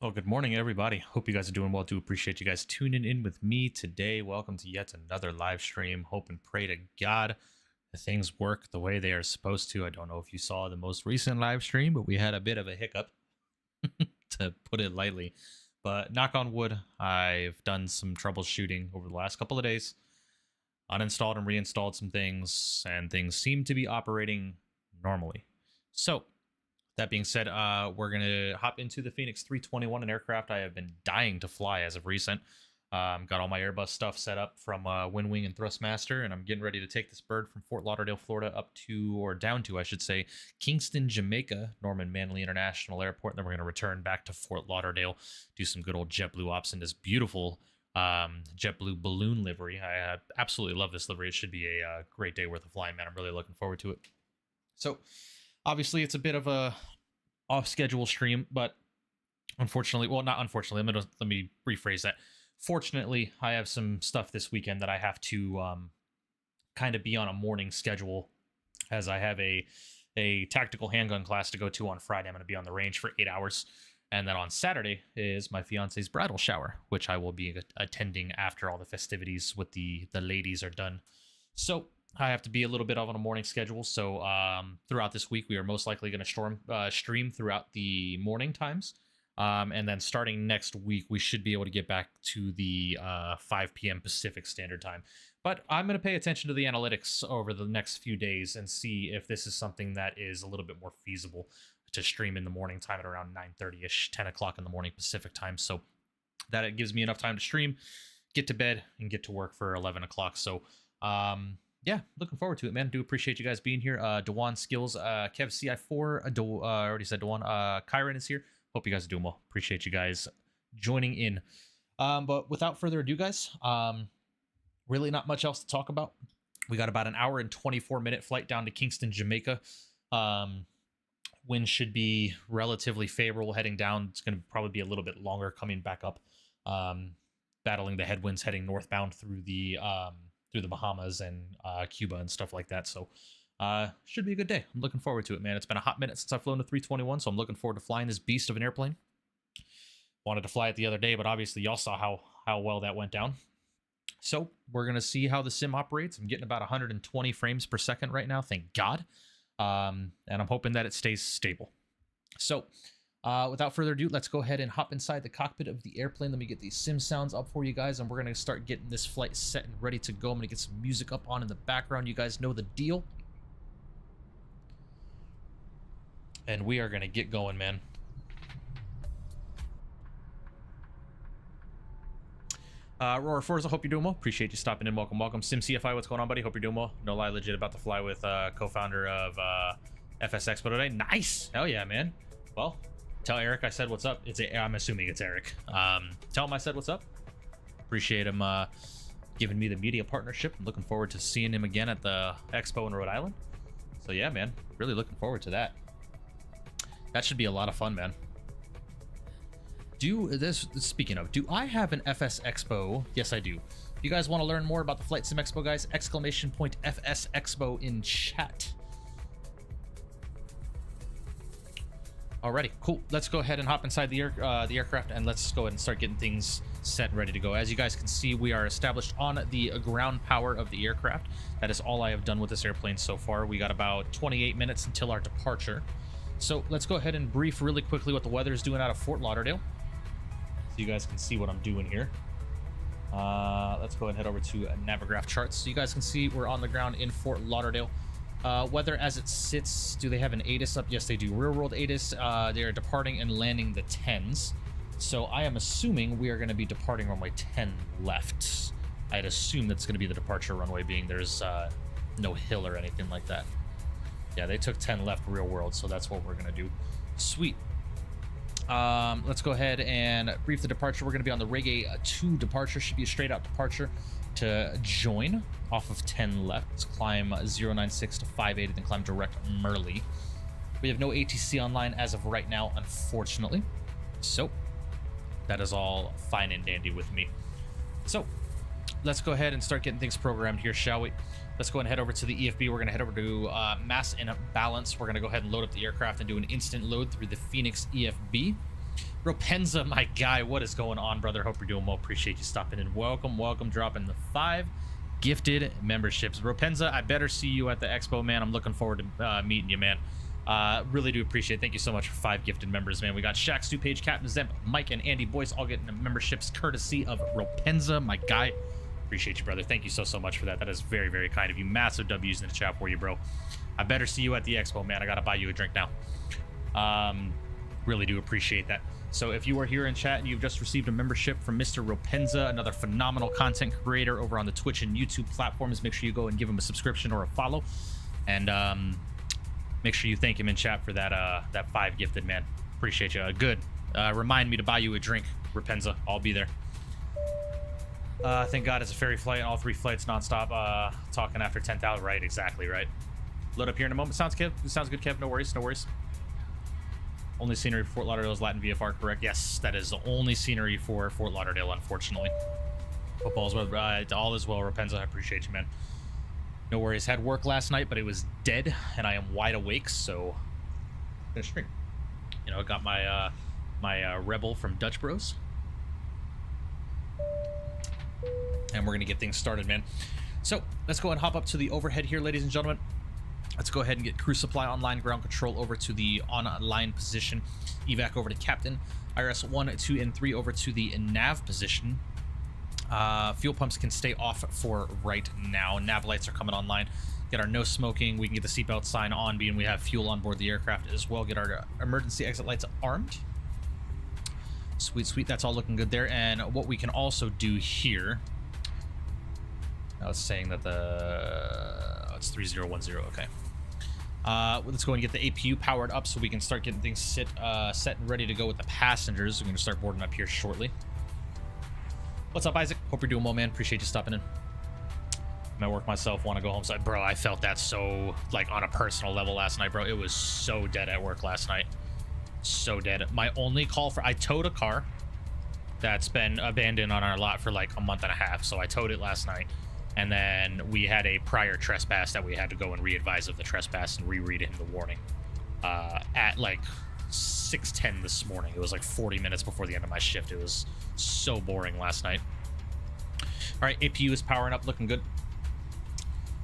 Well, good morning, everybody. Hope you guys are doing well. Do appreciate you guys tuning in with me today. Welcome to yet another live stream. Hope and pray to God that things work the way they are supposed to. I don't know if you saw the most recent live stream, but we had a bit of a hiccup, to put it lightly. But knock on wood, I've done some troubleshooting over the last couple of days, uninstalled and reinstalled some things, and things seem to be operating normally. So, that being said, we're going to hop into the Fenix 321, an aircraft I have been dying to fly as of recent. Got all my Airbus stuff set up from Winwing and Thrustmaster, and I'm getting ready to take this bird from Fort Lauderdale, Florida, up to, or down to, I should say, Kingston, Jamaica, Norman Manley International Airport. And then we're going to return back to Fort Lauderdale, do some good old JetBlue ops in this beautiful JetBlue balloon livery. I absolutely love this livery. It should be a great day worth of flying, man. I'm really looking forward to it. So, obviously, it's a bit of a off-schedule stream, but unfortunately, well, not unfortunately, let me rephrase that. Fortunately, I have some stuff this weekend that I have to kind of be on a morning schedule, as I have a a tactical handgun class to go to on Friday. I'm going to be on the range for 8 hours. And then on Saturday is my fiance's bridal shower, which I will be attending after all the festivities with the ladies are done. So I have to be a little bit on a morning schedule. So throughout this week, we are most likely going to stream throughout the morning times. And then starting next week, we should be able to get back to the 5 p.m. Pacific Standard Time. But I'm going to pay attention to the analytics over the next few days and see if this is something that is a little bit more feasible to stream in the morning time at around 9:30ish, 10 o'clock in the morning Pacific time. So that it gives me enough time to stream, get to bed, and get to work for 11 o'clock. So yeah, looking forward to it, man. Do appreciate you guys being here. Dewan Skills, Kev CI4, I already said Dewan. Kyron is here. Hope you guys are doing well. Appreciate you guys joining in. But without further ado, guys, really not much else to talk about. We got about an hour and 24-minute flight down to Kingston, Jamaica. Wind should be relatively favorable heading down. It's going to probably be a little bit longer coming back up, battling the headwinds heading northbound through the Bahamas and Cuba and stuff like that. So should be a good day. I'm looking forward to it, man. It's been a hot minute since I've flown the 321, so I'm looking forward to flying this beast of an airplane. Wanted to fly it the other day, but obviously y'all saw how well that went down. So we're going to see how the sim operates. I'm getting about 120 frames per second right now, thank God. And I'm hoping that it stays stable. So without further ado, let's go ahead and hop inside the cockpit of the airplane. Let me get these sim sounds up for you guys, and we're going to start getting this flight set and ready to go. I'm going to get some music up on in the background. You guys know the deal. And we are going to get going, man. Roar Forza, hope you're doing well. Appreciate you stopping in. Welcome, welcome. Sim CFI, what's going on, buddy? Hope you're doing well. No lie, legit about to fly with co-founder of FS Expo today. Nice. Hell yeah, man. Well, tell Eric I said what's up. I'm assuming it's Eric. Tell him I said what's up. Appreciate him giving me the media partnership. I'm looking forward to seeing him again at the expo in Rhode Island. So yeah, man, really looking forward to that. That should be a lot of fun, man. Speaking of, do I have an FS Expo? Yes, I do. If you guys want to learn more about the Flight Sim Expo, guys, exclamation point FS Expo in chat. Alrighty, cool. Let's go ahead and hop inside the aircraft, and let's go ahead and start getting things set and ready to go. As you guys can see, we are established on the ground power of the aircraft. That is all I have done with this airplane so far. We got about 28 minutes until our departure. So let's go ahead and brief really quickly what the weather is doing out of Fort Lauderdale, so you guys can see what I'm doing here. Let's go ahead and head over to Navigraph charts, so you guys can see we're on the ground in Fort Lauderdale. Weather as it sits, do they have an ATIS up? Yes, they do. Real world ATIS. They are departing and landing the 10s. So I am assuming we are going to be departing runway 10 left. I'd assume that's going to be the departure runway, being there's no hill or anything like that. Yeah, they took 10 left real world, so that's what we're going to do. Sweet. Let's go ahead and brief the departure. We're going to be on the Reggae 2 departure. Should be a straight out departure to join off of 10 left. Let's climb 096 to 580, then climb direct Merley. We have no ATC online as of right now, unfortunately. So that is all fine and dandy with me. So let's go ahead and start getting things programmed here, shall we? Let's go ahead and head over to the EFB. We're going to head over to mass and balance. We're going to go ahead and load up the aircraft and do an instant load through the Fenix EFB. Ropenza, my guy, what is going on, brother? Hope you're doing well. Appreciate you stopping in. Welcome, welcome. Dropping the 5 gifted memberships. Ropenza, I better see you at the expo, man. I'm looking forward to meeting you, man. Really do appreciate it. Thank you so much for 5 gifted members, man. We got Shaq, Stu Page, Captain Zemp, Mike, and Andy Boyce all getting memberships courtesy of Ropenza, my guy. Appreciate you, brother. Thank you so much for that. That is very, very kind of you. Massive W's in the chat for you, bro. I better see you at the expo, man. I gotta buy you a drink now. Really do appreciate that. So if you are here in chat and you've just received a membership from Mr. Ropenza, another phenomenal content creator over on the Twitch and YouTube platforms, make sure you go and give him a subscription or a follow, and make sure you thank him in chat for that 5 gifted, man. Appreciate you. Good. Remind me to buy you a drink, Ropenza. I'll be there. Thank God it's a ferry flight. All 3 flights nonstop. Talking after 10,000. Right, exactly, right. Load up here in a moment. Sounds good, Kev. No worries, no worries. Only scenery for Fort Lauderdale is Latin VFR, correct? Yes, that is the only scenery for Fort Lauderdale, unfortunately. Football as well. All is well, Rapenza. I appreciate you, man. No worries. Had work last night, but it was dead, and I am wide awake, so I'm gonna stream. You know, I got my Rebel from Dutch Bros, and we're gonna get things started, man. So let's go and hop up to the overhead here, ladies and gentlemen. Let's go ahead and get crew supply online, ground control over to the online position, evac over to captain, IRS 1, 2, and 3 over to the nav position. Fuel pumps can stay off for right now. Nav lights are coming online. Get our no smoking. We can get the seatbelt sign on, being we have fuel on board the aircraft as well. Get our emergency exit lights armed. Sweet, sweet. That's all looking good there. And what we can also do here, I was saying that it's 3010. Okay. Let's go and get the APU powered up so we can start getting things set and ready to go with the passengers. We're going to start boarding up here shortly. What's up, Isaac? Hope you're doing well, man. Appreciate you stopping in. I'm at work myself, want to go home. So, bro, I felt that so, like, on a personal level last night, bro. It was so dead at work last night. So dead. My only call for... I towed a car that's been abandoned on our lot for, like, a month and a half. So I towed it last night. And then we had a prior trespass that we had to go and re-advise of the trespass and reread him the warning at like 6:10 this morning. It was like 40 minutes before the end of my shift. It was so boring last night. All right, APU is powering up, looking good.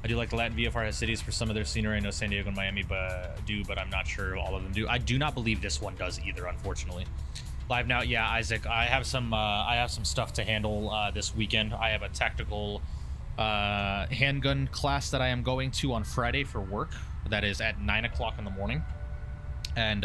I do like the Latin VFR has cities for some of their scenery. I know San Diego and Miami but I'm not sure all of them do. I do not believe this one does either, unfortunately. Live now, yeah, Isaac. I have some stuff to handle this weekend. I have a tactical handgun class that I am going to on Friday for work. That is at 9 o'clock in the morning. And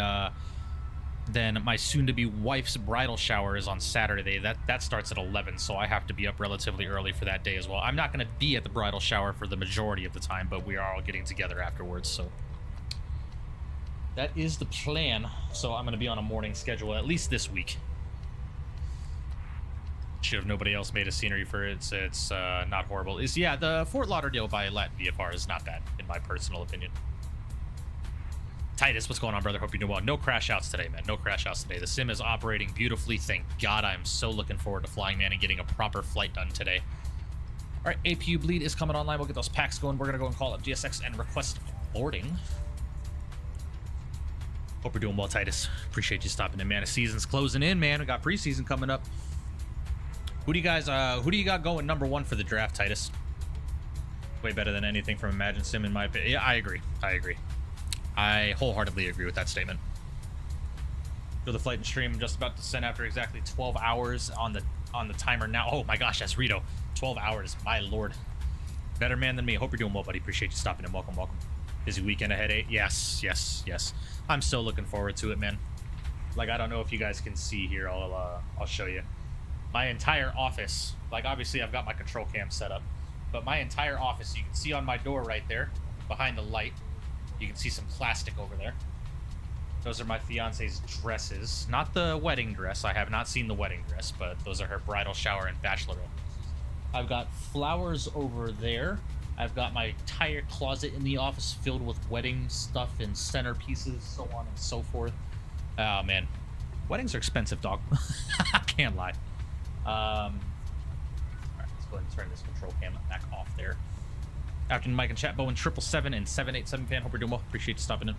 then my soon-to-be wife's bridal shower is on Saturday. That starts at 11, so I have to be up relatively early for that day as well. I'm not going to be at the bridal shower for the majority of the time, but we are all getting together afterwards, so that is the plan. So I'm going to be on a morning schedule at least this week. Should have nobody else made a scenery for it. It's not horrible. Yeah, the Fort Lauderdale by Latin VFR is not bad, in my personal opinion. Titus, what's going on, brother? Hope you're doing well. No crash outs today, man. No crash outs today. The sim is operating beautifully. Thank God. I'm so looking forward to flying, man, and getting a proper flight done today. All right, APU bleed is coming online. We'll get those packs going. We're going to go and call up GSX and request boarding. Hope you're doing well, Titus. Appreciate you stopping in, man. The season's closing in, man. We got preseason coming up. Who do you got going number one for the draft, Titus? Way better than anything from Imagine Sim, in my opinion. Yeah, I agree. I wholeheartedly agree with that statement. Feel the flight and stream. I'm just about to send after exactly 12 hours on the timer now. Oh my gosh, that's Rito. 12 hours, my lord. Better man than me. Hope you're doing well, buddy. Appreciate you stopping in. Welcome. Busy weekend ahead, eh? Yes. I'm so looking forward to it, man. Like, I don't know if you guys can see here. I'll show you. My entire office, like, obviously I've got my control cam set up, but my entire office, you can see on my door right there, behind the light, you can see some plastic over there. Those are my fiance's dresses. Not the wedding dress. I have not seen the wedding dress, but those are her bridal shower and bachelorette. I've got flowers over there. I've got my entire closet in the office filled with wedding stuff and centerpieces, so on and so forth. Oh, man. Weddings are expensive, dog. I can't lie. All right, let's go ahead and turn this control cam back off there. Afternoon, Mike and chat, Bowen 777 and 787 fan. Hope you're doing well. Appreciate you stopping in.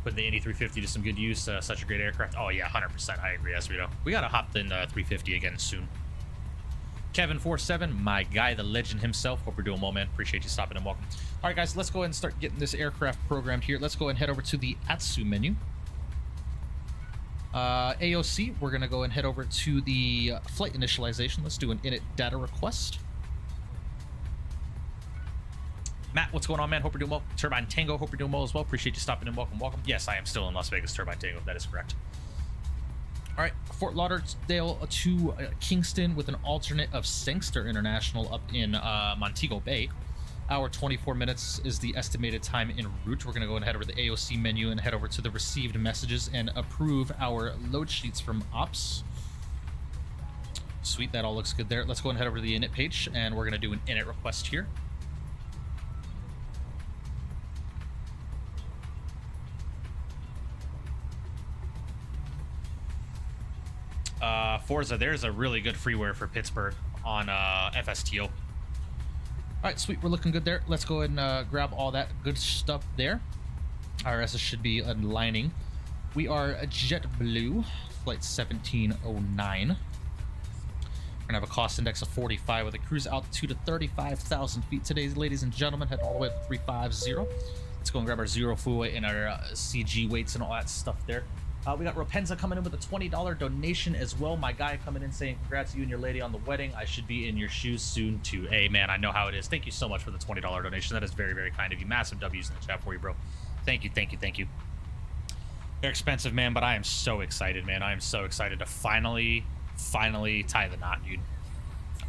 Putting the Indy 350 to some good use. Such a great aircraft. Oh yeah, 100%. I agree, Esrito. We gotta hop in the 350 again soon. Kevin47, my guy, the legend himself. Hope you're doing well, man. Appreciate you stopping in. Welcome. All right, guys, let's go ahead and start getting this aircraft programmed here. Let's go ahead and head over to the ATSU menu. AOC, we're going to go and head over to the flight initialization. Let's do an init data request. Matt, what's going on, man? Hope you're doing well. Turbine Tango, hope you're doing well as well. Appreciate you stopping in. Welcome. Yes, I am still in Las Vegas, Turbine Tango. That is correct. All right, Fort Lauderdale to Kingston with an alternate of Sangster International up in Montego Bay. Hour 24 minutes is the estimated time en route. We're going to go and head over to the AOC menu and head over to the received messages and approve our load sheets from ops. Sweet, that all looks good there. Let's go and head over to the init page, and we're going to do an init request here. Forza, there's a really good freeware for Pittsburgh on FSTO. All right, sweet. We're looking good there. Let's go ahead and grab all that good stuff there. IRS should be aligning. We are JetBlue, flight 1709. We're gonna have a cost index of 45 with a cruise altitude of 35,000 feet today, ladies and gentlemen. Head all the way up to 350. Let's go and grab our zero fuel weight and our CG weights and all that stuff there. We got Ropenza coming in with a $20 donation as well. My guy coming in saying, congrats to you and your lady on the wedding. I should be in your shoes soon too. Hey, man, I know how it is. Thank you so much for the $20 donation. That is very, very kind of you. Massive W's in the chat for you, bro. Thank you, thank you, thank you. They're expensive, man, but I am so excited, man. I am so excited to finally tie the knot, dude.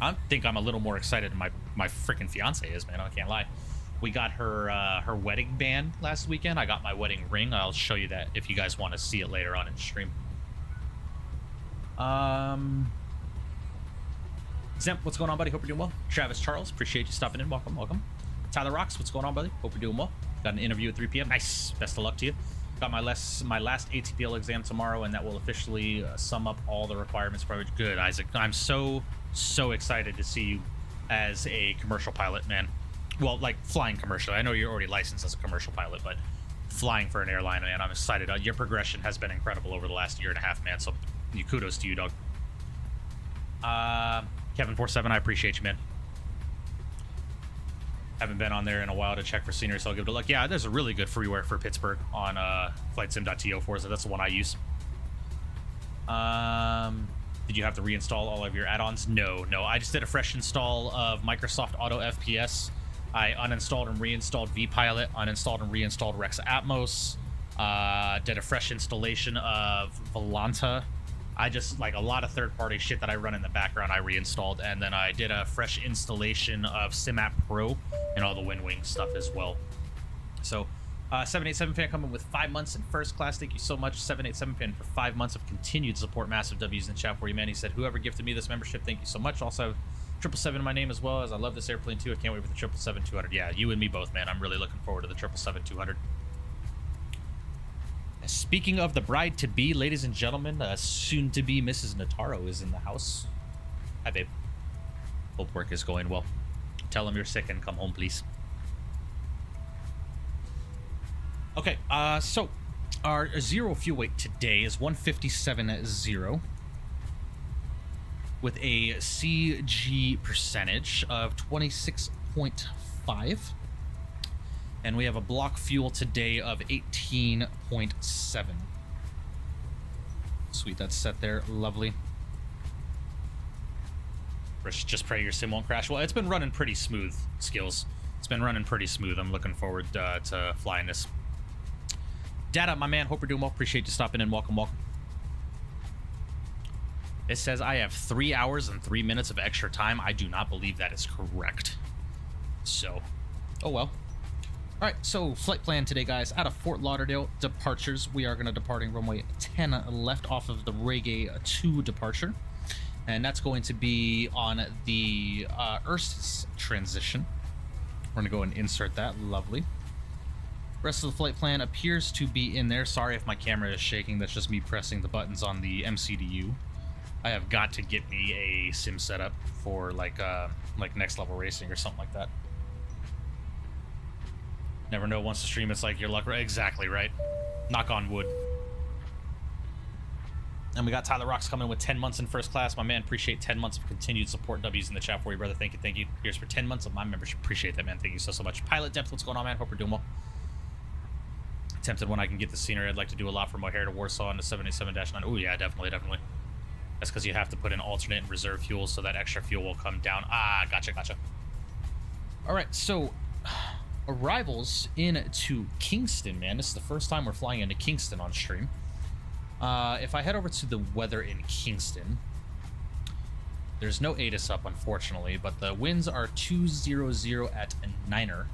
I think I'm a little more excited than my freaking fiance is, man. I can't lie. We got her wedding band last weekend. I got my wedding ring. I'll show you that if you guys want to see it later on in stream. Zemp, what's going on, buddy? Hope you're doing well. Travis Charles, appreciate you stopping in. Welcome, welcome. Tyler Rocks, what's going on, buddy? Hope you're doing well. Got an interview at 3 p.m. Nice. Best of luck to you. Got my last ATPL exam tomorrow, and that will officially sum up all the requirements. Probably good, Isaac. I'm so excited to see you as a commercial pilot, man. Well, like flying commercial. I know you're already licensed as a commercial pilot, but flying for an airline, man, I'm excited. Your progression has been incredible over the last year and a half, man. So kudos to you, dog. Kevin47, I appreciate you, man. Haven't been on there in a while to check for scenery, so I'll give it a look. Yeah, there's a really good freeware for Pittsburgh on flightsim.to, so that's the one I use. Did you have to reinstall all of your add-ons? No. I just did a fresh install of Microsoft Auto FPS. I uninstalled and reinstalled vPilot, uninstalled and reinstalled Rex Atmos, did a fresh installation of Volanta. I just, like, a lot of third-party shit that I run in the background I reinstalled, and then I did a fresh installation of SimApp Pro and all the Winwing stuff as well. So, 787 fan coming with 5 months in first class. Thank you so much, 787 fan, for 5 months of continued support. Massive W's in the chat for you, man. He said, whoever gifted me this membership, thank you so much. Also, 777 in my name as well, as I love this airplane too. I can't wait for the 777-200. Yeah, you and me both, man. I'm really looking forward to the 777-200. Speaking of the bride-to-be, ladies and gentlemen, soon-to-be Mrs. Nataro is in the house. Hi, babe. Hope work is going well. Tell him you're sick and come home, please. Okay, so our zero fuel weight today is 157.0 with a CG percentage of 26.5. And we have a block fuel today of 18.7. Sweet, that's set there. Lovely. Just pray your sim won't crash. Well, it's been running pretty smooth, Skills. It's been running pretty smooth. I'm looking forward to flying this. Data, my man, hope you're doing well. Appreciate you stopping in. Welcome, welcome. It says I have 3 hours and 3 minutes of extra time. I do not believe that is correct. So, oh well. All right, so flight plan today, guys. Out of Fort Lauderdale, departures. We are going to departing runway 10 left off of the Reggae 2 departure. And that's going to be on the Erst's transition. We're going to go and insert that. Lovely. Rest of the flight plan appears to be in there. Sorry if my camera is shaking. That's just me pressing the buttons on the MCDU. I have got to get me a sim setup for like next level racing or something like that. Never know, once the stream it's like your luck. Exactly, right? Knock on wood. And we got Tyler Rocks coming with 10 months in first class. My man, appreciate 10 months of continued support. W's in the chat for you, brother. Thank you, thank you. Here's for 10 months of my membership. Appreciate that, man. Thank you so much. Pilot Depth, what's going on, man? Hope you're doing well. Tempted when I can get the scenery. I'd like to do a lot from O'Hare to Warsaw into 787-9. Oh, yeah, definitely. That's because you have to put in alternate and reserve fuel, so that extra fuel will come down. Ah, gotcha. All right, so arrivals into Kingston, man. This is the first time we're flying into Kingston on stream. If I head over to the weather in Kingston, there's no ATIS up, unfortunately, but the winds are 200 at a 9er.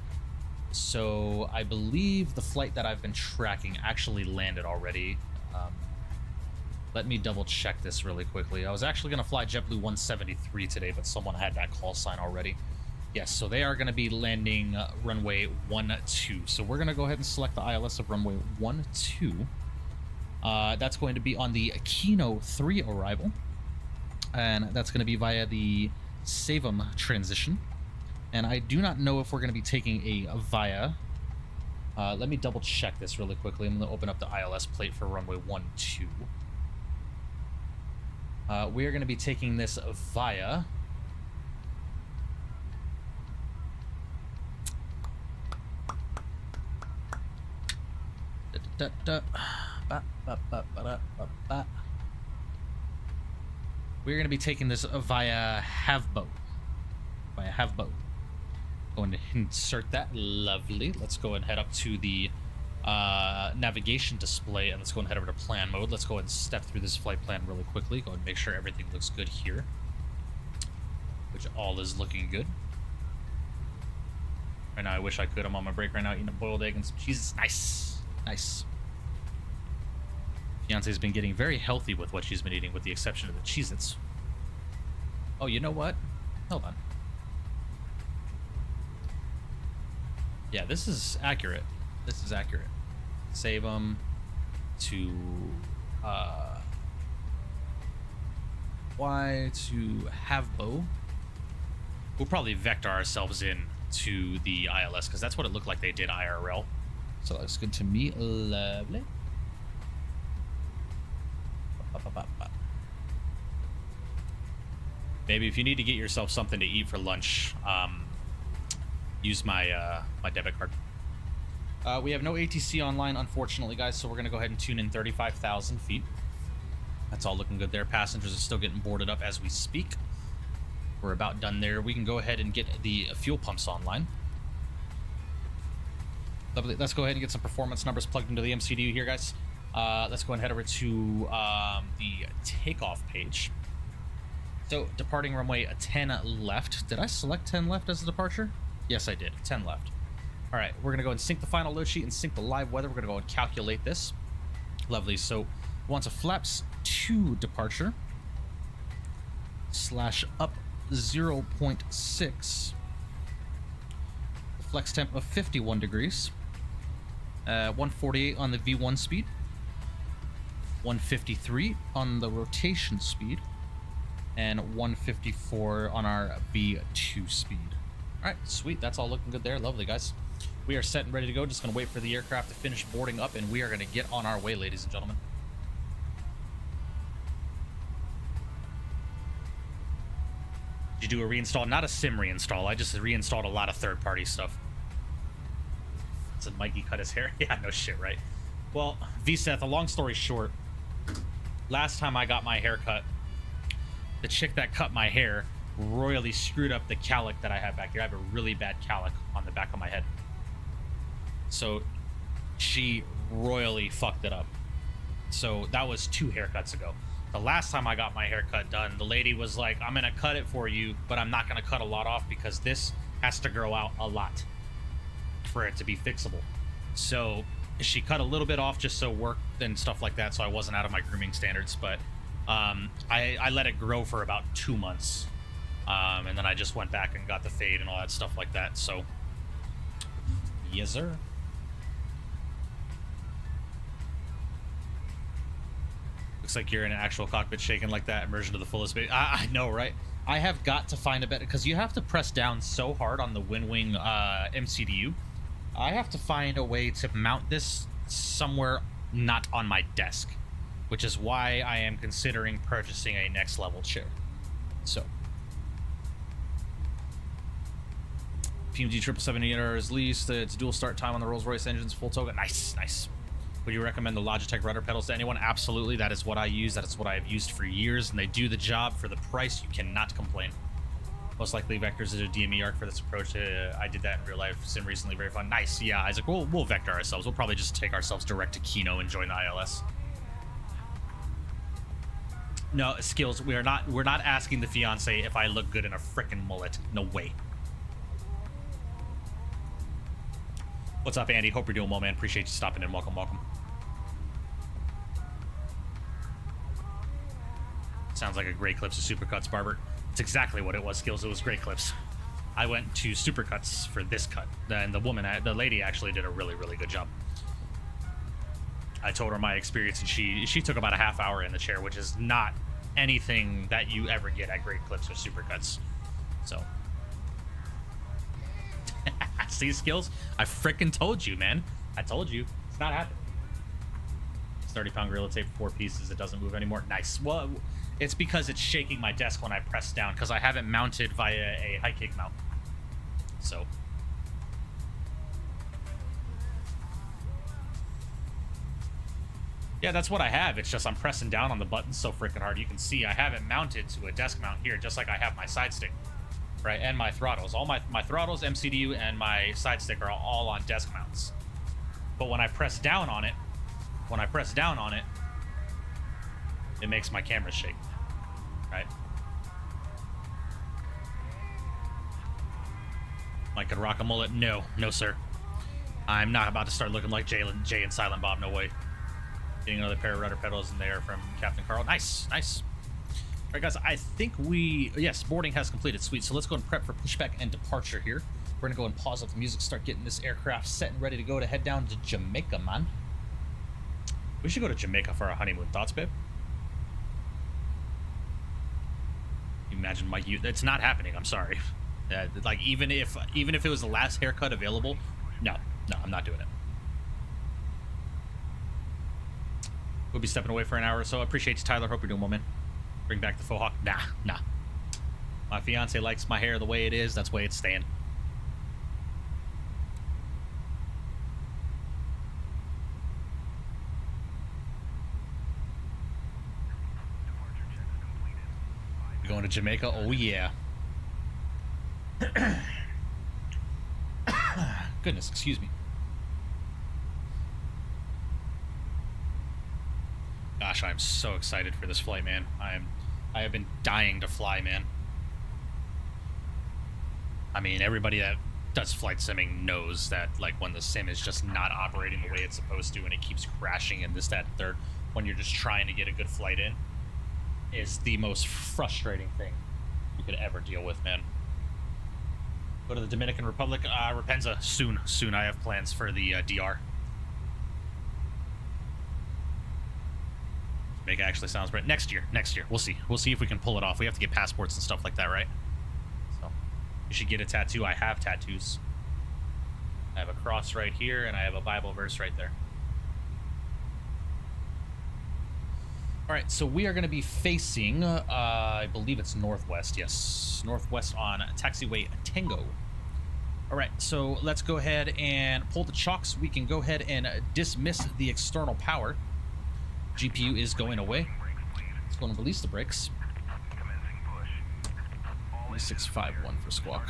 So I believe the flight that I've been tracking actually landed already. Let me double check this really quickly. I was actually going to fly JetBlue 173 today, but someone had that call sign already. Yes, so they are going to be landing runway 12. So we're going to go ahead and select the ILS of runway 12. That's going to be on the Kino 3 arrival. And that's going to be via the Savum transition. And I do not know if we're going to be taking a VIA. Let me double check this really quickly. I'm going to open up the ILS plate for runway 12. We are going to be taking this VIA. We're going to be taking this via Havbo. Going to insert that. Lovely. Let's go and head up to the navigation display, and let's go and head over to plan mode. Let's go ahead and step through this flight plan really quickly. Go and make sure everything looks good here, which all is looking good. Right now, I wish I could. I'm on my break right now, eating a boiled egg and some cheese. Nice. Nice. Fiance's been getting very healthy with what she's been eating, with the exception of the Cheez-Its. Oh, you know what? Hold on. Yeah, this is accurate. This is accurate. Save them to Y to Havbo. We'll probably vector ourselves in to the ILS because that's what it looked like they did IRL. So that looks good to me. Lovely. Maybe if you need to get yourself something to eat for lunch, use my my debit card. We have no ATC online, unfortunately, guys, so we're going to go ahead and tune in 35,000 feet. That's all looking good there. Passengers are still getting boarded up as we speak. We're about done there. We can go ahead and get the fuel pumps online. Lovely. Let's go ahead and get some performance numbers plugged into the MCDU here, guys. Let's go and head over to the takeoff page. So, departing runway 10 left. Did I select 10 left as a departure? Yes, I did. 10 left. All right, we're going to go and sync the final load sheet and sync the live weather. We're going to go and calculate this. Lovely. So, once a flaps 2 departure slash up 0.6, flex temp of 51 degrees, 148 on the V1 speed, 153 on the rotation speed, and 154 on our V2 speed. All right, sweet. That's all looking good there. Lovely, guys. We are set and ready to go. Just going to wait for the aircraft to finish boarding up, and we are going to get on our way, ladies and gentlemen. Did you do a reinstall? Not a sim reinstall. I just reinstalled a lot of third-party stuff. Said Mikey cut his hair. Yeah, no shit, right? Well, VSeth, a long story short, last time I got my hair cut, the chick that cut my hair royally screwed up the cowlick that I have back here. I have a really bad cowlick on the back of my head. So she royally fucked it up. So that was 2 haircuts ago. The last time I got my haircut done, the lady was like, I'm going to cut it for you, but I'm not going to cut a lot off because this has to grow out a lot for it to be fixable. So she cut a little bit off just so work and stuff like that, so I wasn't out of my grooming standards, but I let it grow for about 2 months, and then I just went back and got the fade and all that stuff like that. So yes sir. Looks like you're in an actual cockpit shaking like that, immersion to the fullest. I know, right? I have got to find a better, because you have to press down so hard on the Winwing MCDU. I have to find a way to mount this somewhere not on my desk, which is why I am considering purchasing a next level chair. So PMG 777 is leased. It's dual start time on the Rolls-Royce engines, full toga. Nice, nice. Would you recommend the Logitech rudder pedals to anyone? Absolutely. That is what I use. That is what I have used for years, and they do the job. For the price, you cannot complain. Most likely vectors is a DME arc for this approach. I did that in real life sim recently. Very fun. Nice. Yeah, Isaac, we'll vector ourselves. We'll probably just take ourselves direct to Kino and join the ILS. No, skills. We're not asking the fiance if I look good in a frickin' mullet. No way. What's up, Andy? Hope you're doing well, man. Appreciate you stopping in. Welcome, welcome. Sounds like a Great Clips of Supercuts, Barbert. It's exactly what it was, Skills. It was Great Clips. I went to Supercuts for this cut, and the lady actually did a really, really good job. I told her my experience, and she took about a half hour in the chair, which is not anything that you ever get at Great Clips or Supercuts. So See, skills? I freaking told you, man. I told you. It's not happening. 30-pound gorilla tape, 4 pieces. It doesn't move anymore. Nice. Well, it's because it's shaking my desk when I press down because I haven't mounted via a high kick mount. So. Yeah, that's what I have. It's just I'm pressing down on the button so freaking hard. You can see I have it mounted to a desk mount here, just like I have my side stick, right? And my throttles. All my throttles, MCDU, and my side stick are all on desk mounts. But when I press down on it, it makes my camera shake, right? I could rock a mullet. No, sir. I'm not about to start looking like Jay and Silent Bob. No way. Getting another pair of rudder pedals in there from Captain Carl. Nice. All right, guys, I think yes, boarding has completed. Sweet. So let's go and prep for pushback and departure here. We're going to go and pause up the music, start getting this aircraft set and ready to go to head down to Jamaica, man. We should go to Jamaica for our honeymoon. Thoughts, babe? Imagine my youth. It's not happening. I'm sorry. Like, even if it was the last haircut available, no, I'm not doing it. We'll be stepping away for an hour or so. I appreciate you, Tyler. Hope you're doing well, man. Bring back the faux hawk. Nah. My fiance likes my hair the way it is. That's the way it's staying. We're going to Jamaica? Oh, yeah. Goodness, excuse me. Gosh, I'm so excited for this flight, man. I have been dying to fly, man. I mean, everybody that does flight simming knows that, like, when the sim is just not operating the way it's supposed to and it keeps crashing and this, that, and third, when you're just trying to get a good flight in, is the most frustrating thing you could ever deal with, man. Go to the Dominican Republic, Rapenza, soon. I have plans for the DR. Jamaica actually sounds right. Next year. We'll see if we can pull it off. We have to get passports and stuff like that, right? So, you should get a tattoo. I have tattoos. I have a cross right here, and I have a Bible verse right there. All right, so we are going to be facing, I believe it's northwest. Yes, northwest on taxiway Tango. All right, so let's go ahead and pull the chocks. We can go ahead and dismiss the external power. GPU is going away. Let's go and release the brakes. 651 for squawk.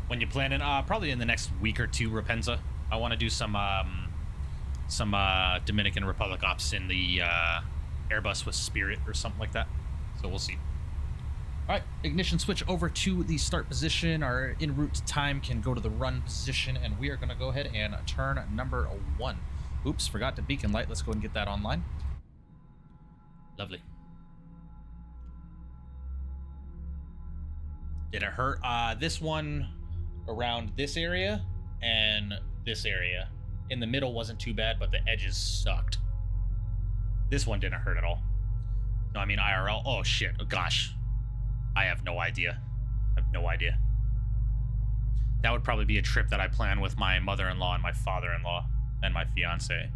When you planning? Probably in the next week or two, Rapenza. I want to do some Dominican Republic ops in the Airbus with Spirit or something like that. So we'll see. All right, ignition switch over to the start position. Our en route time can go to the run position, and we are going to go ahead and turn number 1. Oops, forgot the beacon light. Let's go and get that online. Lovely. Did it hurt? This one around this area and this area. In the middle wasn't too bad, but the edges sucked. This one didn't hurt at all. No, I mean IRL. Oh, shit. Oh, gosh. I have no idea. That would probably be a trip that I plan with my mother-in-law and my father-in-law and my fiance.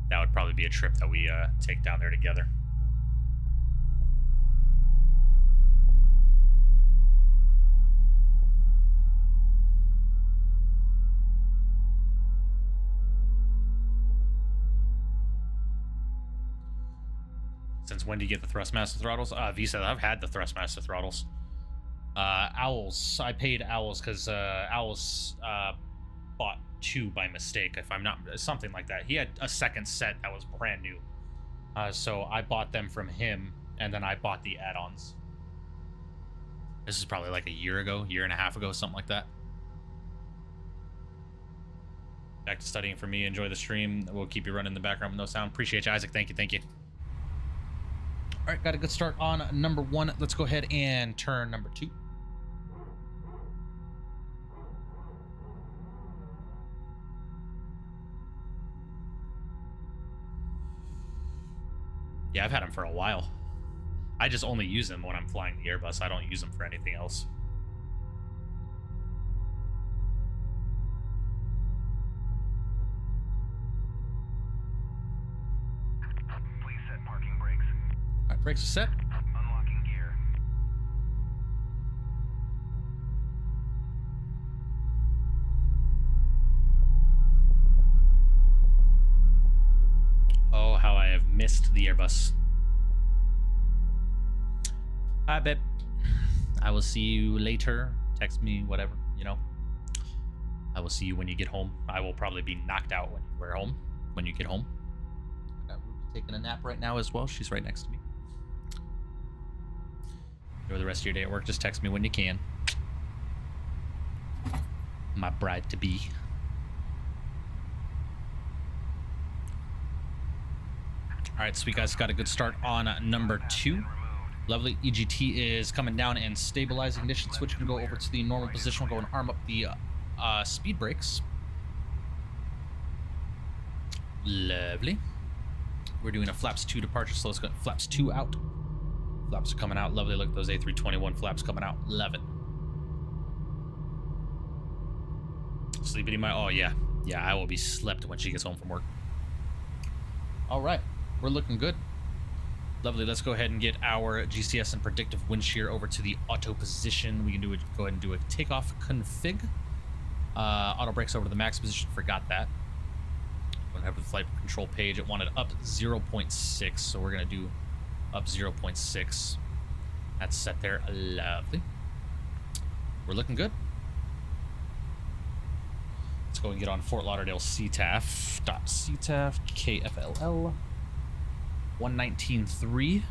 That would probably be a trip that we take down there together. Since when do you get the Thrustmaster throttles? Visa, I've had the Thrustmaster throttles. Owls, I paid Owls because Owls bought 2 by mistake, if I'm not, something like that. He had a second set that was brand new. So I bought them from him, and then I bought the add-ons. This is probably like a year and a half ago, something like that. Back to studying for me. Enjoy the stream. We'll keep you running in the background with no sound. Appreciate you, Isaac. Thank you. All right, got a good start on number 1. Let's go ahead and turn number 2. Yeah, I've had them for a while. I just only use them when I'm flying the Airbus. I don't use them for anything else. Please set parking brakes. All right, brakes are set. Unlocking gear. Oh, how I have missed the Airbus. Hi, babe. I will see you later. Text me, whatever, you know. I will see you when you get home. I will probably be knocked out when we're home, when you get home. I got Ruby taking a nap right now as well. She's right next to me. Enjoy the rest of your day at work. Just text me when you can. My bride-to-be. All right, so we guys got a good start on number 2. Lovely. EGT is coming down and stabilizing. Ignition switch can go over to the normal position. We'll go and arm up the speed brakes. Lovely. We're doing a flaps 2 departure, so let's go flaps 2 out. Flaps are coming out. Lovely. Look at those A321 flaps coming out. Love it. Sleepity my... Oh, yeah. Yeah, I will be slept when she gets home from work. All right. We're looking good. Lovely. Let's go ahead and get our GCS and predictive wind shear over to the auto position. We can do it. Go ahead and do a takeoff config. Auto brakes over to the max position. Forgot that. Going to have the flight control page. It wanted up 0.6, so we're going to do up 0.6. That's set there. Lovely. We're looking good. Let's go and get on Fort Lauderdale CTAF. .CTAF KFLL 119.3.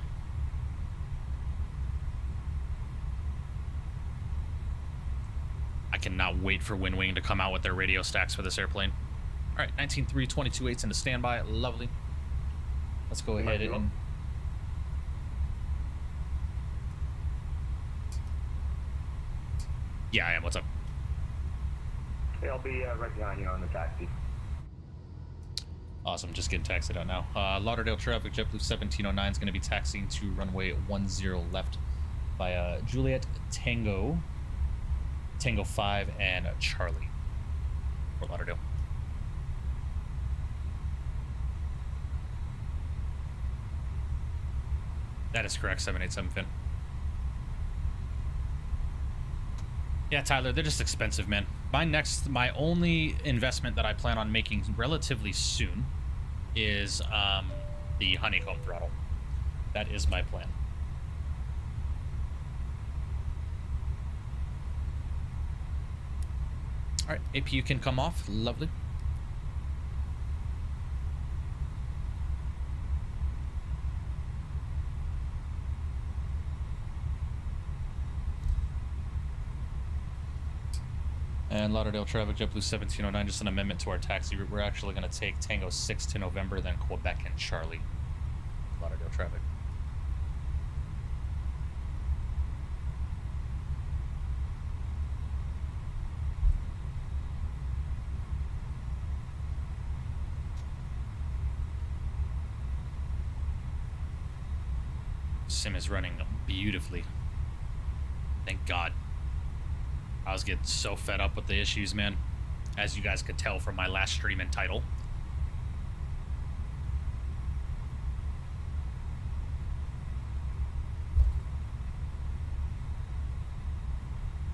I cannot wait for Winwing to come out with their radio stacks for this airplane. All right, 19.3, 22.8s into standby. Lovely. Let's go ahead and... Yeah, I am. What's up? Hey, I'll be right behind you on the taxi. Awesome. Just getting taxied out now. Lauderdale traffic. JetBlue 1709 is going to be taxiing to runway 10 left via Juliet, Tango 5, and Charlie. Fort Lauderdale. That is correct. 787 Finn. Yeah, Tyler, they're just expensive, man. My only investment that I plan on making relatively soon is the honeycomb throttle. That is my plan. All right, APU can come off. Lovely. And Lauderdale traffic, JetBlue 1709, just an amendment to our taxi route. We're actually going to take Tango 6 to November, then Quebec and Charlie. Lauderdale traffic. Sim is running beautifully. Thank God. I was getting so fed up with the issues, man. As you guys could tell from my last stream and title.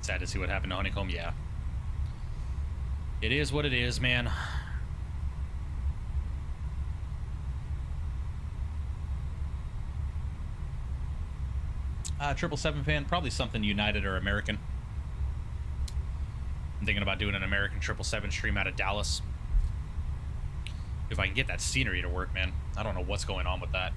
Sad to see what happened to Honeycomb, yeah. It is what it is, man. 777 fan, probably something United or American. I'm thinking about doing an American 777 stream out of Dallas. If I can get that scenery to work, man. I don't know what's going on with that.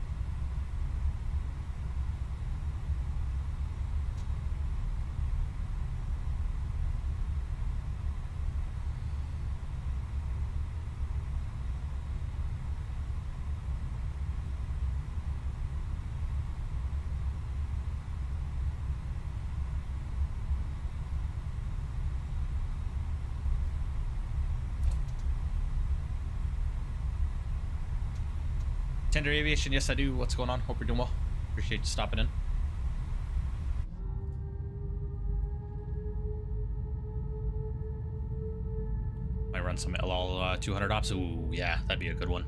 Tender Aviation, yes I do. What's going on? Hope you're doing well. Appreciate you stopping in. Might run some LL 200 ops. Ooh, yeah, that'd be a good one.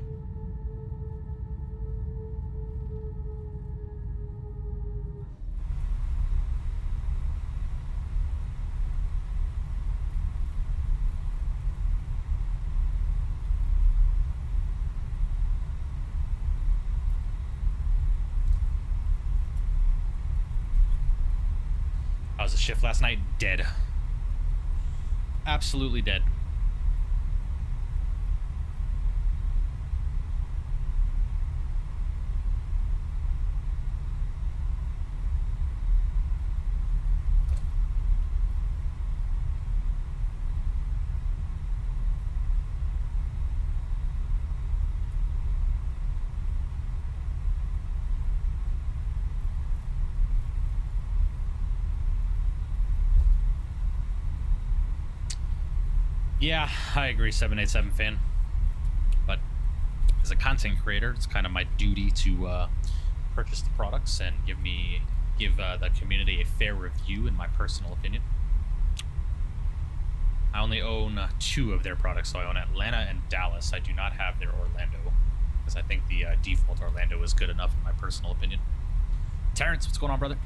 How was the shift last night? Dead. Absolutely dead. Yeah, I agree, 787 fan. But as a content creator, it's kind of my duty to purchase the products and give the community a fair review, in my personal opinion. I only own 2 of their products, so I own Atlanta and Dallas. I do not have their Orlando, because I think the default Orlando is good enough, in my personal opinion. Terrence, what's going on, brother?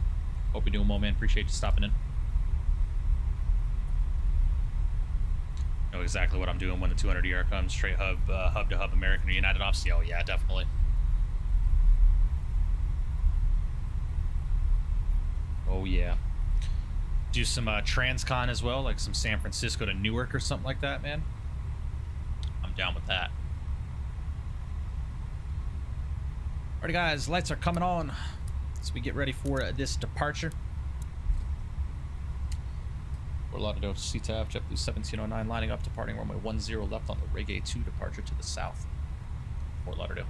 Hope you're doing well, man. Appreciate you stopping in. Know exactly what I'm doing when the 200ER comes. Straight hub to hub American or United Ops. Oh yeah, definitely. Oh yeah. Do some transcon as well, like some San Francisco to Newark or something like that, man. I'm down with that. Alrighty guys, lights are coming on as we get ready for this departure. Fort Lauderdale to CTAF, JetBlue 1709, lining up, departing runway 10 left on the Reggae 2, departure to the south. Fort Lauderdale.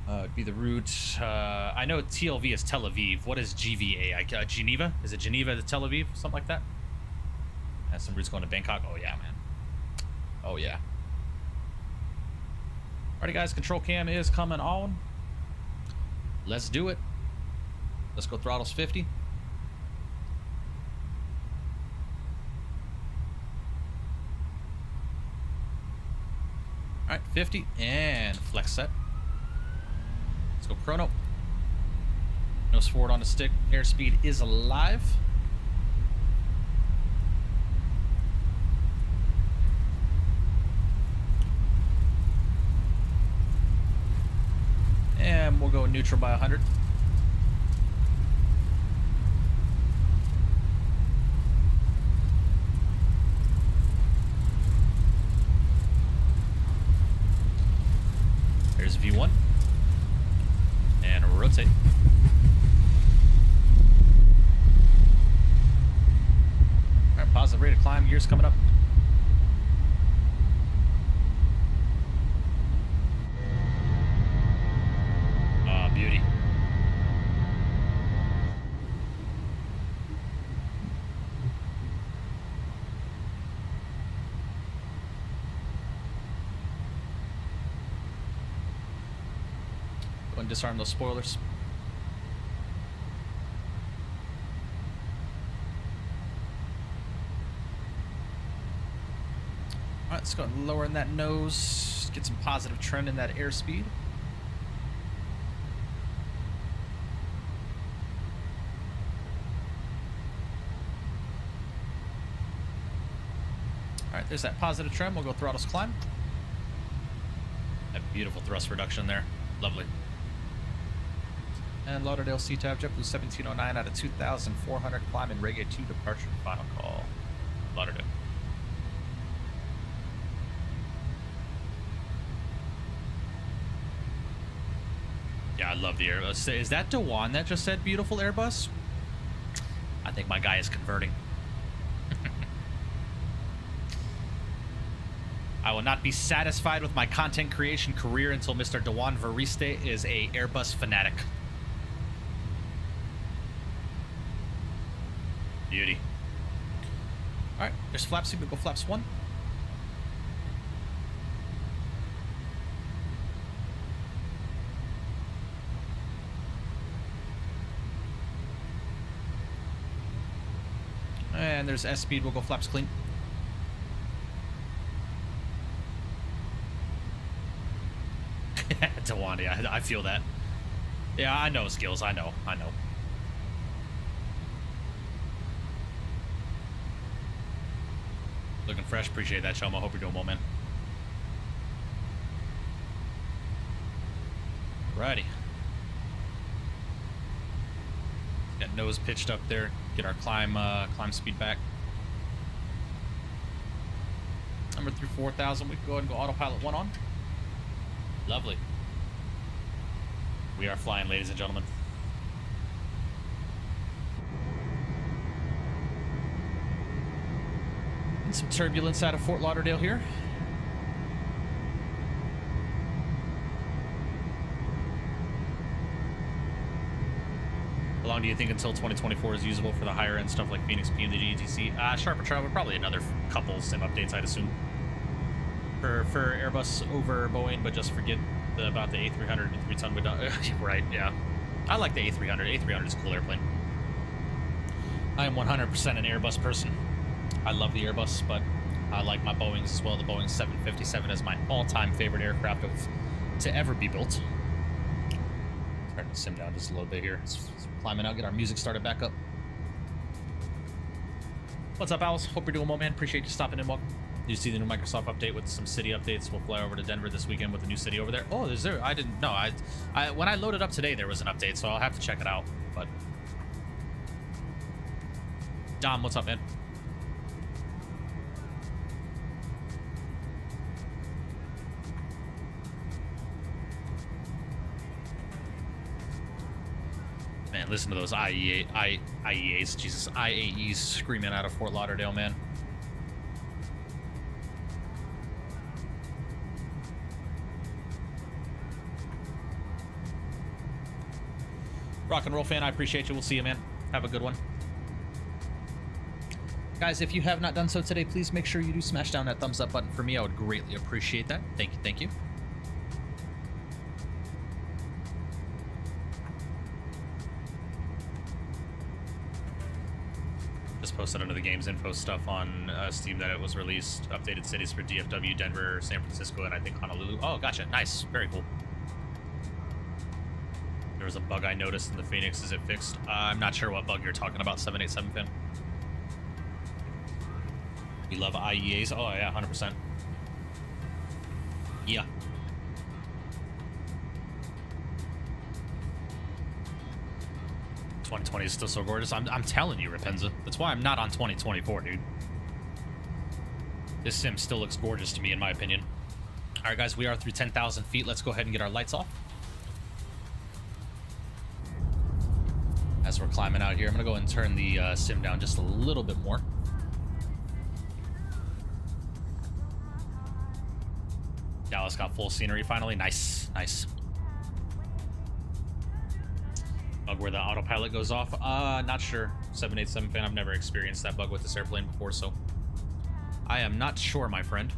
It'd be the route. I know TLV is Tel Aviv. What is GVA? Geneva? Is it Geneva to Tel Aviv? Something like that? Has some routes going to Bangkok. Oh, yeah, man. Oh, yeah. Alrighty, guys. Control cam is coming on. Let's do it. Let's go throttles 50. All right, 50 and flex set. Let's go chrono. Nose forward on the stick. Airspeed is alive. And we'll go neutral by 100. There's V1. And rotate. Alright, positive rate of climb. Gears coming up. Ah, beauty. Go and disarm those spoilers. Alright, let's go lower in that nose. Get some positive trend in that airspeed. Alright, there's that positive trend. We'll go throttles climb. That beautiful thrust reduction there. Lovely. And Lauderdale CTAF, JetBlue 1709 out of 2,400, climbing Reggae 2, departure, final call. Lauderdale. Yeah, I love the Airbus. Is that Dewan that just said beautiful Airbus? I think my guy is converting. I will not be satisfied with my content creation career until Mr. Dewan Veriste is a Airbus fanatic. Beauty. All right, there's flaps. We go flaps 1. and there's S-speed. We'll go flaps clean. Tawandi, I feel that. Yeah, I know, Skills. I know. Looking fresh. Appreciate that, Choma. Hope you're doing well, man. Righty. Got nose pitched up there. Get our climb speed back. Number through 4,000. We can go ahead and go autopilot 1 on. Lovely. We are flying, ladies and gentlemen. And some turbulence out of Fort Lauderdale here. How long do you think until 2024 is usable for the higher end stuff like Fenix, PMDG, ETC? Sharper Travel, probably another couple sim updates, I'd assume. For Airbus over Boeing, but just forget about the A300 and 3-ton. Right, yeah. I like the A300. A300 is a cool airplane. I am 100% an Airbus person. I love the Airbus, but I like my Boeings as well. The Boeing 757 is my all-time favorite aircraft to ever be built. Turn the sim down just a little bit here. Let's climbing out, get our music started back up. What's up, Owls? Hope you're doing well, man. Appreciate you stopping in. Welcome. You see the new Microsoft update with some city updates. We'll fly over to Denver this weekend with the new city over there. Oh, is there? I didn't know. I when I loaded up today, there was an update, so I'll have to check it out. But Dom, what's up, man? Man, listen to those IAEs, Jesus, IAEs screaming out of Fort Lauderdale, man. Rock and roll fan, I appreciate you. We'll see you, man. Have a good one. Guys, if you have not done so today, please make sure you do smash down that thumbs up button for me. I would greatly appreciate that. Thank you, thank you. Just posted under the game's info stuff on Steam that it was released. Updated cities for DFW, Denver, San Francisco, and I think Honolulu. Oh, gotcha. Nice. Very cool. There was a bug I noticed in the Fenix. Is it fixed? I'm not sure what bug you're talking about, 787 pin. You love IEAs? Oh, yeah, 100%. Yeah. '20 is still so gorgeous. I'm telling you, Rapenza. That's why I'm not on 2024, dude. This sim still looks gorgeous to me, in my opinion. All right, guys, we are through 10,000 feet. Let's go ahead and get our lights off. As we're climbing out here, I'm gonna go and turn the sim down just a little bit more. Dallas got full scenery finally. Nice, nice. Bug where the autopilot goes off? Not sure. 787 fan. I've never experienced that bug with this airplane before, so I am not sure, my friend.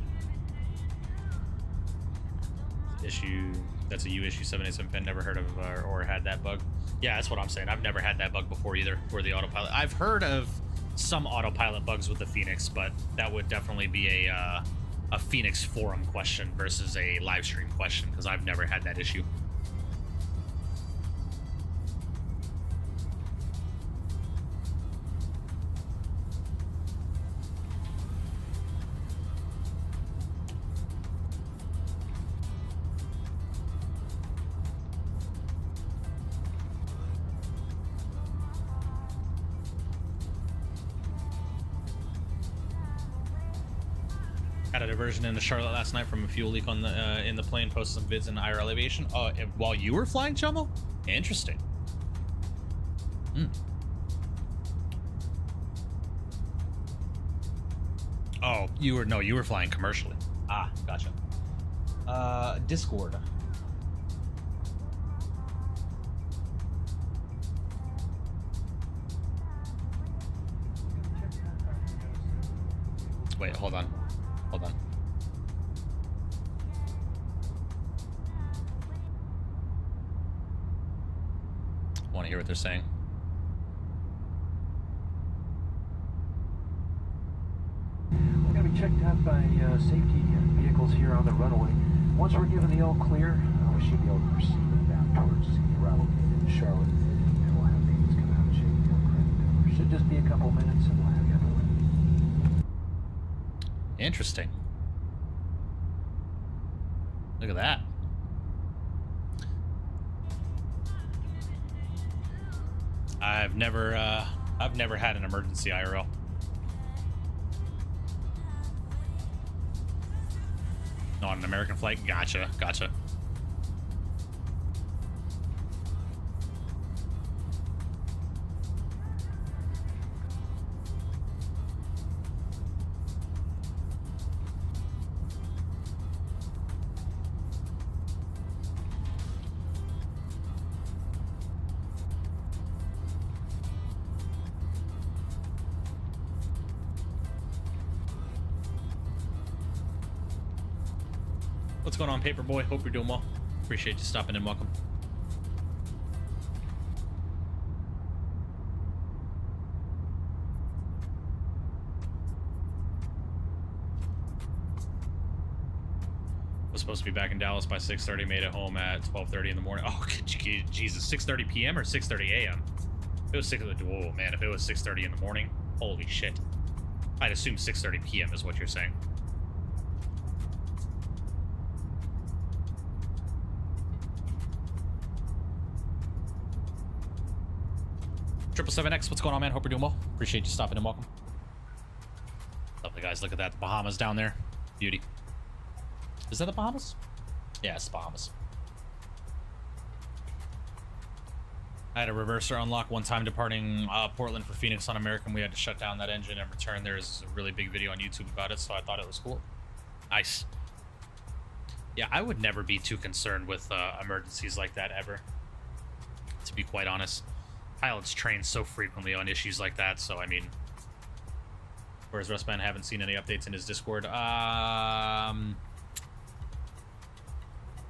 Issue. That's a U issue. 787 fan. Never heard of or had that bug. Yeah, that's what I'm saying. I've never had that bug before either for the autopilot. I've heard of some autopilot bugs with the Fenix, but that would definitely be a Fenix forum question versus a live stream question, because I've never had that issue. Had a diversion into Charlotte last night from a fuel leak on the in the plane. Posted some vids in IRL Aviation. While you were flying, Chomo? Interesting. Oh, you were flying commercially. Ah, gotcha. Discord. Wait, hold on. Hold on. I want to hear what they're saying. checked out by safety vehicles here on the runway. Once we're given the all clear, we should be able to proceed down towards the arrival gate in Charlotte, and we'll have maintenance come out and check the aircraft. Should just be a couple minutes, and we'll have you on the way. Interesting. Look at that. I've never had an emergency IRL. No, on an American flight? Gotcha. What's going on, Paperboy? Hope you're doing well. Appreciate you stopping in. Welcome. Was supposed to be back in Dallas by 6:30. Made it home at 12:30 in the morning. Oh, Jesus! 6:30 p.m. or 6:30 a.m. It was 6. Whoa, man! If it was 6:30 in the morning, holy shit! I'd assume 6:30 p.m. is what you're saying. 777X, what's going on, man? Hope you're doing well. Appreciate you stopping in. Welcome. Lovely, guys. Look at that. The Bahamas down there. Beauty. Is that the Bahamas? Yeah, it's the Bahamas. I had a reverser unlock one time departing Portland for Phoenix on American. We had to shut down that engine and return. There's a really big video on YouTube about it, so I thought it was cool. Nice. Yeah, I would never be too concerned with emergencies like that ever, to be quite honest. Pilots train so frequently on issues like that, so I mean, whereas Rustman, haven't seen any updates in his Discord.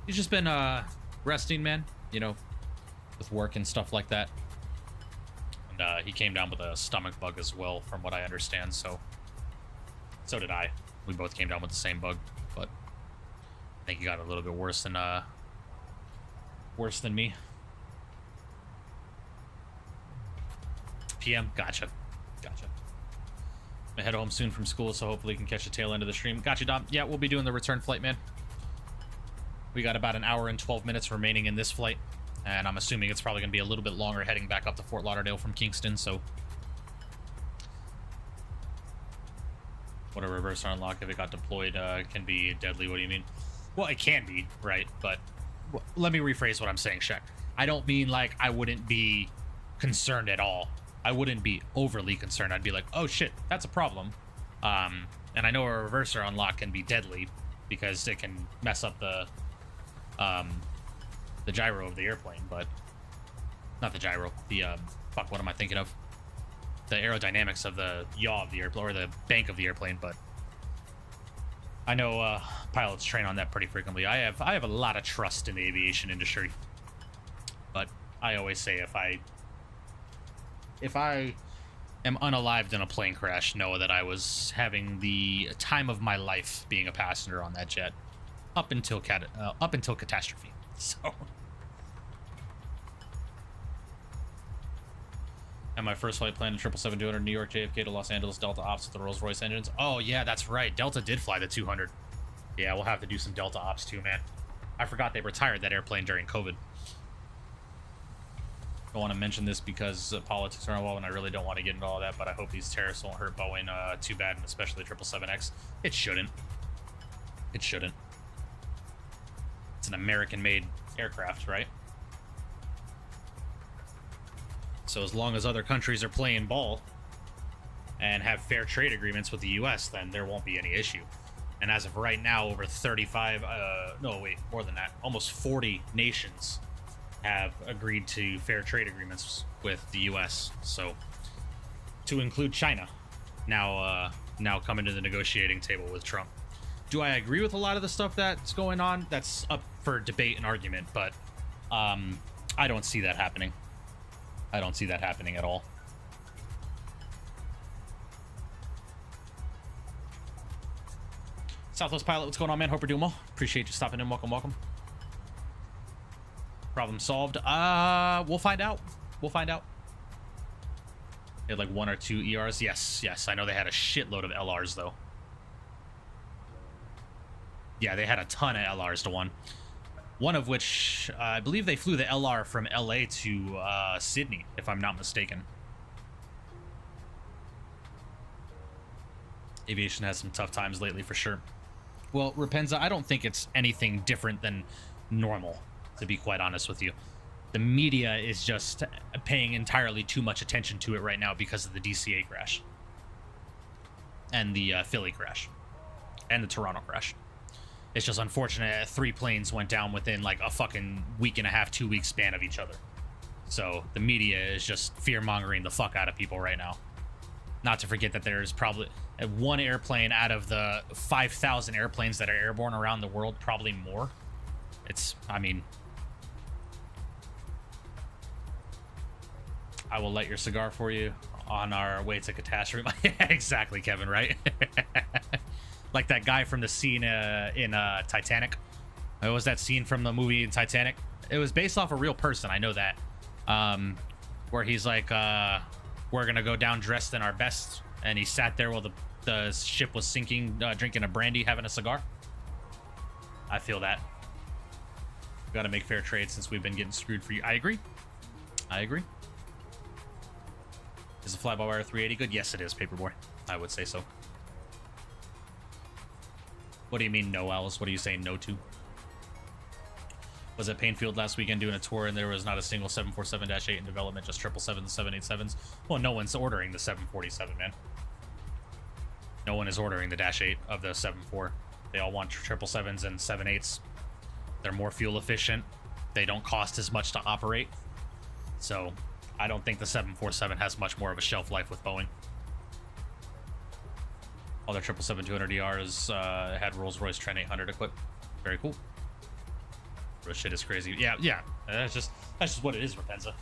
He's just been resting, man, you know, with work and stuff like that. And he came down with a stomach bug as well, from what I understand, so did I. We both came down with the same bug, but I think he got a little bit worse than me. PM, gotcha. I'm gonna head home soon from school, so hopefully you can catch the tail end of the stream. Gotcha, Dom. Yeah, we'll be doing the return flight, man. We got about an hour and 12 minutes remaining in this flight, and I'm assuming it's probably gonna be a little bit longer heading back up to Fort Lauderdale from Kingston, so. What a reverse unlock if it got deployed can be deadly. What do you mean? Well, it can be, right? But let me rephrase what I'm saying, Shaq. I don't mean like I wouldn't be concerned at all. I wouldn't be overly concerned. I'd be like, oh shit, that's a problem. And I know a reverser unlock can be deadly because it can mess up the gyro of the airplane, but not the gyro. The fuck, what am I thinking of? The aerodynamics of the yaw of the airplane, or the bank of the airplane. But I know pilots train on that pretty frequently. I have a lot of trust in the aviation industry, but I always say if I am unalived in a plane crash, know that I was having the time of my life being a passenger on that jet up until catastrophe. So, and my first flight planned in 777-200 New York JFK to Los Angeles Delta ops with the Rolls-Royce engines. Oh yeah, that's right. Delta did fly the 200. Yeah, we'll have to do some Delta ops too, man. I forgot they retired that airplane during COVID. I want to mention this because politics are involved, and I really don't want to get into all that, but I hope these tariffs won't hurt Boeing too bad, and especially 777X. It shouldn't. It shouldn't. It's an American-made aircraft, right? So as long as other countries are playing ball and have fair trade agreements with the U.S., then there won't be any issue. And as of right now, over 35, no, wait, more than that, almost 40 nations have agreed to fair trade agreements with the U.S. So, to include China, now coming to the negotiating table with Trump. Do I agree with a lot of the stuff that's going on? That's up for debate and argument, but I don't see that happening. I don't see that happening at all. Southwest Pilot, what's going on, man? Hope you're doing well. Appreciate you stopping in. Welcome, welcome. Problem solved. We'll find out. We'll find out. They had like 1 or 2 ERs. Yes, yes. I know they had a shitload of LRs, though. Yeah, they had a ton of LRs to one. One of which, I believe they flew the LR from LA to Sydney, if I'm not mistaken. Aviation has some tough times lately, for sure. Well, Rapenza, I don't think it's anything different than normal, to be quite honest with you. The media is just paying entirely too much attention to it right now because of the DCA crash. And the Philly crash. And the Toronto crash. It's just unfortunate 3 planes went down within like a fucking week and a half, 2 week span of each other. So the media is just fear-mongering the fuck out of people right now. Not to forget that there's probably 1 airplane out of the 5,000 airplanes that are airborne around the world, probably more. It's, I mean... I will light your cigar for you on our way to catastrophe. Yeah, exactly, Kevin, right? Like that guy from the scene in Titanic. What was that scene from the movie in Titanic? It was based off a real person, I know that. Where he's like, we're gonna go down dressed in our best, and he sat there while the ship was sinking, drinking a brandy, having a cigar. I feel that. We gotta make fair trade since we've been getting screwed for you. I agree. I agree. Is the fly-by-wire 380 good? Yes, it is, Paperboy. I would say so. What do you mean, no, Alice? What are you saying no to? Was at Painfield last weekend doing a tour, and there was not a single 747-8 in development, just 777s, 787s. Well, no one's ordering the 747, man. No one is ordering the -8 of the 74. They all want 777s and 78s. They're more fuel efficient. They don't cost as much to operate. So I don't think the 747 has much more of a shelf life with Boeing. All their 777-200ERs had Rolls-Royce Trent 800 equipped. Very cool. This shit is crazy. Yeah, yeah. That's just what it is, Rapenza.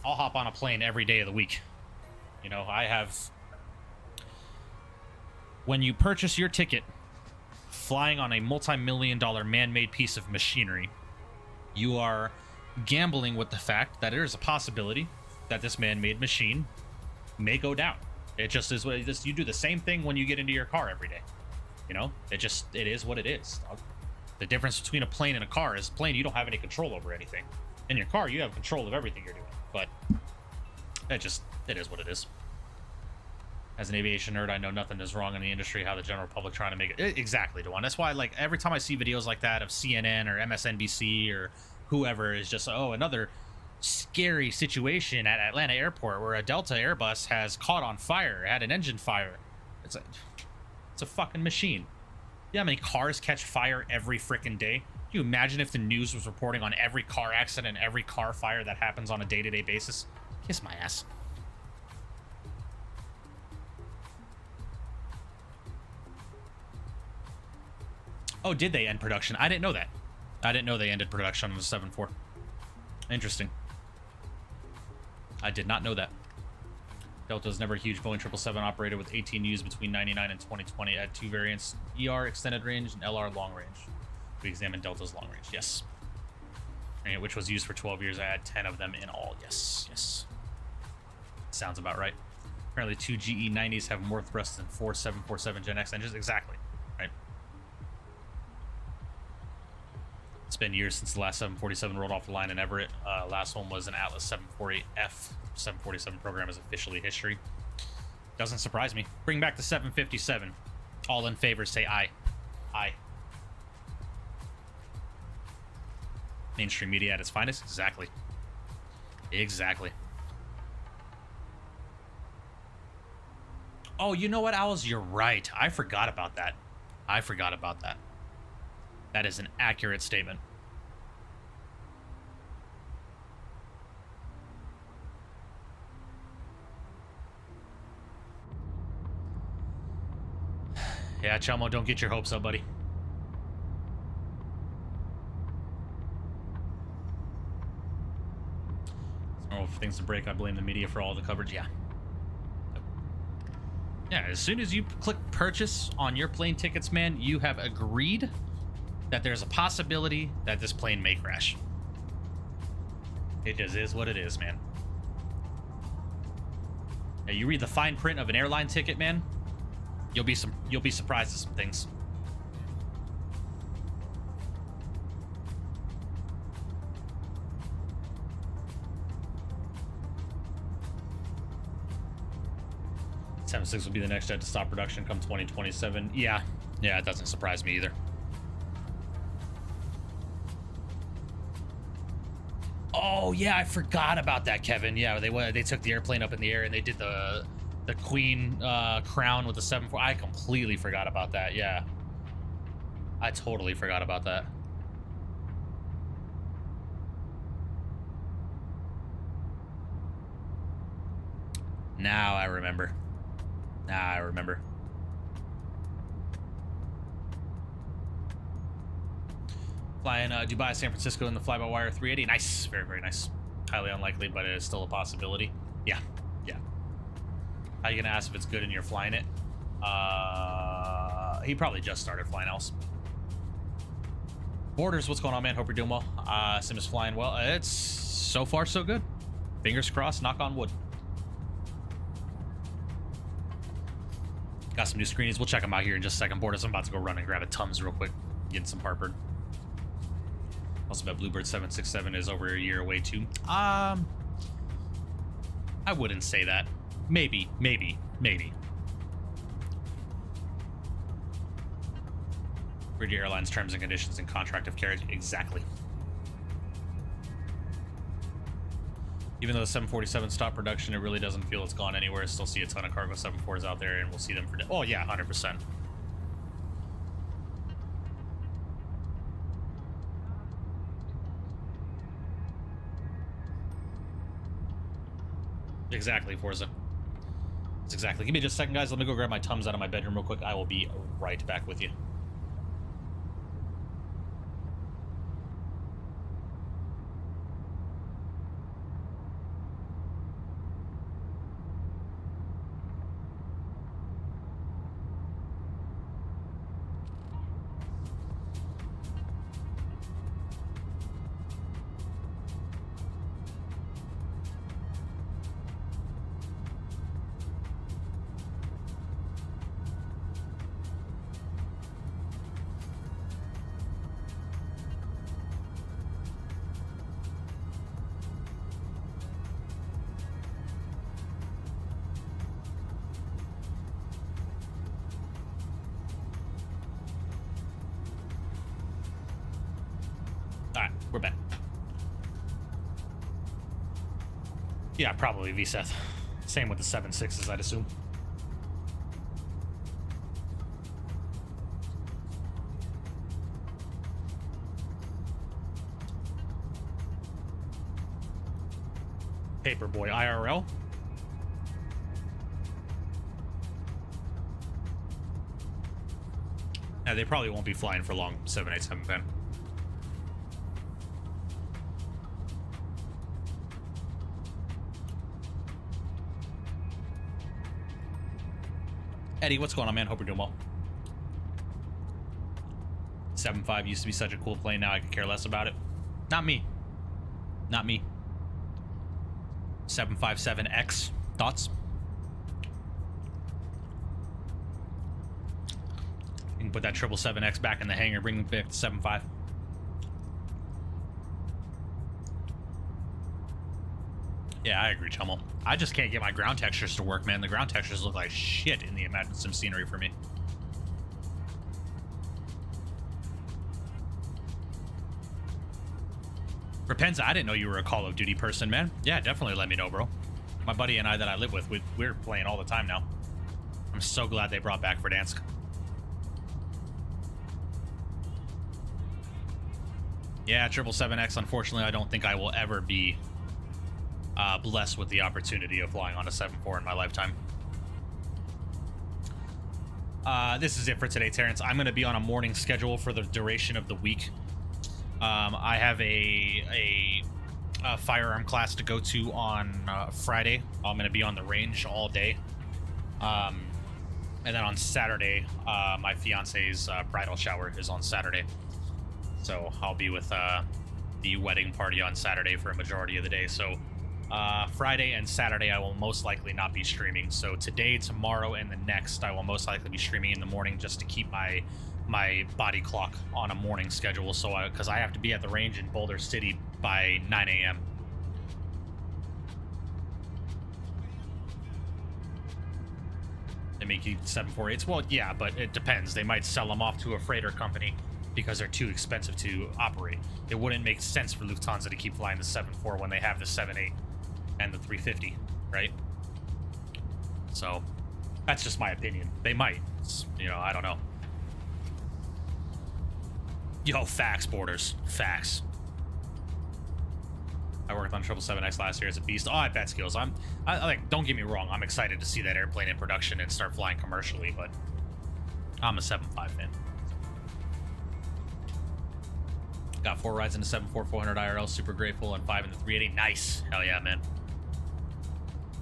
I'll hop on a plane every day of the week. You know, I have... When you purchase your ticket, flying on a multi-million-dollar man-made piece of machinery, you are gambling with the fact that there is a possibility that this man-made machine may go down. It just is what it is. You do the same thing when you get into your car every day. You know, it is what it is. The difference between a plane and a car is plane, you don't have any control over anything. In your car, you have control of everything you're doing. But it is what it is. As an aviation nerd, I know nothing is wrong in the industry. How the general public trying to make it exactly, Dewan. That's why, like, every time I see videos like that of CNN or MSNBC or whoever is just, oh, another scary situation at Atlanta Airport where a Delta Airbus has caught on fire, had an engine fire. It's a fucking machine. You know how many cars catch fire every freaking day? Can you imagine if the news was reporting on every car accident, every car fire that happens on a day-to-day basis? Kiss my ass. Oh, did they end production? I didn't know that. I didn't know they ended production on the 7.4. Interesting. I did not know that. Delta was never a huge Boeing 777 operator with 18 used between 99 and 2020. It had 2 variants, ER extended range and LR long range. We examined Delta's long range, yes. And which was used for 12 years. I had 10 of them in all, yes, yes. Sounds about right. Apparently 2 GE90s have more thrust than 4 747 Gen X engines. Exactly, right? It's been years since the last 747 rolled off the line in Everett. Last one was an Atlas 748F. 747 program is officially history. Doesn't surprise me. Bring back the 757. All in favor say aye. Aye. Mainstream media at its finest? Exactly. Exactly. Oh, you know what, Owls? You're right. I forgot about that. I forgot about that. That is an accurate statement. Yeah, Chelmo, don't get your hopes up, buddy. It's normal for things to break. I blame the media for all the coverage. Yeah. Yeah, as soon as you click purchase on your plane tickets, man, you have agreed that there's a possibility that this plane may crash. It just is what it is, man. Yeah, you read the fine print of an airline ticket, man, you'll be surprised at some things. .76 will be the next jet to stop production come 2027. Yeah, it doesn't surprise me either. Oh yeah, I forgot about that, Kevin. Yeah, they took the airplane up in the air and they did the Queen crown with the 747. I completely forgot about that. Yeah, I totally forgot about that. Now I remember. Flying Dubai, San Francisco in the fly-by-wire 380. Nice, very, very nice. Highly unlikely, but it is still a possibility. Yeah. How are you gonna ask if it's good and you're flying it? He probably just started flying else. Borders, what's going on, man? Hope you're doing well. Sim is flying well. It's so far so good. Fingers crossed, knock on wood. Got some new screenies. We'll check them out here in just a second. Borders, I'm about to go run and grab a Tums real quick. Getting some Hartford. Also bet Bluebird 767 is over a year away too. I wouldn't say that. Maybe. Read your airline's terms and conditions and contract of carriage. Exactly. Even though the 747 stopped production, it really doesn't feel it's gone anywhere. Still see a ton of cargo 74s out there, and we'll see them for... Oh, yeah, 100%. Exactly, Forza. That's exactly. Give me just a second, guys. Let me go grab my Tums out of my bedroom real quick. I will be right back with you. Alright, we're back. Yeah, probably VSETH. Same with the 7.6s, I'd assume. Paperboy IRL. Yeah, they probably won't be flying for long, 787 fan. Eddie, what's going on, man? Hope you're doing well. 7.5 used to be such a cool plane, now I could care less about it. Not me. Not me. 757X. Thoughts? You can put that 777X back in the hangar, bring back the 7.5. Yeah, I agree, Chummel. I just can't get my ground textures to work, man. The ground textures look like shit in the Imagine Sim scenery for me. Rapenza, I didn't know you were a Call of Duty person, man. Yeah, definitely let me know, bro. My buddy and I that I live with, we're playing all the time now. I'm so glad they brought back Verdansk. Yeah, 777X, unfortunately, I don't think I will ever be blessed with the opportunity of flying on a 7.4 in my lifetime. This is it for today, Terrence. I'm going to be on a morning schedule for the duration of the week. I have a firearm class to go to on Friday. I'm going to be on the range all day. And then on Saturday, my fiance's bridal shower is on Saturday. So I'll be with the wedding party on Saturday for a majority of the day. So Friday and Saturday, I will most likely not be streaming. So today, tomorrow, and the next, I will most likely be streaming in the morning just to keep my body clock on a morning schedule. So because I have to be at the range in Boulder City by 9 a.m. They make you 748s. Well, yeah, but it depends. They might sell them off to a freighter company because they're too expensive to operate. It wouldn't make sense for Lufthansa to keep flying the 74 when they have the 78 and the 350, right? So that's just my opinion. They might. You know, I don't know. Yo, facts, Borders. Facts. I worked on 777X last year as a beast. Oh, I bet skills. I like, don't get me wrong. I'm excited to see that airplane in production and start flying commercially, but I'm a 7.5 fan. Got 4 rides in the 74400 IRL. Super grateful. And 5 in the 380. Nice. Hell yeah, man.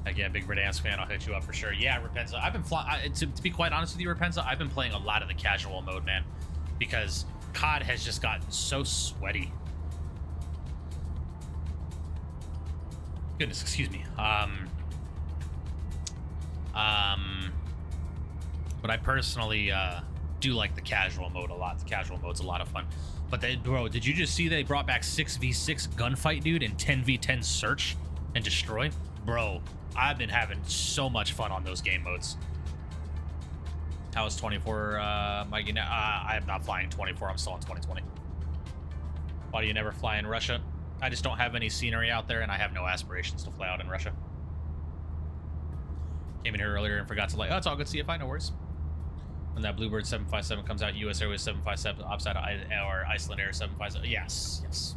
Heck yeah, big Verdansk fan. I'll hit you up for sure. Yeah, Rapenza. I've been flying. To be quite honest with you, Rapenza, I've been playing a lot of the casual mode, man, because COD has just gotten so sweaty. Goodness, excuse me. But I personally do like the casual mode a lot. The casual mode's a lot of fun. But they, bro, did you just see they brought back 6v6 gunfight, dude, and 10v10 search and destroy? Bro, I've been having so much fun on those game modes. How is 24, Mikey? I am not flying 24. I'm still on 2020. Why do you never fly in Russia? I just don't have any scenery out there, and I have no aspirations to fly out in Russia. Came in here earlier and forgot to like, oh, it's all good CFI, no worries. When that Bluebird 757 comes out, US Airways 757, upside or Iceland Air 757. Yes, yes.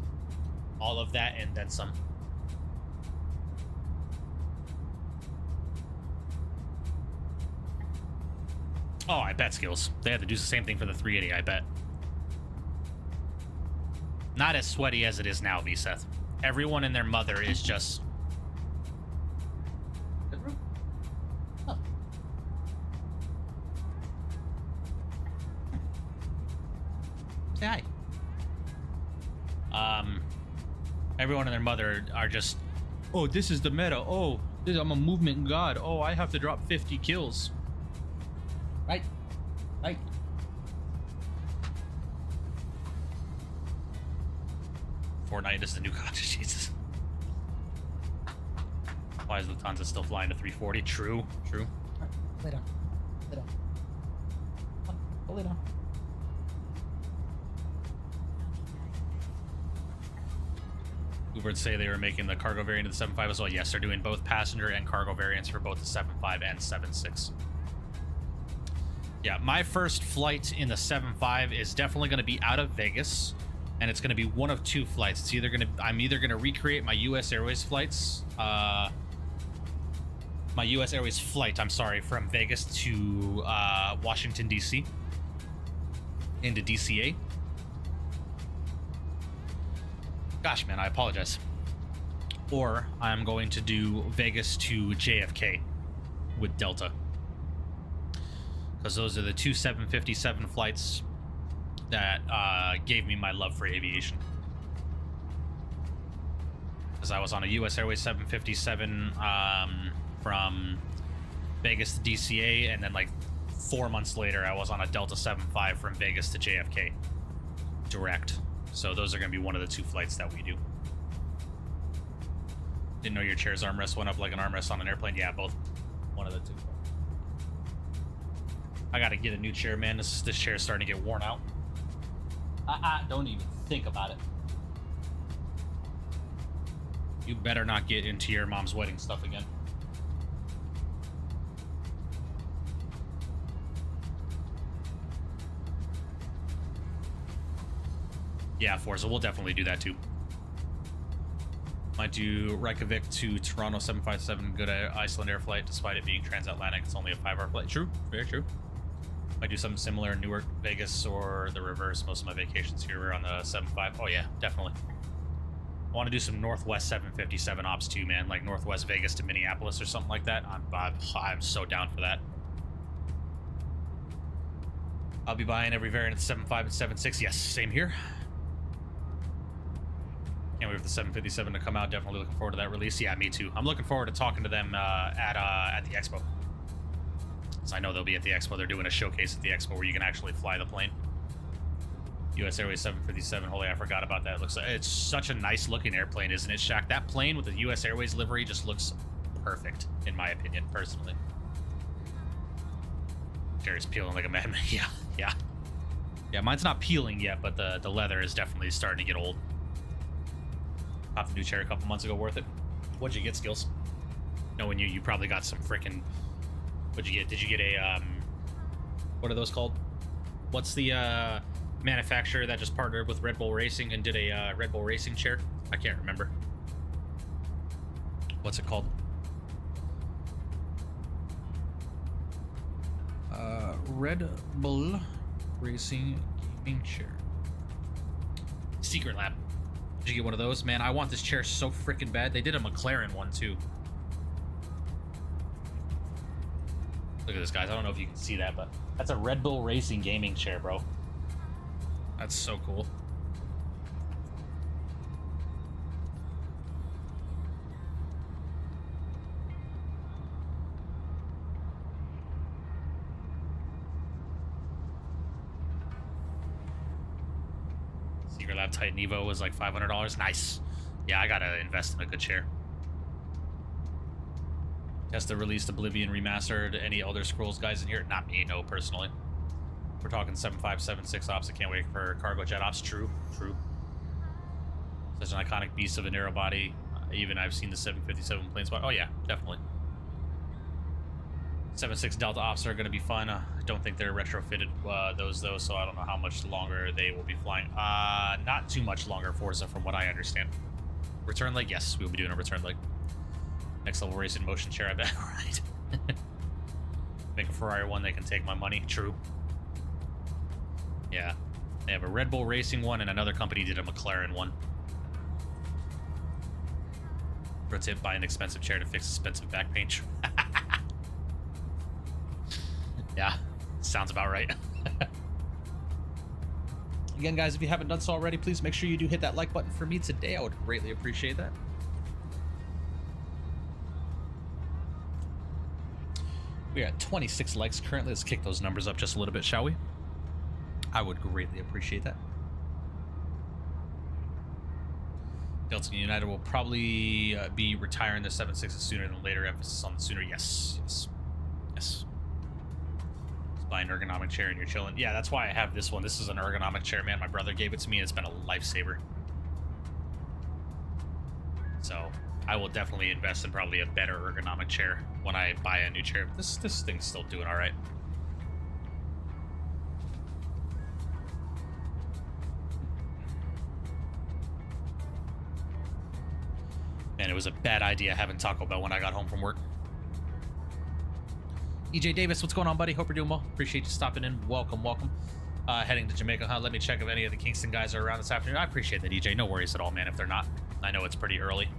All of that and then some. Oh, I bet skills. They had to do the same thing for the 380, I bet. Not as sweaty as it is now, V-Seth. Everyone and their mother is just... Oh. Say hi. Everyone and their mother are just, oh, this is the meta. Oh, I'm a movement god. Oh, I have to drop 50 kills. Right? Right. Fortnite is the new god. Jesus. Why is Lufthansa still flying to 340? True. True. Lay down. Lay down. Go lay down. Ubers say they were making the cargo variant of the 7.5 as well. Yes, they're doing both passenger and cargo variants for both the 7.5 and 7.6. Yeah, my first flight in the 7.5 is definitely going to be out of Vegas, and it's going to be one of two flights. It's either going to, I'm either going to recreate my US Airways flights, my US Airways flight, I'm sorry, from Vegas to Washington, D.C. into DCA. Gosh, man, I apologize. Or I'm going to do Vegas to JFK with Delta. Because those are the two 757 flights that gave me my love for aviation. Because I was on a US Airways 757 from Vegas to DCA, and then like 4 months later, I was on a Delta 75 from Vegas to JFK. Direct. So those are going to be one of the two flights that we do. Didn't know your chair's armrest went up like an armrest on an airplane. Yeah, both. One of the two. I got to get a new chair, man. This chair's starting to get worn out. Don't even think about it. You better not get into your mom's wedding stuff again. Yeah, Forza, we'll definitely do that too. Might do Reykjavik to Toronto 757, good Iceland Air flight, despite it being transatlantic. It's only a 5-hour flight. True, very true. Might do something similar in Newark, Vegas, or the reverse. Most of my vacations here were on the 75. Oh yeah, definitely. I want to do some Northwest 757 ops too, man. Like Northwest Vegas to Minneapolis or something like that. I'm so down for that. I'll be buying every variant of the 7.5 and 7.6. Yes, same here. Can't wait for the 757 to come out. Definitely looking forward to that release. Yeah, me too. I'm looking forward to talking to them at the expo. So I know they'll be at the expo. They're doing a showcase at the expo where you can actually fly the plane. US Airways 757. Holy, I forgot about that. It's such a nice looking airplane, isn't it, Shaq? That plane with the US Airways livery just looks perfect, in my opinion, personally. Jerry's peeling like a madman. Yeah, mine's not peeling yet, but the leather is definitely starting to get old. Popped the new chair a couple months ago. Worth it. What'd you get, Skills? Knowing you probably got some freaking... What'd you get? Did you get a, what are those called? What's the, manufacturer that just partnered with Red Bull Racing and did a, Red Bull Racing chair? I can't remember. What's it called? Red Bull Racing Gaming Chair. Secret Lab. Did you get one of those? Man, I want this chair so freaking bad. They did a McLaren one, too. Look at this, guys. I don't know if you can see that, but that's a Red Bull Racing gaming chair, bro. That's so cool. Secret Lab Titan Evo was like $500. Nice. Yeah, I gotta invest in a good chair. Tesla released Oblivion Remastered. Any Elder Scrolls guys in here? Not me, no, personally. We're talking 7.5, 7.6 ops. I can't wait for cargo jet ops. True. Such an iconic beast of a narrow body. Even I've seen the 757 plane spot. Oh yeah, definitely. 7.6 Delta ops are going to be fun. I don't think they're retrofitted those though, so I don't know how much longer they will be flying. Not too much longer, Forza, from what I understand. Return leg? Yes, we'll be doing a return leg. Next level racing motion chair, I bet. Right. Make a Ferrari one, they can take my money. True. Yeah. They have a Red Bull Racing one, and another company did a McLaren one. Pro tip, buy an expensive chair to fix expensive back pain. Yeah, sounds about right. Again, guys, if you haven't done so already, please make sure you do hit that like button for me today. I would greatly appreciate that. We are at 26 likes currently. Let's kick those numbers up just a little bit, shall we? I would greatly appreciate that. Delta United will probably be retiring the 7.6s sooner than later. Emphasis on the sooner. Yes. Just buy an ergonomic chair and you're chilling. Yeah, that's why I have this one. This is an ergonomic chair, man. My brother gave it to me, and it's been a lifesaver. So I will definitely invest in probably a better ergonomic chair when I buy a new chair. This thing's still doing all right. And it was a bad idea having Taco Bell when I got home from work. EJ Davis, what's going on, buddy? Hope you're doing well. Appreciate you stopping in. Welcome. Heading to Jamaica, huh? Let me check if any of the Kingston guys are around this afternoon. I appreciate that, EJ. No worries at all, man, if they're not. I know it's pretty early.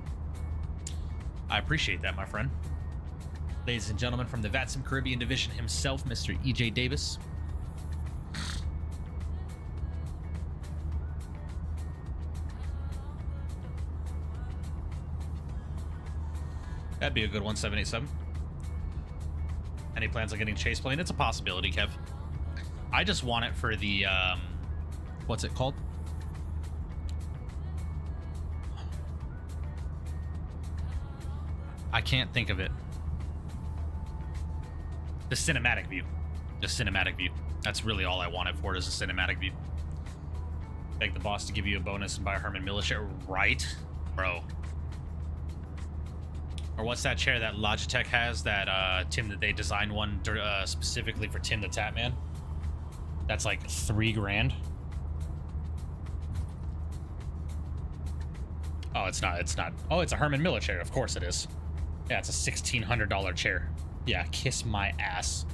I appreciate that, my friend. Ladies and gentlemen, from the VATSIM Caribbean Division himself, Mr. EJ Davis. That'd be a good one, 787. Any plans on getting chase plane? It's a possibility, Kev. I just want it for the, what's it called? I can't think of it. The cinematic view. The cinematic view. That's really all I want it for, is a cinematic view. Beg the boss to give you a bonus and buy a Herman Miller chair. Right? Bro. Or what's that chair that Logitech has that Tim, that they designed one specifically for Tim the Tap Man? That's like $3,000. Oh, it's not. Oh, it's a Herman Miller chair. Of course it is. Yeah, it's a $1,600 chair. Yeah, kiss my ass.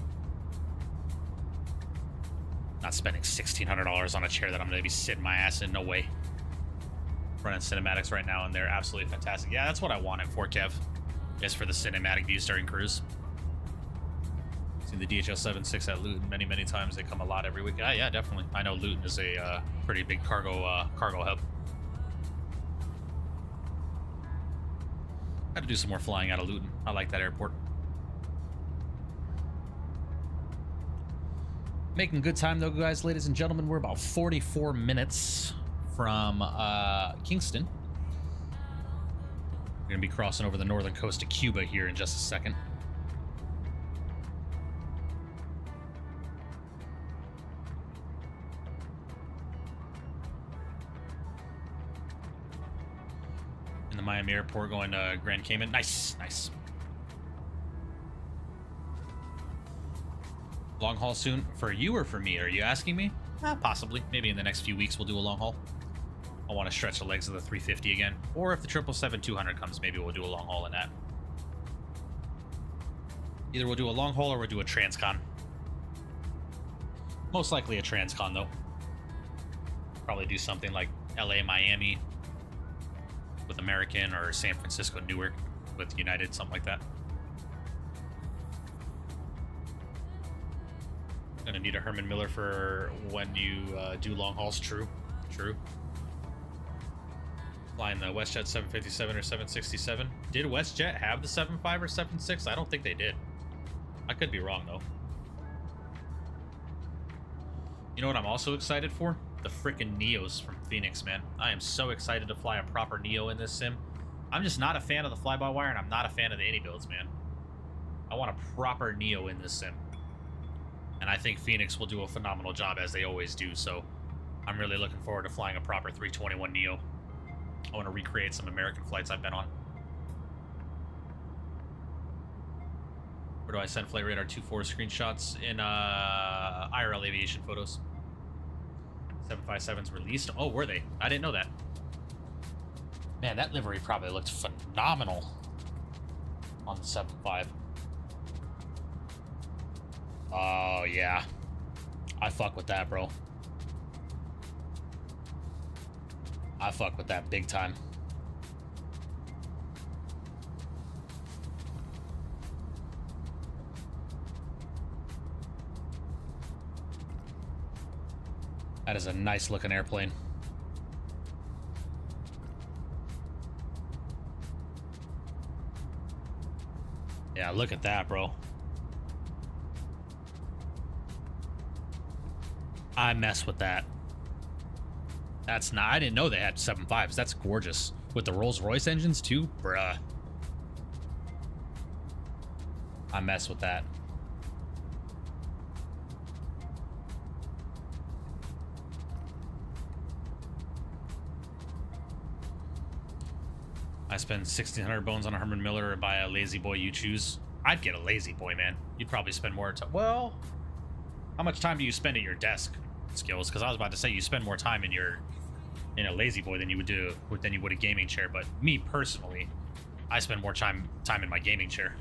Not spending $1,600 on a chair that I'm going to be sitting my ass in. No way. Running cinematics right now, and they're absolutely fantastic. Yeah, that's what I wanted for, Kev. Is for the cinematic views during cruise. Seems seen the DHL 76 at Luton many, many times. They come a lot every week. Yeah, definitely. I know Luton is a pretty big cargo hub. Got to do some more flying out of Luton. I like that airport. Making good time though, guys, ladies and gentlemen. We're about 44 minutes from Kingston. We're gonna be crossing over the northern coast of Cuba here in just a second. In the Miami airport, going to Grand Cayman. Nice, nice. Long haul soon for you or for me? Are you asking me? Possibly. Maybe in the next few weeks we'll do a long haul. I want to stretch the legs of the 350 again. Or if the 777-200 comes, maybe we'll do a long haul in that. Either we'll do a long haul or we'll do a transcon. Most likely a transcon, though. Probably do something like LA, Miami with American, or San Francisco, Newark with United, something like that. Gonna need a Herman Miller for when you do long hauls. True. Flying the WestJet 757 or 767. Did WestJet have the 75 or 76? I don't think they did. I could be wrong though. You know what I'm also excited for? The freaking Neos from Fenix, man. I am so excited to fly a proper Neo in this sim. I'm just not a fan of the fly-by-wire, and I'm not a fan of the any builds, man. I want a proper Neo in this sim. And I think Fenix will do a phenomenal job, as they always do, so I'm really looking forward to flying a proper 321 Neo. I want to recreate some American flights I've been on. Where do I send Flight Radar 24 screenshots? In IRL aviation photos. 757's released? Oh, were they? I didn't know that. Man, that livery probably looked phenomenal on the 75. Oh, yeah. I fuck with that, bro. I fuck with that big time. That is a nice looking airplane. Yeah, look at that, bro. I mess with that. That's not, I didn't know they had 7.5s. That's gorgeous. With the Rolls-Royce engines too, bruh. I mess with that. I spend 1,600 bones on a Herman Miller or buy a Lazy Boy you choose. I'd get a Lazy Boy, man. You'd probably spend more time. Well, how much time do you spend at your desk, Skills? Because I was about to say you spend more time in a Lazy Boy than you would a gaming chair. But me personally, I spend more time in my gaming chair.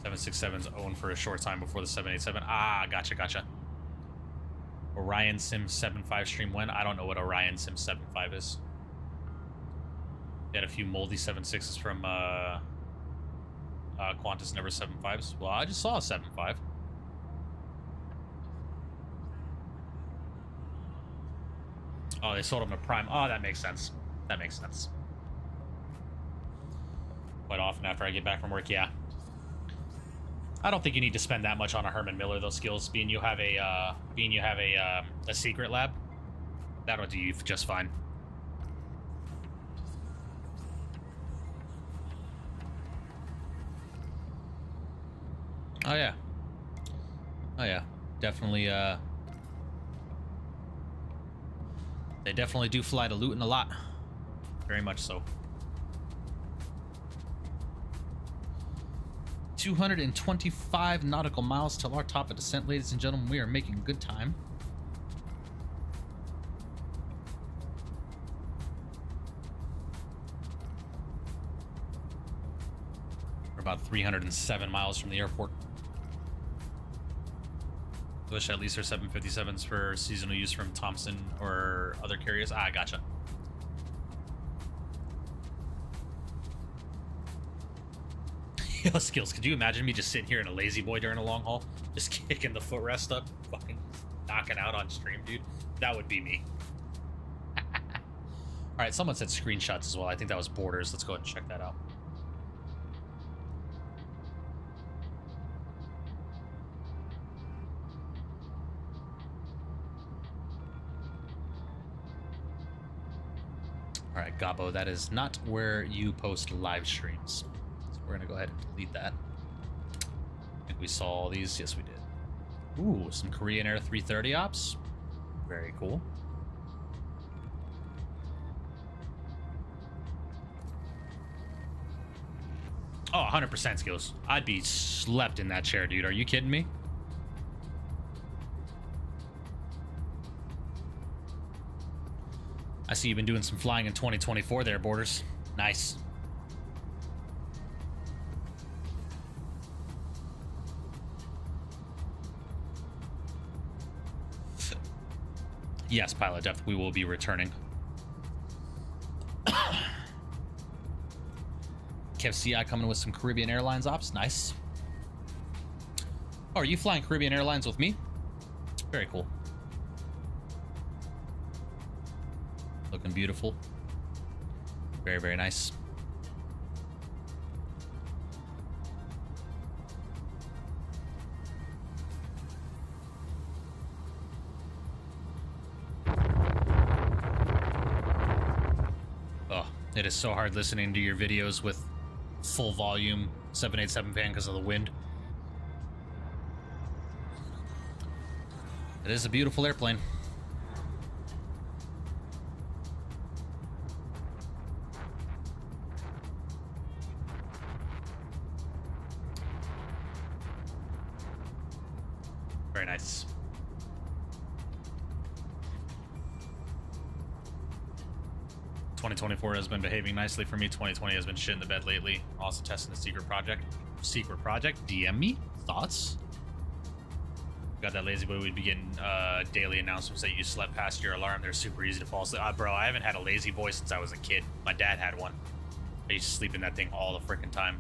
767's owned for a short time before the 787. Ah, gotcha. Orion Sim 7.5 stream when? I don't know what Orion Sim 7.5 is. They had a few moldy 7.6s from Qantas, never 7.5s. Well, I just saw a 7.5. Oh, they sold them to Prime. Oh, that makes sense. That makes sense. Quite often after I get back from work, yeah. I don't think you need to spend that much on a Herman Miller, those Skills. Being you have a secret lab, that'll do you just fine. Oh yeah. Oh yeah. Definitely they definitely do fly to Luton a lot. Very much so. 225 nautical miles till our top of descent, ladies and gentlemen. We are making good time. We're about 307 miles from the airport. Wish at least our 757s for seasonal use from Thompson or other carriers. Ah, gotcha. Yo, Skills, could you imagine me just sitting here in a lazy boy during a long haul? Just kicking the footrest up, fucking knocking out on stream, dude? That would be me. Alright, someone said screenshots as well. I think that was Borders. Let's go ahead and check that out. Alright, Gabo, that is not where you post live streams. So we're going to go ahead and delete that. I think we saw all these. Yes, we did. Ooh, some Korean Air 330 ops. Very cool. Oh, 100% Skills. I'd be slept in that chair, dude. Are you kidding me? I see you've been doing some flying in 2024 there, Borders. Nice. Yes, Pilot Depth, we will be returning. Kev CI coming with some Caribbean Airlines ops. Nice. Oh, are you flying Caribbean Airlines with me? Very cool. Looking beautiful. Very, very nice. Oh, it is so hard listening to your videos with full volume 787 fan because of the wind. It is a beautiful airplane. Very nice. '24 has been behaving nicely for me. 2020 has been shit in the bed lately. Also testing the secret project. Secret project? DM me? Thoughts? Got that lazy boy. We'd be getting daily announcements that you slept past your alarm. They're super easy to fall asleep. Bro, I haven't had a lazy boy since I was a kid. My dad had one. I used to sleep in that thing all the freaking time.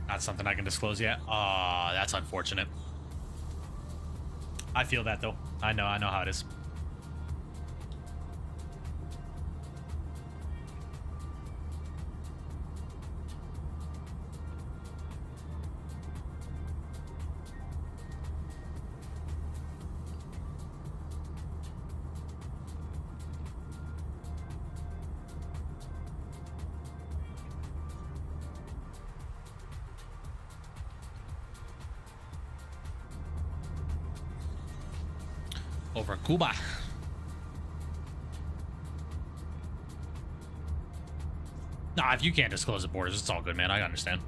Not something I can disclose yet. That's unfortunate. I feel that though. I know how it is. Over Cuba. Nah, if you can't disclose the borders, it's all good, man. I understand.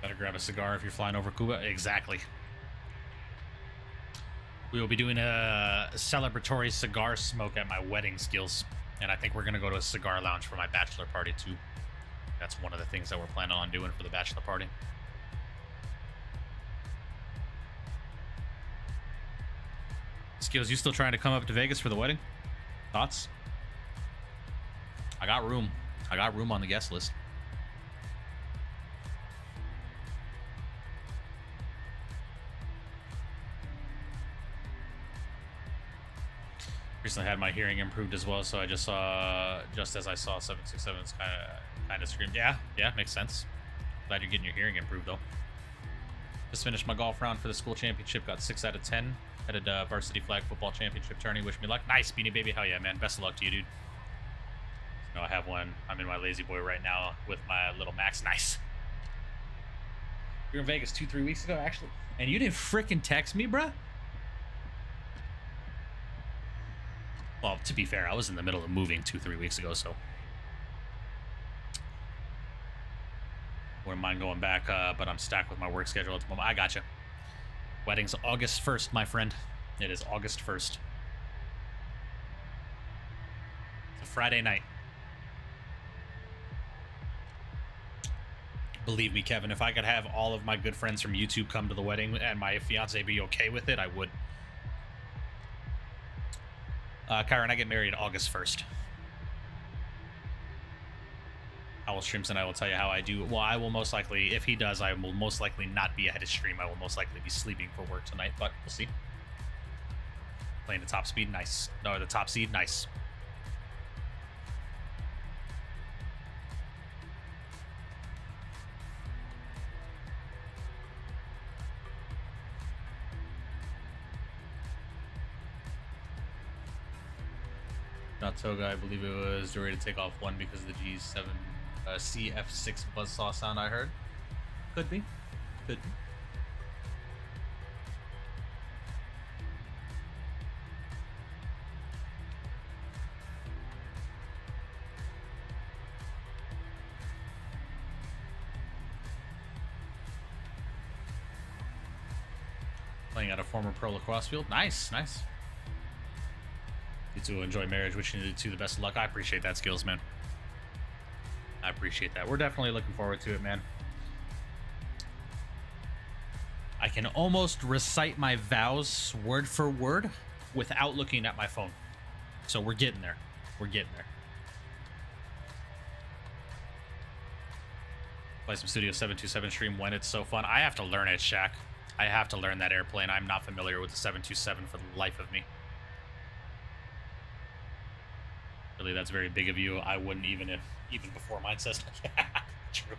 Better grab a cigar if you're flying over Cuba. Exactly. We will be doing a celebratory cigar smoke at my wedding, Skills. And I think we're going to go to a cigar lounge for my bachelor party, too. That's one of the things that we're planning on doing for the bachelor party. Skills, you still trying to come up to Vegas for the wedding? Thoughts? got room. I got room on the guest list. Recently had my hearing improved as well, so I just saw, just as I saw 767's kind of screamed. Yeah, makes sense. Glad you're getting your hearing improved though. Just finished my golf round for the school championship. Got 6 out of 10. Headed varsity flag football championship tourney. Wish me luck. Nice, Beanie Baby. Hell yeah, man. Best of luck to you, dude. I have one. I'm in my lazy boy right now with my little Max. Nice. You were in Vegas 2-3 weeks ago, actually, and you didn't freaking text me, bruh. Well, to be fair, I was in the middle of moving 2-3 weeks ago, so wouldn't mind going back, but I'm stacked with my work schedule at the moment. I gotcha. Wedding's August 1st, my friend. It is August 1st. It's a Friday night. Believe me, Kevin, if I could have all of my good friends from YouTube come to the wedding and my fiance be okay with it, I would. Kyron, I get married August 1st. I will stream tonight. I will tell you how I do. Well, I will most likely, if he does, I will most likely not be ahead of stream. I will most likely be sleeping for work tonight, but we'll see. Playing the top speed, nice. No, the top seed, nice. Not Toga, I believe it was ready to take off 1 because of the G7 CF6 buzzsaw sound I heard. Could be. Could be. Playing at a former pro lacrosse field. Nice, nice. You two enjoy marriage, wishing you two the best of luck. I appreciate that, Skills, man. I appreciate that. We're definitely looking forward to it, man. I can almost recite my vows word for word without looking at my phone. So we're getting there. We're getting there. Play some Studio 727 stream when it's so fun. I have to learn it, Shaq. I have to learn that airplane. I'm not familiar with the 727 for the life of me. Really, that's very big of you. I wouldn't even before mine says true.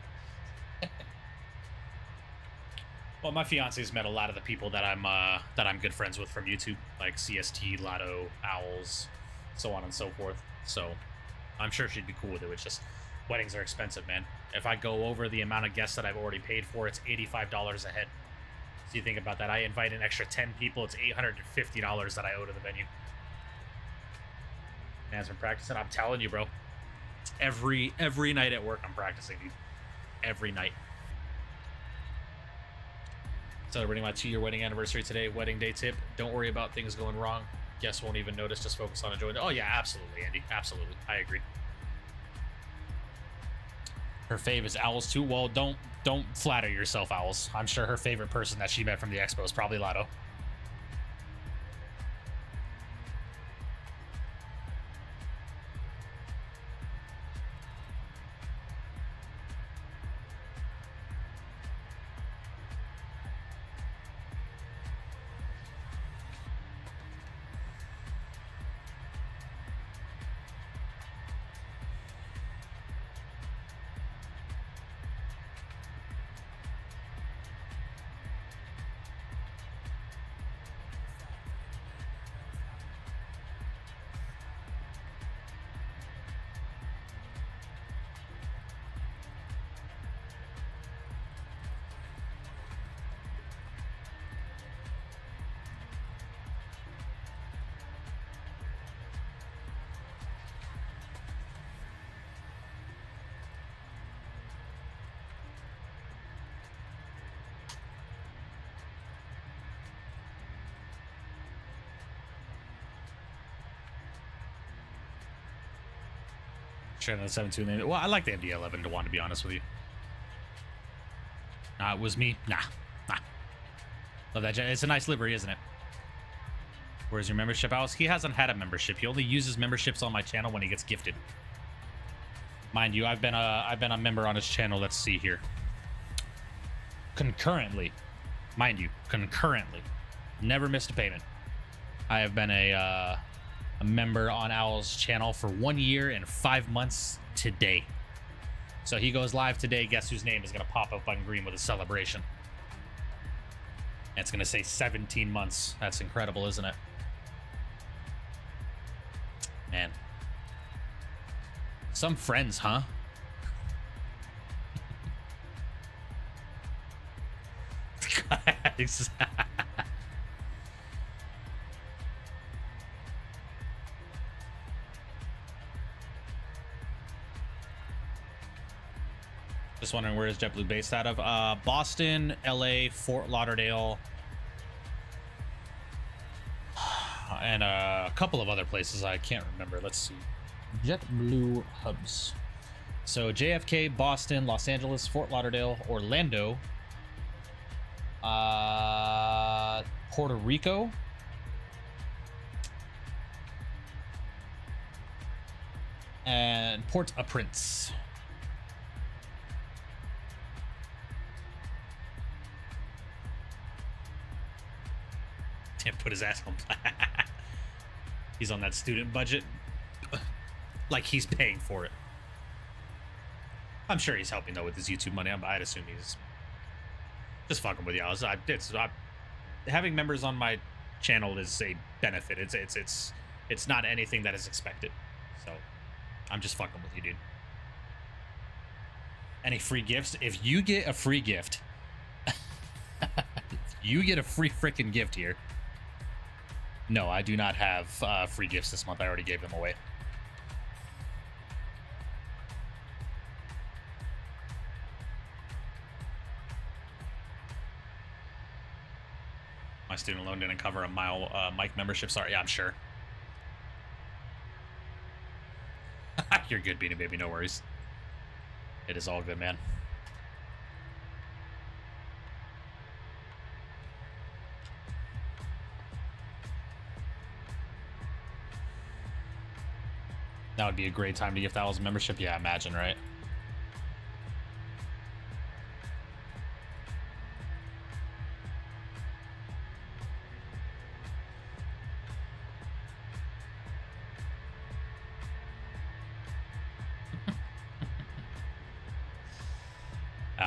Well, my fiance's met a lot of the people that I'm good friends with from YouTube, like CST, Lotto, Owls, so on and so forth. So I'm sure she'd be cool with it. It's just weddings are expensive, man. If I go over the amount of guests that I've already paid for, it's $85 a head. So you think about that. I invite an extra 10 people. It's $850 that I owe to the venue. Man's been practicing. I'm telling you, bro. Every night at work, I'm practicing, dude. Every night. Celebrating my 2-year wedding anniversary today. Wedding day tip: don't worry about things going wrong. Guests won't even notice. Just focus on enjoying it. Oh yeah, absolutely, Andy. Absolutely, I agree. Her fave is Owls too. Well, don't flatter yourself, Owls. I'm sure her favorite person that she met from the expo is probably Lotto. Shannon 72. Well, I like the MD-11 to want to be honest with you. Nah, it was me. Nah. Love that. It's a nice livery, isn't it? Where's your membership, Alice? He hasn't had a membership. He only uses memberships on my channel when he gets gifted. Mind you, I've been a member on his channel. Let's see here. Concurrently, mind you, concurrently, never missed a payment. I have been a member on Owl's channel for 1 year and 5 months today. So he goes live today. Guess whose name is gonna pop up on green with a celebration? And it's gonna say 17 months. That's incredible, isn't it? Man. Some friends, huh? Guys. Just wondering, where is JetBlue based out of? Boston, LA, Fort Lauderdale, and a couple of other places I can't remember. Let's see. JetBlue hubs. So JFK, Boston, Los Angeles, Fort Lauderdale, Orlando, Puerto Rico, and Port-au-Prince. Can't put his ass on. He's on that student budget. Like he's paying for it. I'm sure he's helping though with his YouTube money. I'd assume he's just fucking with y'all. Having members on my channel is a benefit. It's not anything that is expected. So I'm just fucking with you, dude. Any free gifts? If you get a free gift, you get a free freaking gift here. No, I do not have free gifts this month. I already gave them away. My student loan didn't cover a mile mic membership. Sorry, yeah, I'm sure. You're good, Beanie Baby. No worries. It is all good, man. That would be a great time to gift Owl's membership. Yeah, imagine, right?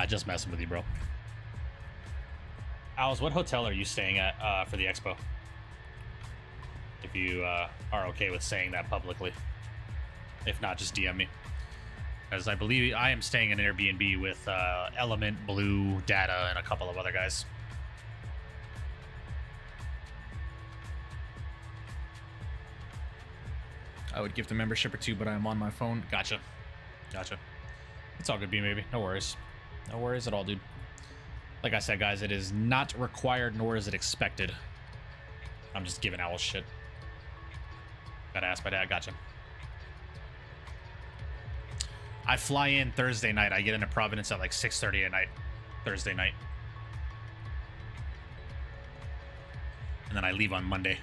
Just messing with you, bro. Owls, what hotel are you staying at for the expo? If you are okay with saying that publicly. If not, just DM me. As I believe I am staying in an Airbnb with Element, Blue, Data, and a couple of other guys. I would gift a membership or two, but I'm on my phone. Gotcha. Gotcha. It's all good, maybe. No worries. No worries at all, dude. Like I said, guys, it is not required, nor is it expected. I'm just giving Owl shit. Gotta ask my dad. Gotcha. I fly in Thursday night. I get into Providence at like 6:30 at night. Thursday night. And then I leave on Monday.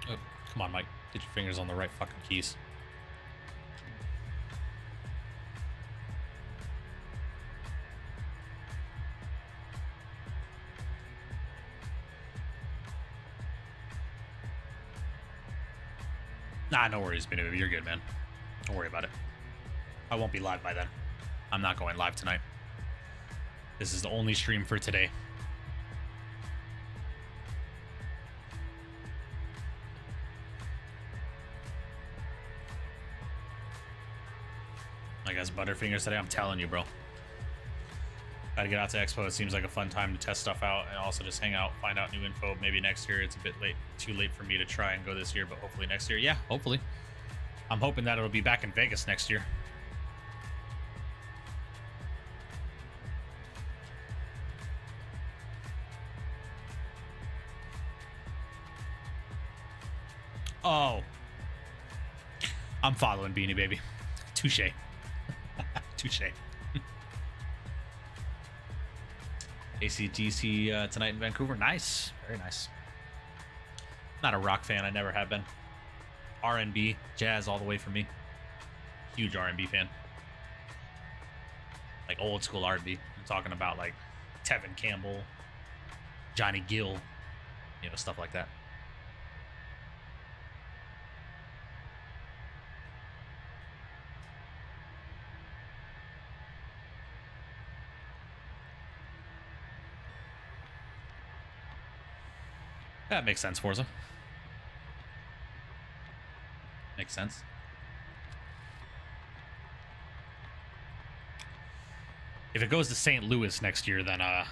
Oh, come on, Mike. Get your fingers on the right fucking keys. Nah, no worries, Benny. You're good, man. Don't worry about it. I won't be live by then. I'm not going live tonight. This is the only stream for today. I guess Butterfingers today. I'm telling you, bro. Gotta get out to Expo. It seems like a fun time to test stuff out and also just hang out, find out new info. Maybe next year. It's a bit late, too late for me to try and go this year, but hopefully next year. Yeah, hopefully. I'm hoping that it'll be back in Vegas next year. Oh, I'm following Beanie Baby. Touche. Touche. AC/DC tonight in Vancouver. Nice. Very nice. Not a rock fan. I never have been. R&B, jazz all the way for me. Huge R&B fan. Like old school R&B. I'm talking about like Tevin Campbell, Johnny Gill, you know, stuff like that. That makes sense, Forza. Makes sense. If it goes to St. Louis next year, then I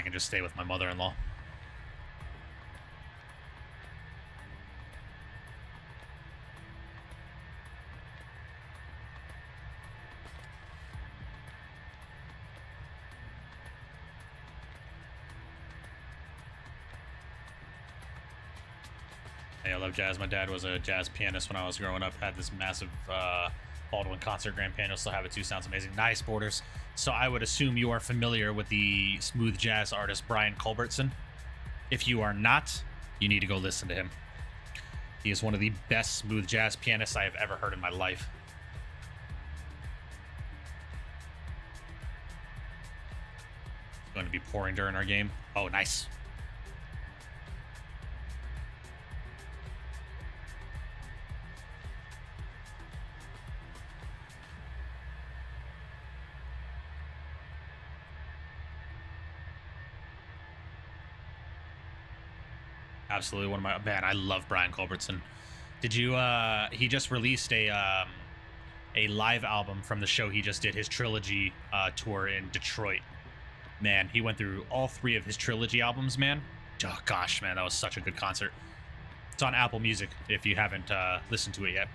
can just stay with my mother-in-law. Hey, I love jazz. My dad was a jazz pianist when I was growing up. Had this massive Baldwin concert grand piano. Still have it too. Sounds amazing. Nice, Borders. So I would assume you are familiar with the smooth jazz artist Brian Culbertson. If you are not, you need to go listen to him. He is one of the best smooth jazz pianists I have ever heard in my life. It's going to be pouring during our game. Oh, nice. Absolutely one of my... Man, I love Brian Culbertson. Did you... he just released a live album from the show he just did, his trilogy tour in Detroit. Man, he went through all 3 of his trilogy albums, man. Oh, gosh, man, that was such a good concert. It's on Apple Music if you haven't listened to it yet.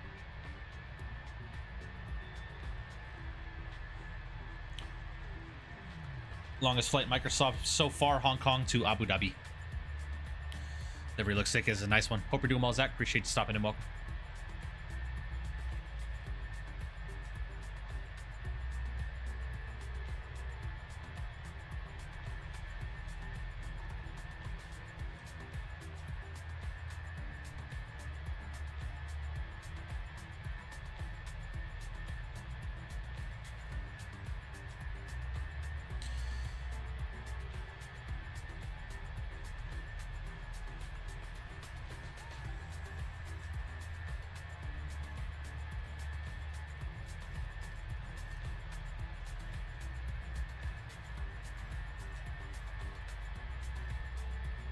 Longest flight Microsoft so far, Hong Kong to Abu Dhabi. Delivery looks sick. Is a nice one. Hope you're doing well, Zach. Appreciate you stopping in. Welcome.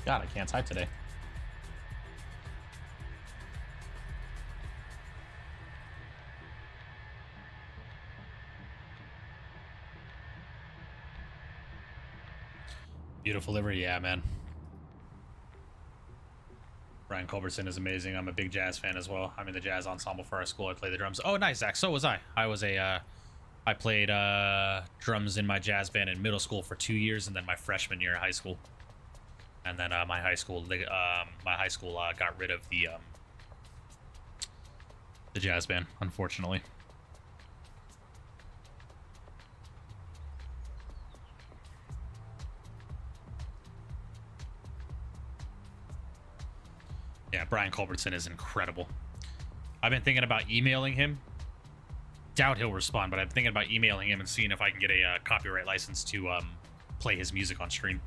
God, I can't type today. Beautiful livery, yeah, man. Brian Culbertson is amazing. I'm a big jazz fan as well. I'm in the jazz ensemble for our school. I play the drums. Oh, nice, Zach. So was I. I played drums in my jazz band in middle school for 2 years, and then my freshman year of high school. And then my high school got rid of the jazz band, unfortunately. Yeah, Brian Culbertson is incredible. I've been thinking about emailing him. Doubt he'll respond, but I'm thinking about emailing him and seeing if I can get a copyright license to play his music on stream.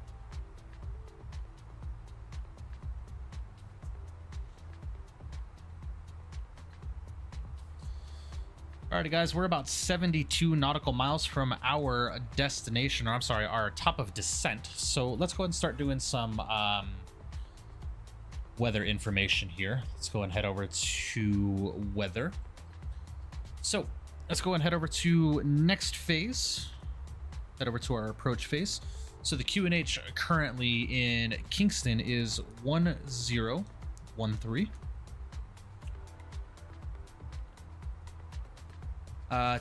Alrighty, guys, we're about 72 nautical miles from our destination, or I'm sorry, our top of descent. So let's go ahead and start doing some weather information here. Let's go and head over to weather. So let's go and head over to next phase. Head over to our approach phase. So the QNH currently in Kingston is 1013.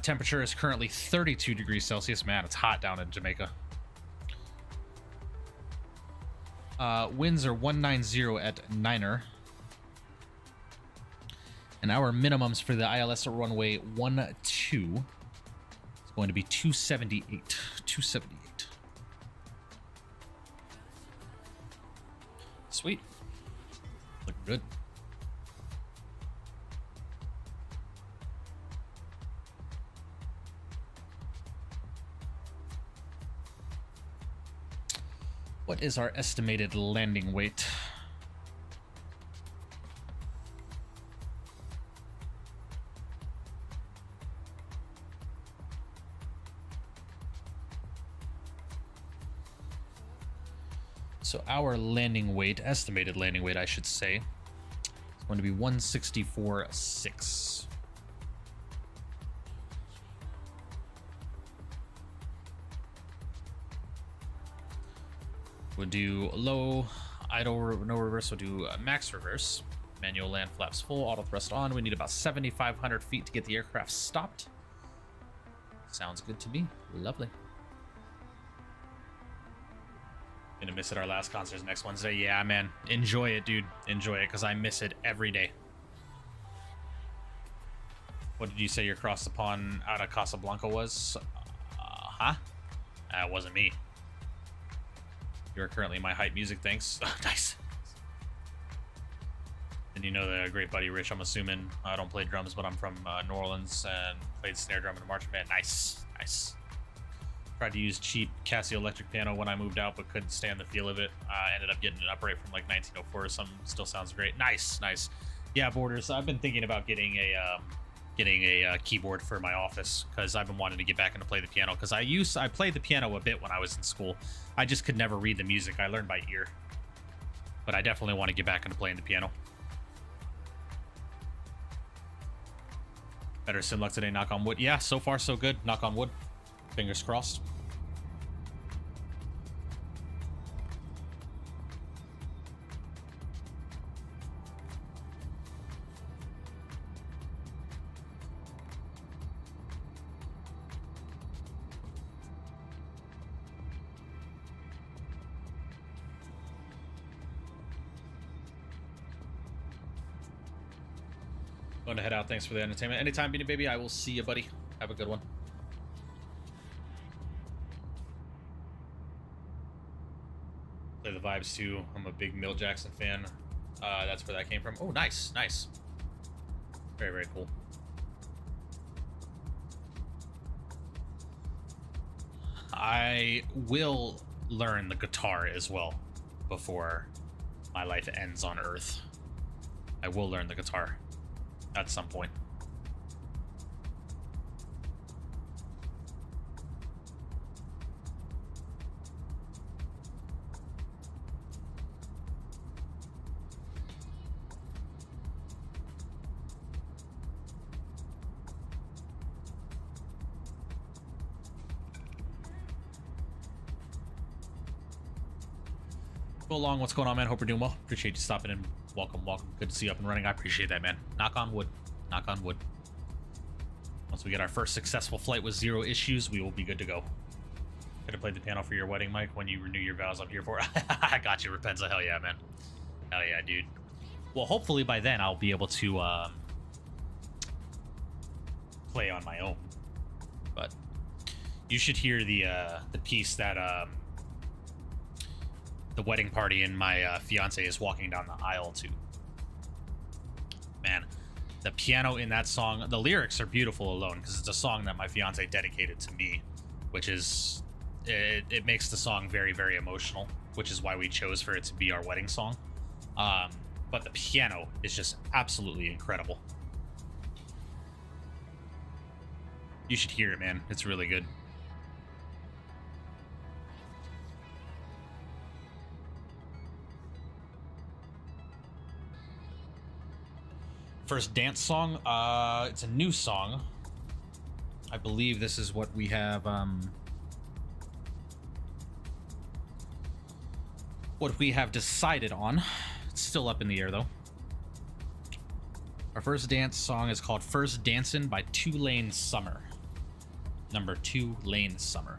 Temperature is currently 32 degrees Celsius. Man, it's hot down in Jamaica. Winds are 190 at 9er. And our minimums for the ILS runway 12 is going to be 278. 278. Sweet. Looking good. What is our estimated landing weight? So our landing weight, estimated landing weight, I should say, is going to be 164.6. We'll do low, idle, no reverse. We'll do max reverse. Manual land flaps full, auto thrust on. We need about 7,500 feet to get the aircraft stopped. Sounds good to me. Lovely. Gonna miss it. Our last concert's next Wednesday. Yeah, man. Enjoy it, dude. Enjoy it, because I miss it every day. What did you say your cross the pond out of Casablanca was? Huh? That wasn't me. You're currently my hype music, thanks. Nice. And you know the great buddy Rich, I'm assuming. I don't play drums, but I'm from New Orleans and played snare drum in a marching band. Nice. Nice. Tried to use cheap Casio electric piano when I moved out, but couldn't stand the feel of it. Ended up getting an upright from like 1904 or something. Still sounds great. Nice, nice. Yeah, Borders. I've been thinking about getting a keyboard for my office because I've been wanting to get back into play the piano because I played the piano a bit when I was in school. I just could never read the music. I learned by ear. But I definitely want to get back into playing the piano. Better sim luck today, knock on wood. Yeah, so far so good. Knock on wood. Fingers crossed. Going to head out. Thanks for the entertainment. Anytime, Beanie Baby. I will see you, buddy. Have a good one. Play the vibes too. I'm a big Milt Jackson fan. That's where that came from. Oh, nice, nice. Very, very cool. I will learn the guitar as well before my life ends on Earth. I will learn the guitar at some point. Go along, what's going on, man? Hope you're doing well. Appreciate you stopping in. Welcome, welcome. Good to see you up and running. I appreciate that, man. Knock on wood. Knock on wood. Once we get our first successful flight with 0 issues, we will be good to go. Could have played the piano for your wedding, Mike, when you renew your vows. I'm here for it. I got you, Rapenza. Hell yeah, man. Hell yeah, dude. Well, hopefully by then I'll be able to play on my own. But you should hear the piece that the wedding party and my fiance is walking down the aisle to. Man, the piano in that song, the lyrics are beautiful alone because it's a song that my fiance dedicated to me, which is, it makes the song very, very emotional, which is why we chose for it to be our wedding song. But the piano is just absolutely incredible. You should hear it, man. It's really good. First dance song, it's a new song. I believe this is what we have, decided on. It's still up in the air though. Our first dance song is called First Dancin' by 2 Lane Summer. Number 2 Lane Summer.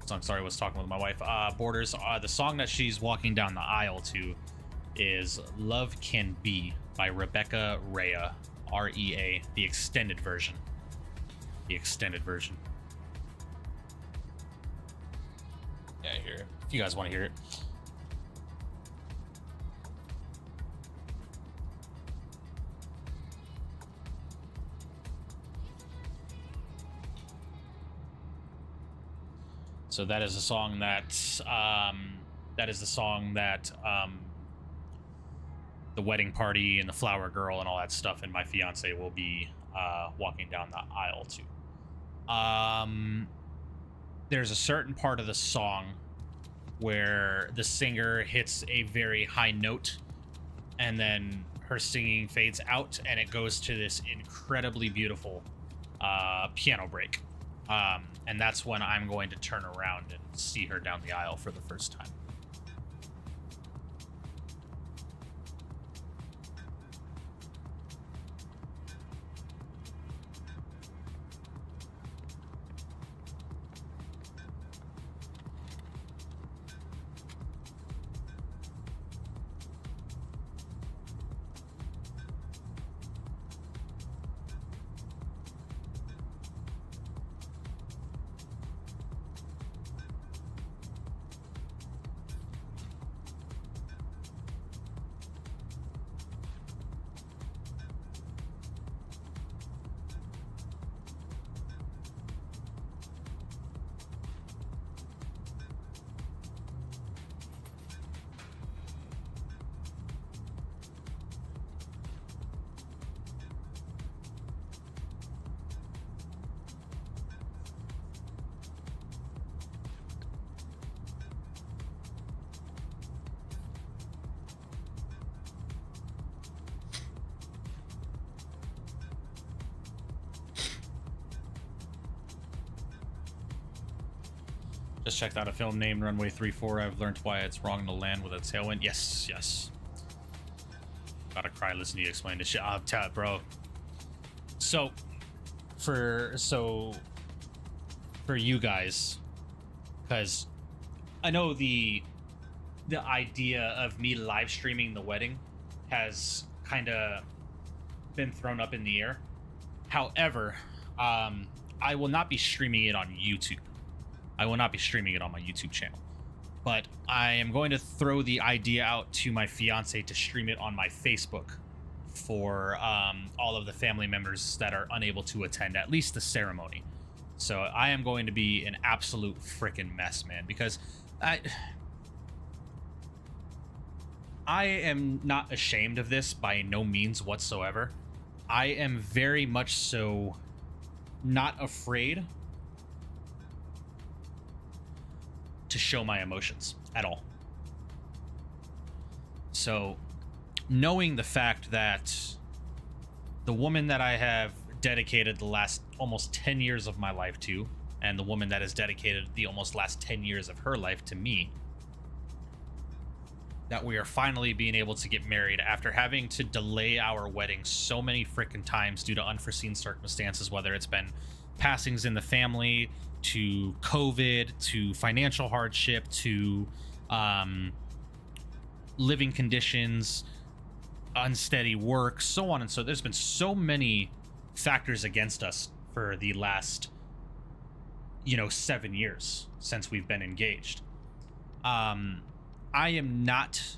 So I'm sorry, I was talking with my wife. Borders, the song that she's walking down the aisle to is Love Can Be by Rebecca Rea, R-E-A, the extended version. The extended version. Yeah, I hear it. If you guys want to hear it. So that is a song that the wedding party and the flower girl and all that stuff and my fiance will be walking down the aisle to. There's a certain part of the song where the singer hits a very high note and then her singing fades out and it goes to this incredibly beautiful piano break. And that's when I'm going to turn around and see her down the aisle for the first time. Just checked out a film named Runway 34. I've learned why it's wrong to land with a tailwind. Yes, yes. Gotta cry listening to you explain this shit. Bro. So for you guys, because I know the idea of me live streaming the wedding has kind of been thrown up in the air. However, I will not be streaming it on YouTube. I will not be streaming it on my YouTube channel. But I am going to throw the idea out to my fiance to stream it on my Facebook for all of the family members that are unable to attend at least the ceremony. So I am going to be an absolute freaking mess, man, because I am not ashamed of this by no means whatsoever. I am very much so not afraid to show my emotions at all. So knowing the fact that the woman that I have dedicated the last almost 10 years of my life to, and the woman that has dedicated the almost last 10 years of her life to me, that we are finally being able to get married after having to delay our wedding so many freaking times due to unforeseen circumstances, whether it's been passings in the family, to COVID, to financial hardship, to living conditions, unsteady work, so on and so. There's been so many factors against us for the last 7 years since we've been engaged. I am not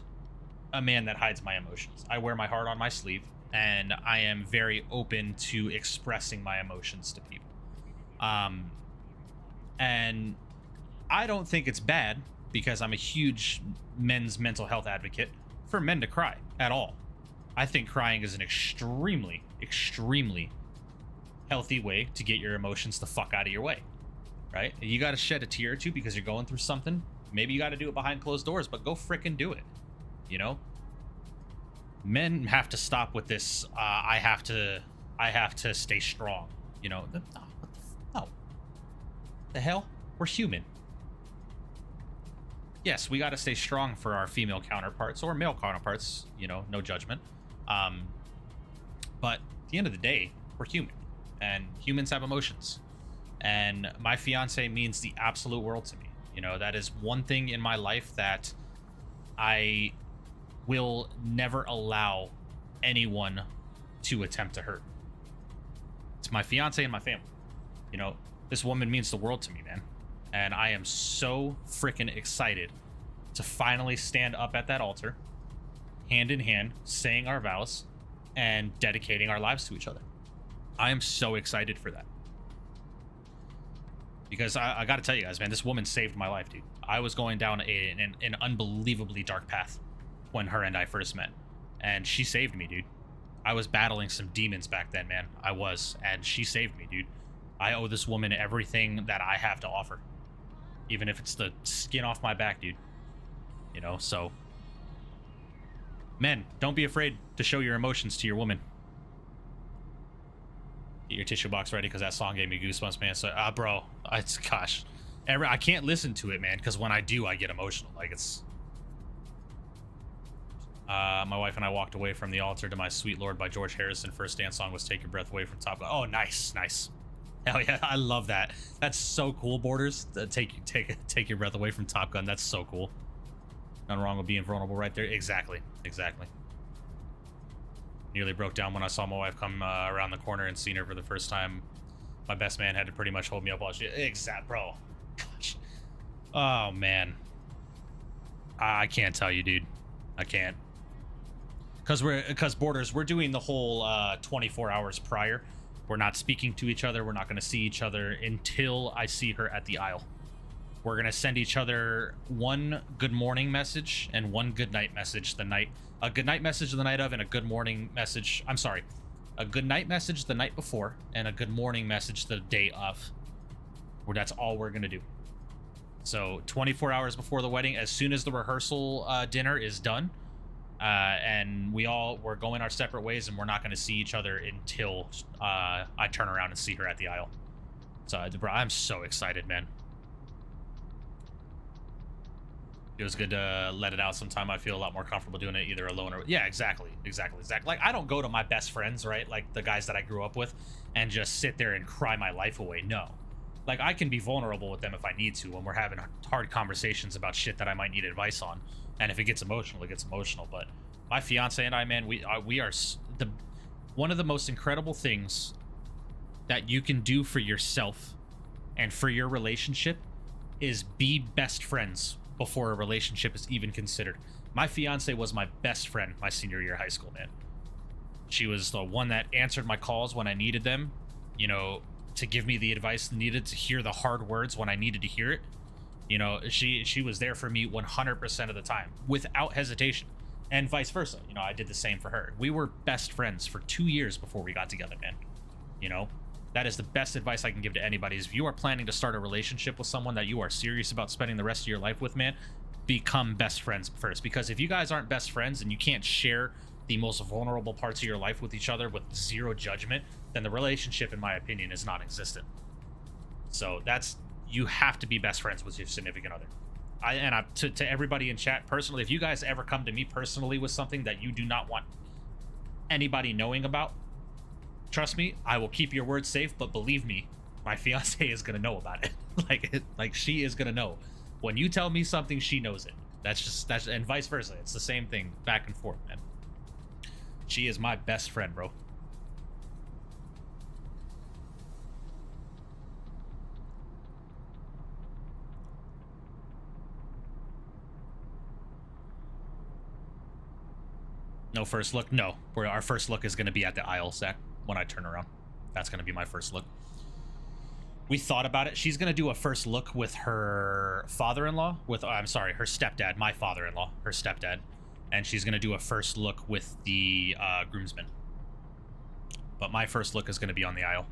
a man that hides my emotions. I wear my heart on my sleeve, and I am very open to expressing my emotions to people. And I don't think it's bad, because I'm a huge men's mental health advocate, for men to cry at all. I think crying is an extremely, extremely healthy way to get your emotions the fuck out of your way, right? You got to shed a tear or two because you're going through something. Maybe you got to do it behind closed doors, but go frickin' do it. Men have to stop with this. I have to stay strong. No. The hell? We're human. Yes, we got to stay strong for our female counterparts or male counterparts. No judgment. But at the end of the day, we're human, and humans have emotions. And my fiance means the absolute world to me. That is one thing in my life that I will never allow anyone to attempt to hurt. It's my fiance and my family. You know, this woman means the world to me, man. And I am so freaking excited to finally stand up at that altar, hand in hand, saying our vows and dedicating our lives to each other. I am so excited for that. Because I got to tell you guys, man, this woman saved my life, dude. I was going down an unbelievably dark path when her and I first met. And she saved me, dude. I was battling some demons back then, man. I was. And she saved me, dude. I owe this woman everything that I have to offer. Even if it's the skin off my back, dude. You know, so... Men, don't be afraid to show your emotions to your woman. Get your tissue box ready, because that song gave me goosebumps, man. So, bro, gosh. I can't listen to it, man, because when I do, I get emotional. Like, it's... my wife and I walked away from the altar to My Sweet Lord by George Harrison. First dance song was Take Your Breath Away from Top Gun. Oh, nice, nice. Hell yeah, I love that. That's so cool, Borders. Take your breath away from Top Gun. That's so cool. Nothing wrong with being vulnerable right there. Exactly, exactly. Nearly broke down when I saw my wife come around the corner and seen her for the first time. My best man had to pretty much hold me up while she... Bro. Gosh. Oh, man. I can't tell you, dude. I can't. Because Borders, we're doing the whole 24 hours prior. We're not speaking to each other. We're not going to see each other until I see her at the aisle. We're going to send each other one good morning message and one good night message the night... A good night message the night of and a good morning message... I'm sorry. A good night message the night before and a good morning message the day of. Where that's all we're going to do. So 24 hours before the wedding, as soon as the rehearsal dinner is done, and we're going our separate ways, and we're not going to see each other until I turn around and see her at the aisle. So, bro, I'm so excited, man. It was good to let it out sometime. I feel a lot more comfortable doing it either alone or... Yeah, exactly. Like, I don't go to my best friends, right? Like, the guys that I grew up with, and just sit there and cry my life away. No. Like, I can be vulnerable with them if I need to when we're having hard conversations about shit that I might need advice on. And if it gets emotional, it gets emotional. But my fiance and I, man, we are one of the most incredible things that you can do for yourself and for your relationship is be best friends before a relationship is even considered. My fiance was my best friend my senior year of high school, man. She was the one that answered my calls when I needed them, you know, to give me the advice needed, to hear the hard words when I needed to hear it. You know, she was there for me 100% of the time, without hesitation, and vice versa. You know, I did the same for her. We were best friends for 2 years before we got together, man. You know, that is the best advice I can give to anybody, is if you are planning to start a relationship with someone that you are serious about spending the rest of your life with, man, become best friends first. Because if you guys aren't best friends and you can't share the most vulnerable parts of your life with each other with zero judgment, then the relationship, in my opinion, is non-existent. So you have to be best friends with your significant other. To everybody in chat, personally, if you guys ever come to me personally with something that you do not want anybody knowing about, trust me, I will keep your words safe, but believe me, my fiance is gonna know about it. like she is gonna know. When you tell me something, she knows it. That's and vice versa. It's the same thing, back and forth, man. She is my best friend, bro. No first look? No. Our first look is going to be at the aisle, Zach, when I turn around. That's going to be my first look. We thought about it. She's going to do a first look with her father-in-law, I'm sorry, her stepdad, my father-in-law, her stepdad. And she's going to do a first look with the groomsmen. But my first look is going to be on the aisle.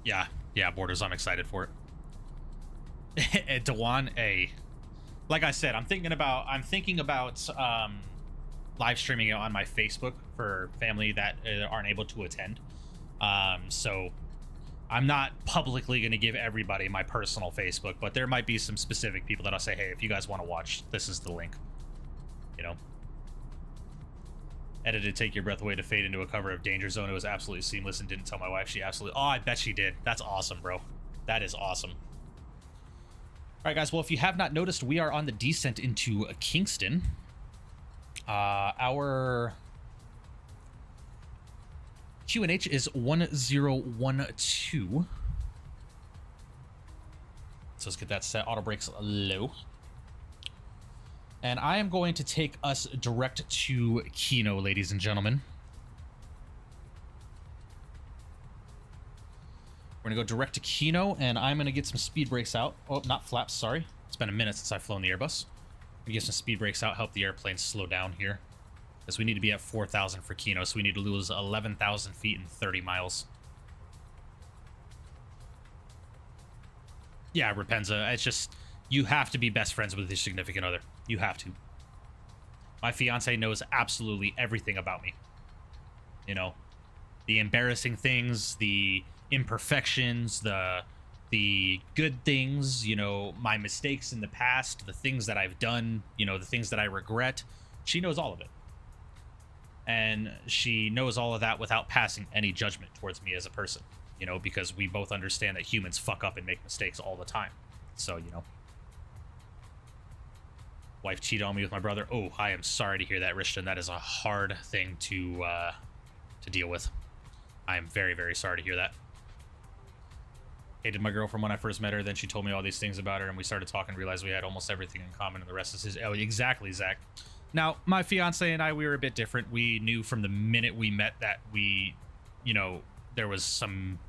Yeah, Borders, I'm excited for it. Dewan, like I said, I'm thinking about live streaming it on my Facebook for family that aren't able to attend. So I'm not publicly going to give everybody my personal Facebook, but there might be some specific people that I'll say, hey, if you guys want to watch, this is the link. You know? Edited Take Your Breath Away to fade into a cover of Danger Zone. It was absolutely seamless and didn't tell my wife. She absolutely... Oh, I bet she did. That's awesome, bro. That is awesome. All right, guys. Well, if you have not noticed, we are on the descent into Kingston. Our QNH is 1012. So let's get that set. Auto brakes low. And I am going to take us direct to Kino, ladies and gentlemen. We're going to go direct to Kino, and I'm going to get some speed brakes out. Oh, not flaps, sorry. It's been a minute since I've flown the Airbus. We get some speed brakes out, help the airplane slow down here. Because we need to be at 4,000 for Kino, so we need to lose 11,000 feet in 30 miles. Yeah, Rapenza, it's just, you have to be best friends with your significant other. You have to. My fiance knows absolutely everything about me. You know, the embarrassing things, the imperfections, the good things, you know, my mistakes in the past, the things that I've done, you know, the things that I regret. She knows all of it. And she knows all of that without passing any judgment towards me as a person, you know, because we both understand that humans fuck up and make mistakes all the time. So, you know. Wife cheated on me with my brother. Oh, I am sorry to hear that, Rishton. That is a hard thing to deal with. I am very, very sorry to hear that. Hated my girlfriend when I first met her. Then she told me all these things about her, and we started talking and realized we had almost everything in common, and the rest is his. Oh, exactly, Zach. Now, my fiance and I, we were a bit different. We knew from the minute we met that we, you know, there was some...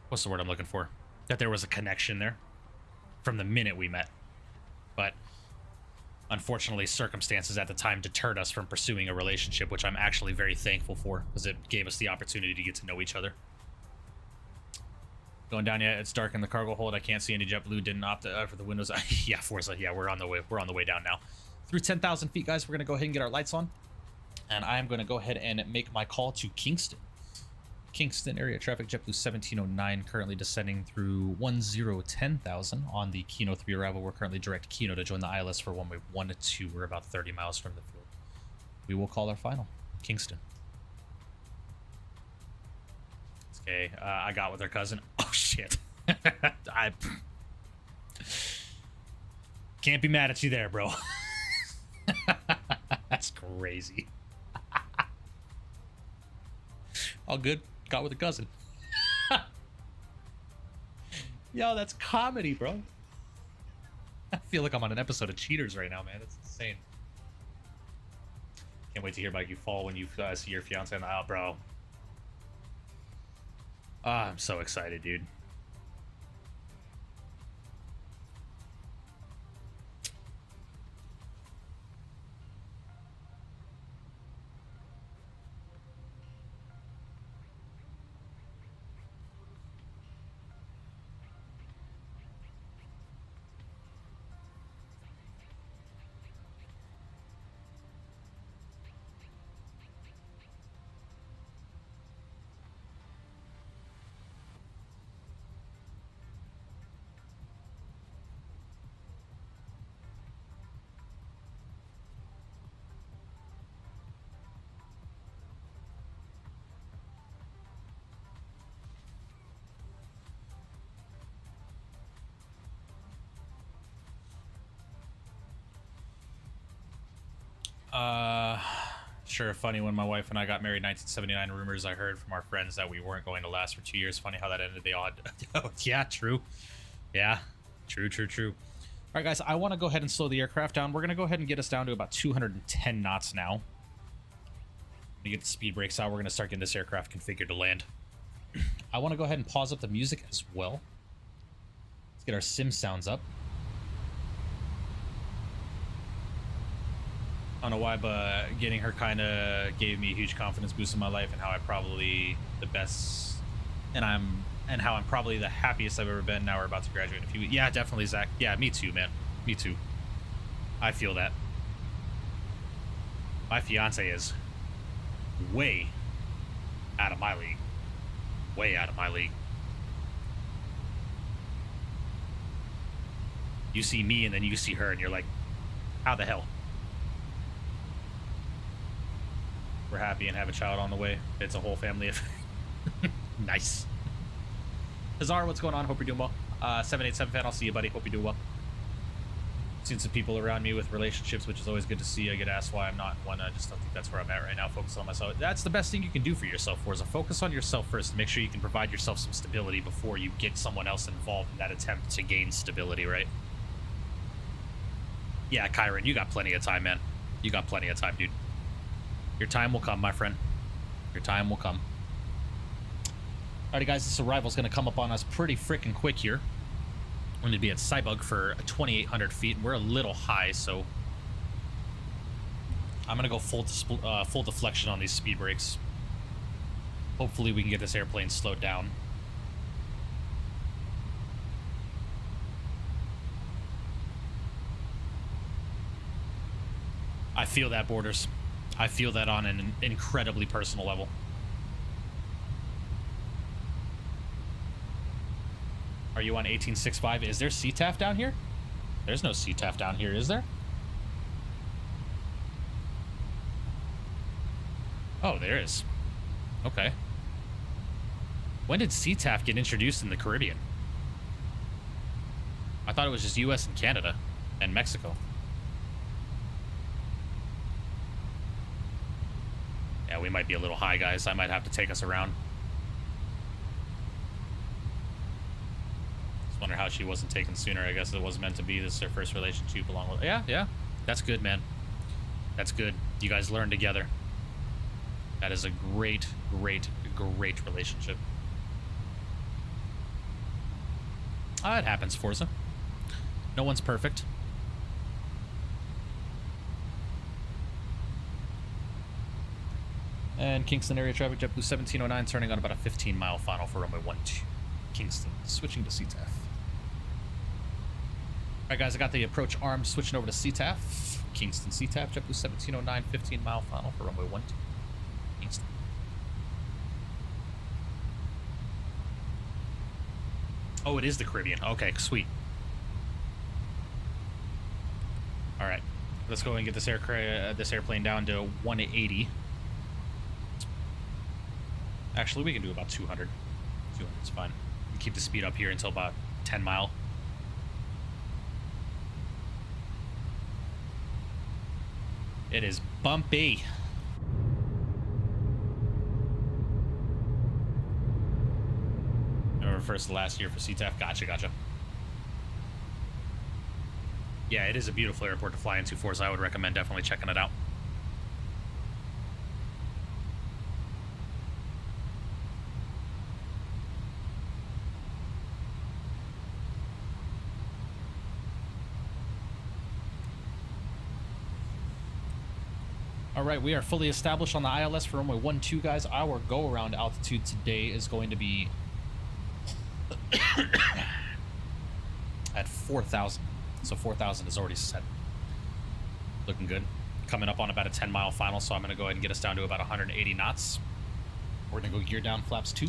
What's the word I'm looking for? That there was a connection there from the minute we met. But unfortunately, circumstances at the time deterred us from pursuing a relationship, which I'm actually very thankful for, because it gave us the opportunity to get to know each other. Going down yet? It's dark in the cargo hold. I can't see any JetBlue. Didn't opt for the windows. Yeah, Forza. Yeah, we're on the way. We're on the way down now. Through 10,000 feet, guys. We're gonna go ahead and get our lights on, and I am gonna go ahead and make my call to Kingston. Kingston area traffic. JetBlue 1709 currently descending through 10,000 on the Kino 3 arrival. We're currently direct Kino to join the ILS for runway 12. We're about 30 miles from the field. We will call our final. Kingston. Okay, I got with her cousin. Oh, shit. I can't be mad at you there, bro. That's crazy. All good. Got with a cousin. Yo, that's comedy, bro. I feel like I'm on an episode of Cheaters right now, man. That's insane. Can't wait to hear about you fall when you see your fiance on the aisle, bro. Ah, I'm so excited, dude. Sure, funny when my wife and I got married in 1979, rumors I heard from our friends that we weren't going to last for 2 years. Funny how that ended the odd. Oh, yeah, true. Yeah, true. All right, guys, I want to go ahead and slow the aircraft down. We're going to go ahead and get us down to about 210 knots now. We get the speed brakes out. We're going to start getting this aircraft configured to land. I want to go ahead and pause up the music as well. Let's get our sim sounds up. I don't know why, but getting her kind of gave me a huge confidence boost in my life, and how I'm probably the best, and how I'm probably the happiest I've ever been. Now we're about to graduate in a few weeks. Yeah, definitely, Zach. Yeah, me too, man. Me too. I feel that. My fiance is way out of my league. Way out of my league. You see me, and then you see her, and you're like, how the hell? We're happy and have a child on the way. It's a whole family affair. Nice. Hazar, what's going on? Hope you're doing well. 787 fan, I'll see you, buddy. Hope you're doing well. Seen some people around me with relationships, which is always good to see. I get asked why I'm not one. I just don't think that's where I'm at right now. Focus on myself. That's the best thing you can do for yourself, Forza. Focus on yourself first to make sure you can provide yourself some stability before you get someone else involved in that attempt to gain stability, right? Yeah, Kyron, you got plenty of time, man. You got plenty of time, dude. Your time will come, my friend. Your time will come. Alrighty, guys, this arrival's going to come up on us pretty freaking quick here. We're going to be at Cybug for 2,800 feet. We're a little high, so I'm going to go full deflection on these speed brakes. Hopefully we can get this airplane slowed down. I feel that, Borders. I feel that on an incredibly personal level. Are you on 1865? Is there CTAF down here? There's no CTAF down here, is there? Oh, there is. Okay. When did CTAF get introduced in the Caribbean? I thought it was just US and Canada and Mexico. Yeah, we might be a little high, guys. I might have to take us around. Wonder how she wasn't taken sooner. I guess it was meant to be. This is their first relationship along with... Yeah. That's good, man. That's good. You guys learn together. That is a great relationship. It happens, Forza. No one's perfect. And Kingston area traffic, JetBlue 1709, turning on about a 15-mile final for runway 12. Kingston, switching to CTAF. Alright, guys, I got the approach arm switching over to CTAF. Kingston, CTAF, JetBlue 1709, 15-mile final for runway 12. Kingston. Oh, it is the Caribbean. Okay, sweet. Alright, let's go and get this airplane down to 180. Actually, we can do about 200. 200 is fine. Keep the speed up here until about 10 mile. It is bumpy. Remember first last year for CTAF? Gotcha. Yeah, it is a beautiful airport to fly into, Forza. I would recommend definitely checking it out. All right, we are fully established on the ILS for runway 12, guys. Our go-around altitude today is going to be at 4,000. So 4,000 is already set. Looking good. Coming up on about a 10-mile final, so I'm going to go ahead and get us down to about 180 knots. We're going to go gear down flaps 2.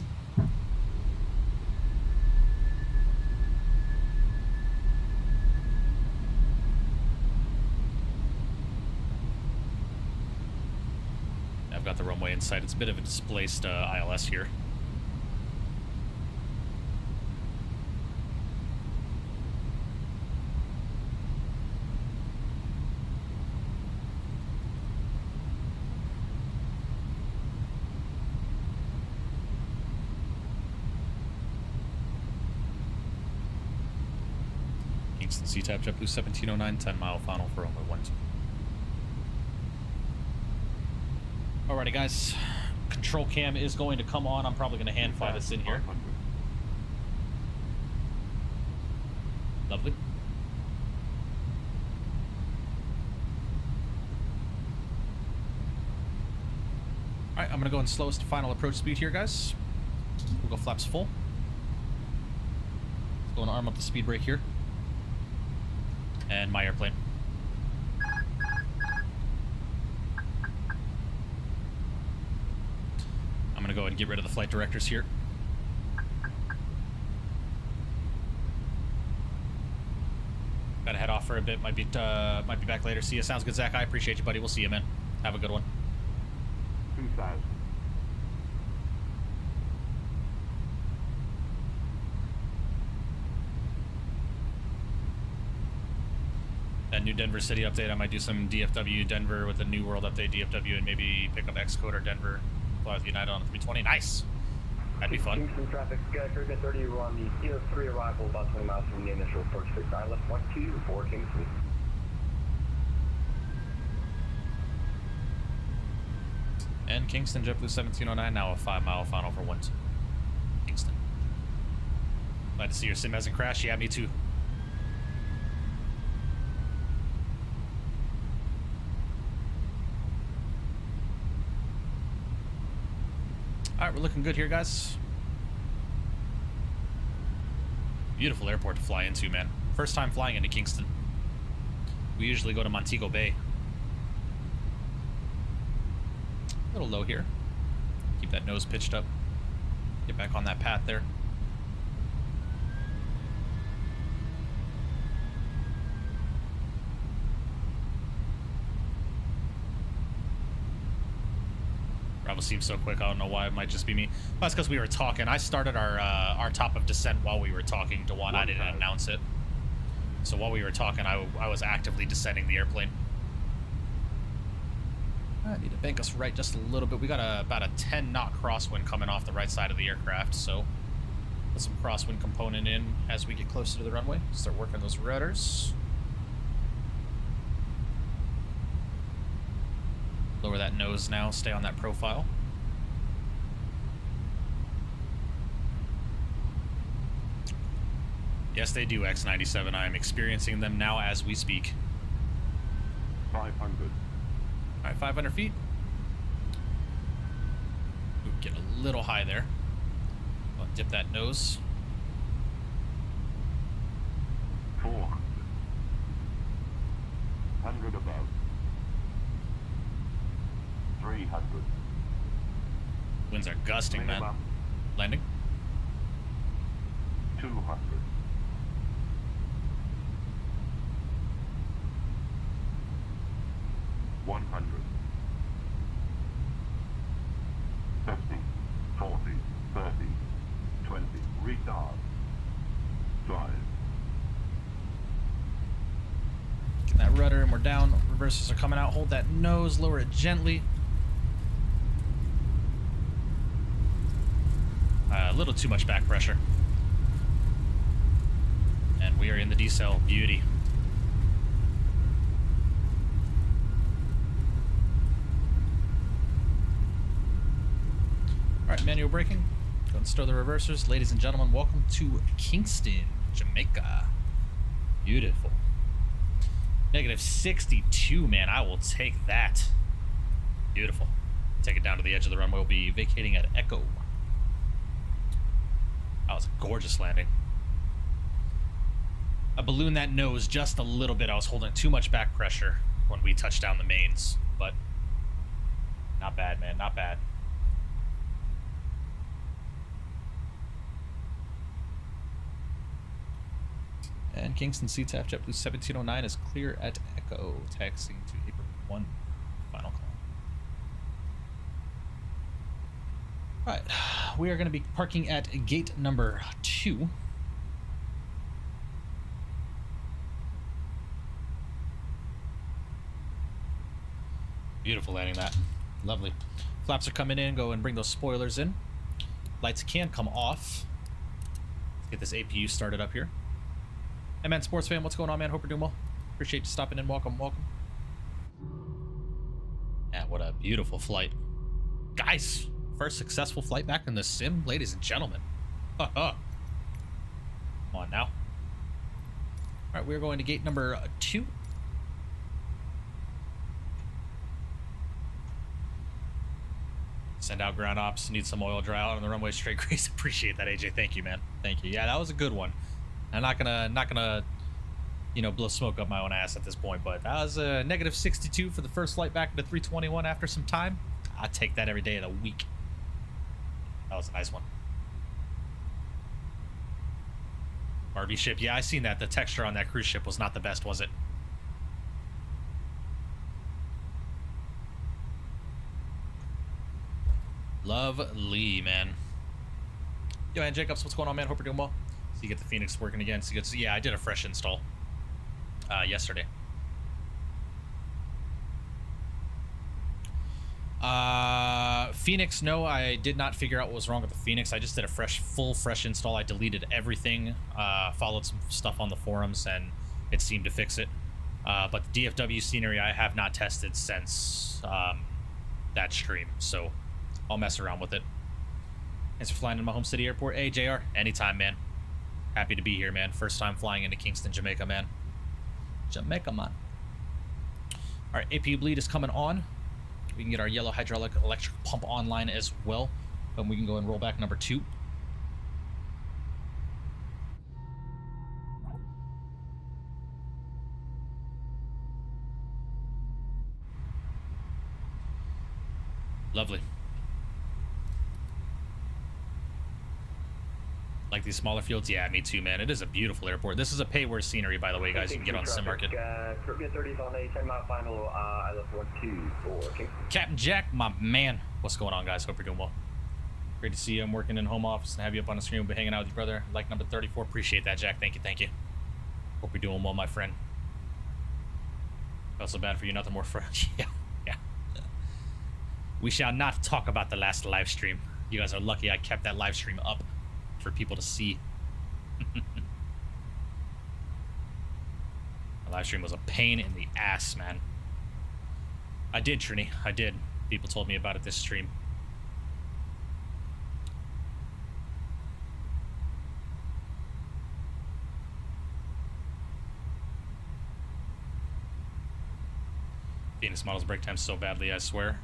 Got the runway in sight. It's a bit of a displaced ILS here. Kingston CTAP, JetBlue 1709, 10-mile final for runway 12. Alrighty, guys. Control cam is going to come on. I'm probably going to hand fly this in here. Lovely. Alright, I'm going to go and slowest to final approach speed here, guys. We'll go flaps full. Let's go and arm up the speed brake here. And my airplane. I'm going to go ahead and get rid of the flight directors here. Gotta head off for a bit. Might be back later. See ya. Sounds good, Zach. I appreciate you, buddy. We'll see you, man. Have a good one. 2,000. new Denver City update. I might do some DFW Denver with the New World update DFW and maybe pick up Xcode or Denver. Fly with United on the 320. Nice. That'd be fun. Kingston traffic, Caribbean 30, we're on the CO3 arrival about 20 miles from the initial approach to I left 12 for Kingston. And Kingston, JetBlue 1709, now a 5-mile final for 1-2. Kingston. Glad to see your sim hasn't crashed. Yeah, me too. Alright, we're looking good here, guys. Beautiful airport to fly into, man. First time flying into Kingston. We usually go to Montego Bay. A little low here. Keep that nose pitched up. Get back on that path there. Travel seems so quick. I don't know why. It might just be me. Well, that's because we were talking. I started our top of descent while we were talking to one. I didn't announce it. So while we were talking, I was actively descending the airplane. I need to bank us right just a little bit. We got about a 10-knot crosswind coming off the right side of the aircraft, so put some crosswind component in as we get closer to the runway. Start working those rudders. Lower that nose now. Stay on that profile. Yes, they do, X97. I am experiencing them now as we speak. 500. All right, 500 feet. Ooh, get a little high there. I'll dip that nose. 400. 100 above. 300. Winds are gusting, man. Minimum. Landing. 200. 100. 50, 40, 30, 20. Retard. Drive. Get that rudder and we're down. Reversers are coming out. Hold that nose. Lower it gently. A little too much back pressure. And we are in the decel. Beauty. Alright, manual braking. Go and stow the reversers. Ladies and gentlemen, welcome to Kingston, Jamaica. Beautiful. Negative 62, man. I will take that. Beautiful. Take it down to the edge of the runway. We'll be vacating at Echo. That was a gorgeous landing. I ballooned that nose just a little bit. I was holding too much back pressure when we touched down the mains, but not bad, man. Not bad. And Kingston CTAF JetBlue 1709 is clear at Echo, taxiing to April 1. Final call. Alright, we are going to be parking at gate number 2. Beautiful landing that. Lovely. Flaps are coming in. Go and bring those spoilers in. Lights can come off. Let's get this APU started up here. Hey man, sports fan, what's going on, man? Hope you're doing well. Appreciate you stopping in. Welcome, welcome. Yeah, what a beautiful flight. Guys, first successful flight back in the sim, ladies and gentlemen. Come on now. Alright, we're going to gate number 2. Send out ground ops. Need some oil dry out on the runway straight grease. Appreciate that, AJ. Thank you, man. Thank you. Yeah, that was a good one. I'm not gonna, you know, blow smoke up my own ass at this point, but that was a negative 62 for the first flight back into 321 after some time. I take that every day of the week. That was a nice one. RV ship, yeah, I seen that. The texture on that cruise ship was not the best, was it? Lovely, man. Yo, man, Jacobs, what's going on, man? Hope you're doing well. So you get the Fenix working again. So you get, yeah, I did a fresh install yesterday. Fenix, no, I did not figure out what was wrong with the Fenix. I just did a full fresh install. I deleted everything, followed some stuff on the forums, and it seemed to fix it. But the DFW scenery I have not tested since that stream, so I'll mess around with it. Thanks for flying to my home city airport. Hey, JR, anytime, man. Happy to be here, man. First time flying into Kingston, Jamaica, man. Jamaica, man. All right, APU bleed is coming on. We can get our yellow hydraulic electric pump online as well. And we can go and roll back number 2. Lovely. Like these smaller fields? Yeah, me too, man. It is a beautiful airport. This is a pay-where scenery, by the way, guys. You can get on SimMarket. Caribbean 30s on a 10-mile final, ILS 124, Kingston. Captain Jack, my man. What's going on, guys? Hope you're doing well. Great to see you. I'm working in home office and have you up on the screen. We'll be hanging out with you, brother. Like number 34. Appreciate that, Jack. Thank you, thank you. Hope you're doing well, my friend. Felt so bad for you. Nothing more for... yeah. We shall not talk about the last live stream. You guys are lucky I kept that live stream up for people to see. The live stream was a pain in the ass, man. I did, Trini. I did. People told me about it this stream. Phoenix models break time so badly, I swear.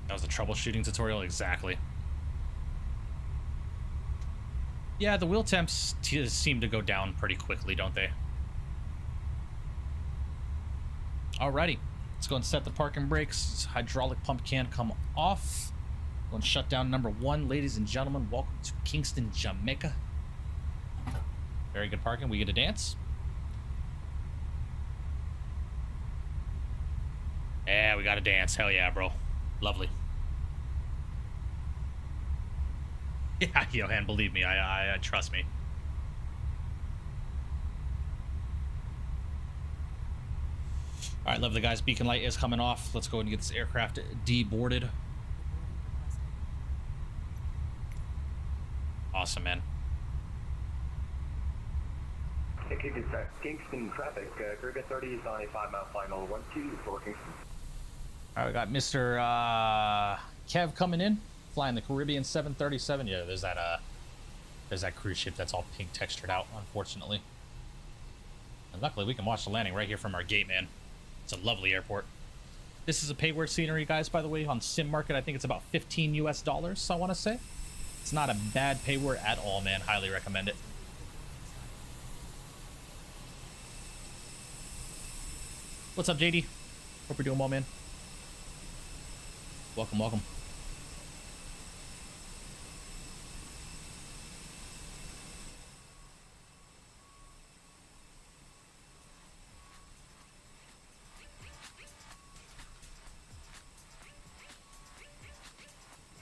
That was the troubleshooting tutorial, exactly. Yeah, the wheel temps seem to go down pretty quickly, don't they? Alrighty, let's go and set the parking brakes. Hydraulic pump can come off. Go and shut down number 1, ladies and gentlemen. Welcome to Kingston, Jamaica. Very good parking. We get a dance. Yeah, we got a dance. Hell yeah, bro. Lovely. Yeah, Johan, believe me, I trust me. All right, lovely guys. Beacon light is coming off. Let's go and get this aircraft deboarded. Awesome, man. Kingston traffic. Caribbean 30 is on a 5-mile final 124 Kingston. All right, we got Mr. Kev coming in, flying the Caribbean 737. Yeah, there's that cruise ship that's all pink textured out, unfortunately. And luckily, we can watch the landing right here from our gate, man. It's a lovely airport. This is a pay-where scenery, guys, by the way, on SimMarket. I think it's about $15 US, I want to say. It's not a bad pay-where at all, man. Highly recommend it. What's up, JD? Hope you're doing well, man. Welcome, welcome.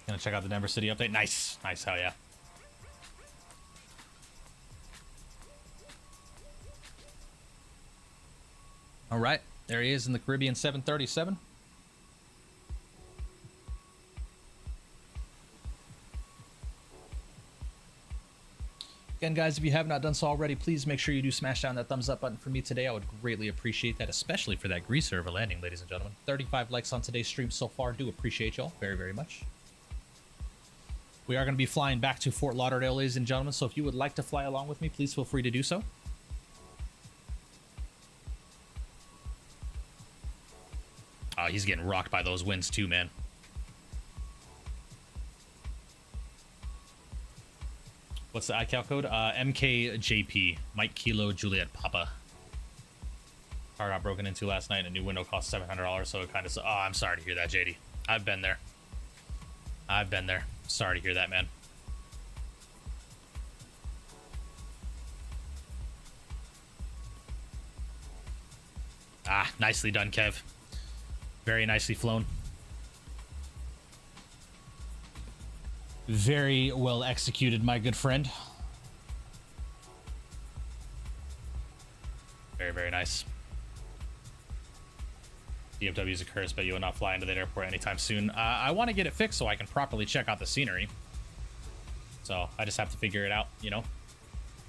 Gonna check out the Denver City update. Nice, nice, hell yeah. All right, there he is in the Caribbean 737. Again, guys, if you have not done so already, please make sure you do smash down that thumbs up button for me today. I would greatly appreciate that, especially for that greaser of a landing, ladies and gentlemen. 35 likes on today's stream so far. Do appreciate y'all very, very much. We are going to be flying back to Fort Lauderdale, ladies and gentlemen, so if you would like to fly along with me, please feel free to do so. Oh, he's getting rocked by those winds too, man. What's the iCal code? MKJP, Mike Kilo Juliet Papa. Car got broken into last night and a new window cost $700, so it kind of... Oh, I'm sorry to hear that, JD. I've been there. I've been there. Sorry to hear that, man. Ah, nicely done, Kev. Very nicely flown. Very well executed, my good friend. Very, very nice. DFW is a curse, but you will not fly into that airport anytime soon. I want to get it fixed so I can properly check out the scenery. So I just have to figure it out, you know?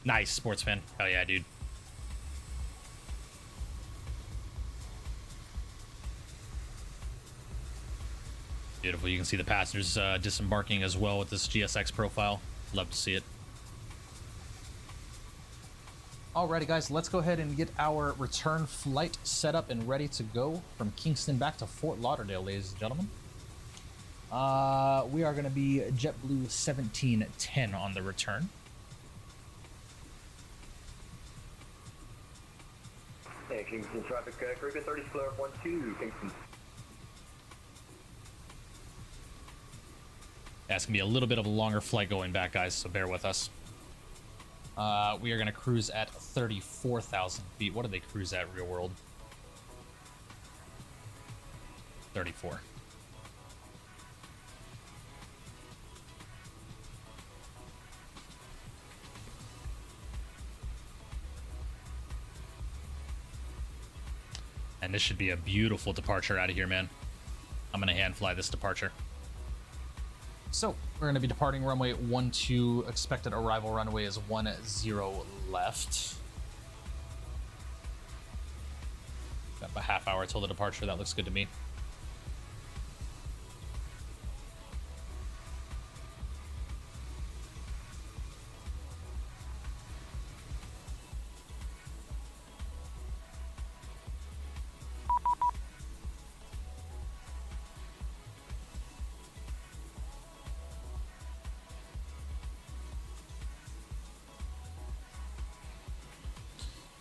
Nice, sports fan. Hell yeah, dude. Beautiful. You can see the passengers disembarking as well with this GSX profile. Love to see it. Alrighty, guys, let's go ahead and get our return flight set up and ready to go from Kingston back to Fort Lauderdale, ladies and gentlemen. We are going to be JetBlue 1710 on the return. Hey, Kingston traffic, Caribbean 30 Flare 12, Kingston. That's going to be a little bit of a longer flight going back, guys, so bear with us. We are going to cruise at 34,000 feet. What do they cruise at real world? 34. And this should be a beautiful departure out of here, man. I'm going to hand fly this departure. So we're going to be departing runway 12. Expected arrival runway is 10 left. Got about a half hour till the departure. That looks good to me.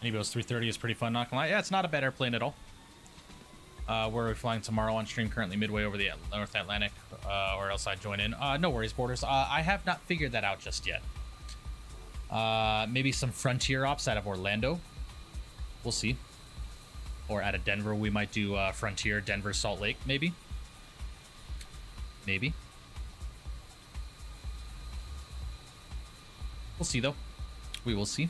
Nebos 330 is pretty fun, not gonna lie. Yeah, it's not a bad airplane at all. Where are we flying tomorrow on stream? Currently midway over the North Atlantic, or else I'd join in. No worries, Borders. I have not figured that out just yet. Maybe some frontier ops out of Orlando. We'll see. Or out of Denver, we might do frontier, Denver, Salt Lake, maybe. Maybe. We'll see, though. We will see.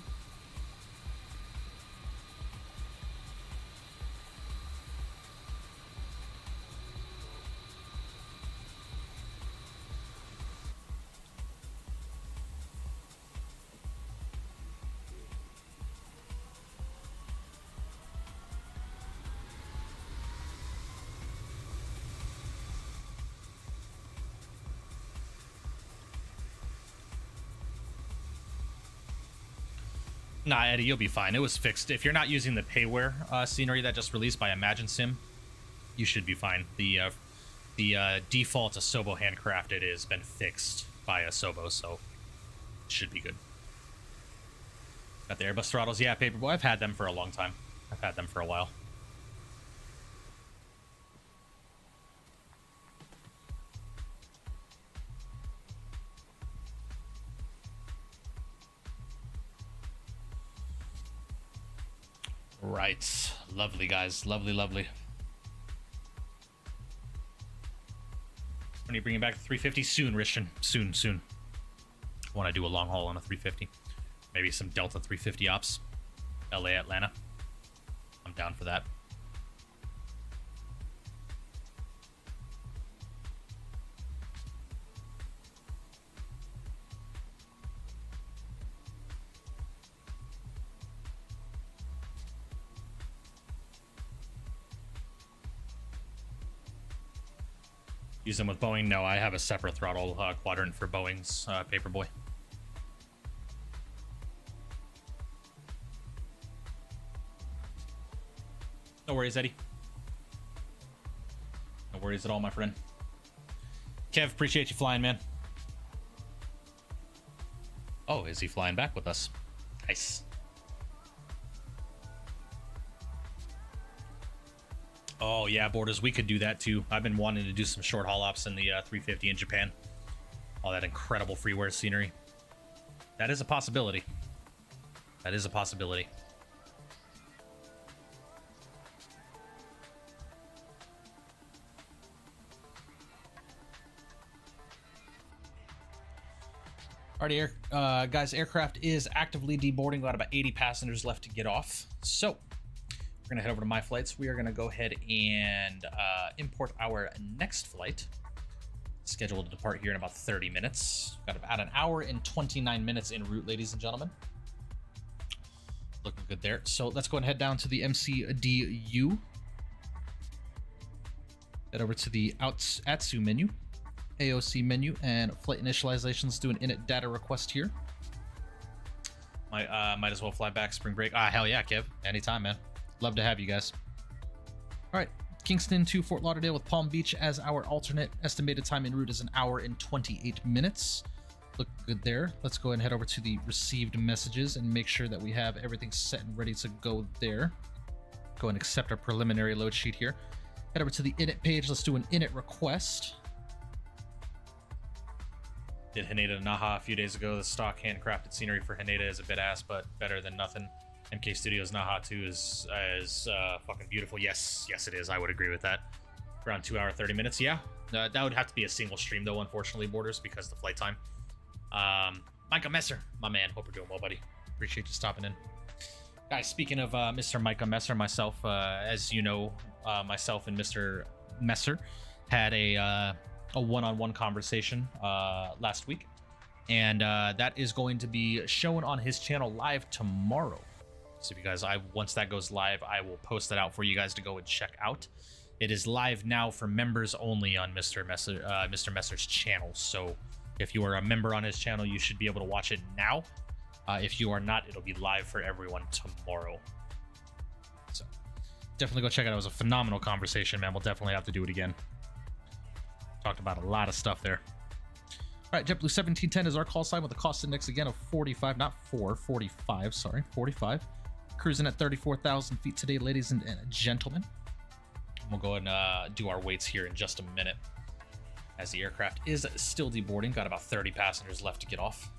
Nah, Eddie, you'll be fine. It was fixed. If you're not using the payware scenery that just released by Imagine Sim, you should be fine. The default Asobo handcrafted has been fixed by Asobo, so it should be good. Got the Airbus throttles. Yeah, Paperboy, I've had them for a long time. I've had them for a while. Right. Lovely, guys. Lovely, lovely. When are you bringing back the 350? Soon, Richard. Soon, soon. I want to do a long haul on a 350. Maybe some Delta 350 ops. LA, Atlanta. I'm down for that. Use them with Boeing? No, I have a separate throttle quadrant for Boeing's Paperboy. No worries, Eddie. No worries at all, my friend. Kev, appreciate you flying, man. Oh, is he flying back with us? Nice. Oh, yeah, Borders, we could do that too. I've been wanting to do some short haul ops in the 350 in Japan. All that incredible freeware scenery. That is a possibility. That is a possibility. Alrighty, guys, aircraft is actively deboarding. Got about 80 passengers left to get off. So we're gonna head over to My Flights. We are gonna go ahead and import our next flight. Scheduled to depart here in about 30 minutes. Got about an hour and 29 minutes en route, ladies and gentlemen. Looking good there. So let's go and head down to the MCDU. Head over to the ATSU menu, AOC menu, and flight initialization. Let's do an init data request here. Might as well fly back spring break. Hell yeah, Kev. Anytime, man. Love to have you guys. All right. Kingston to Fort Lauderdale with Palm Beach as our alternate. Estimated time en route is an hour and 28 minutes. Look good there. Let's go ahead and head over to the received messages and make sure that we have everything set and ready to go there. Go and accept our preliminary load sheet here. Head over to the init page. Let's do an init request. Did Haneda to Naha a few days ago. The stock handcrafted scenery for Haneda is a bit ass, but better than nothing. MK Studios Naha 2 is fucking beautiful. Yes, it is. I would agree with that. Around 2 hour 30 minutes. Yeah, that would have to be a single stream though, unfortunately, Borders, because of the flight time. Micah Messer, my man. Hope you're doing well, buddy. Appreciate you stopping in. Guys, speaking of Mr. Micah Messer, myself, as you know, myself and Mr. Messer had a one-on-one conversation last week, and that is going to be shown on his channel live tomorrow. So if you guys, once that goes live, I will post that out for you guys to go and check out. It is live now for members only on Mr. Messer's channel. So if you are a member on his channel, you should be able to watch it now. If you are not, it'll be live for everyone tomorrow. So definitely go check it out. It was a phenomenal conversation, man. We'll definitely have to do it again. Talked about a lot of stuff there. All right, JetBlue 1710 is our call sign with a cost index again of 45, not 4, 45, sorry, 45. Cruising at 34,000 feet today, ladies and gentlemen. We'll go and do our weights here in just a minute, as the aircraft is still deboarding. Got about 30 passengers left to get off.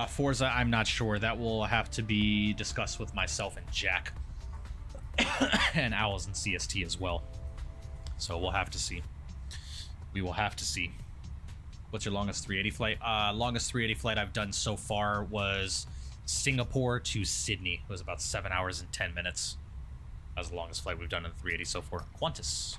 Forza, I'm not sure. That will have to be discussed with myself and Jack. And Owls and CST as well. So we'll have to see. We will have to see. What's your longest 380 flight? Longest 380 flight I've done so far was Singapore to Sydney. It was about 7 hours and 10 minutes. That was the longest flight we've done in 380 so far. Qantas.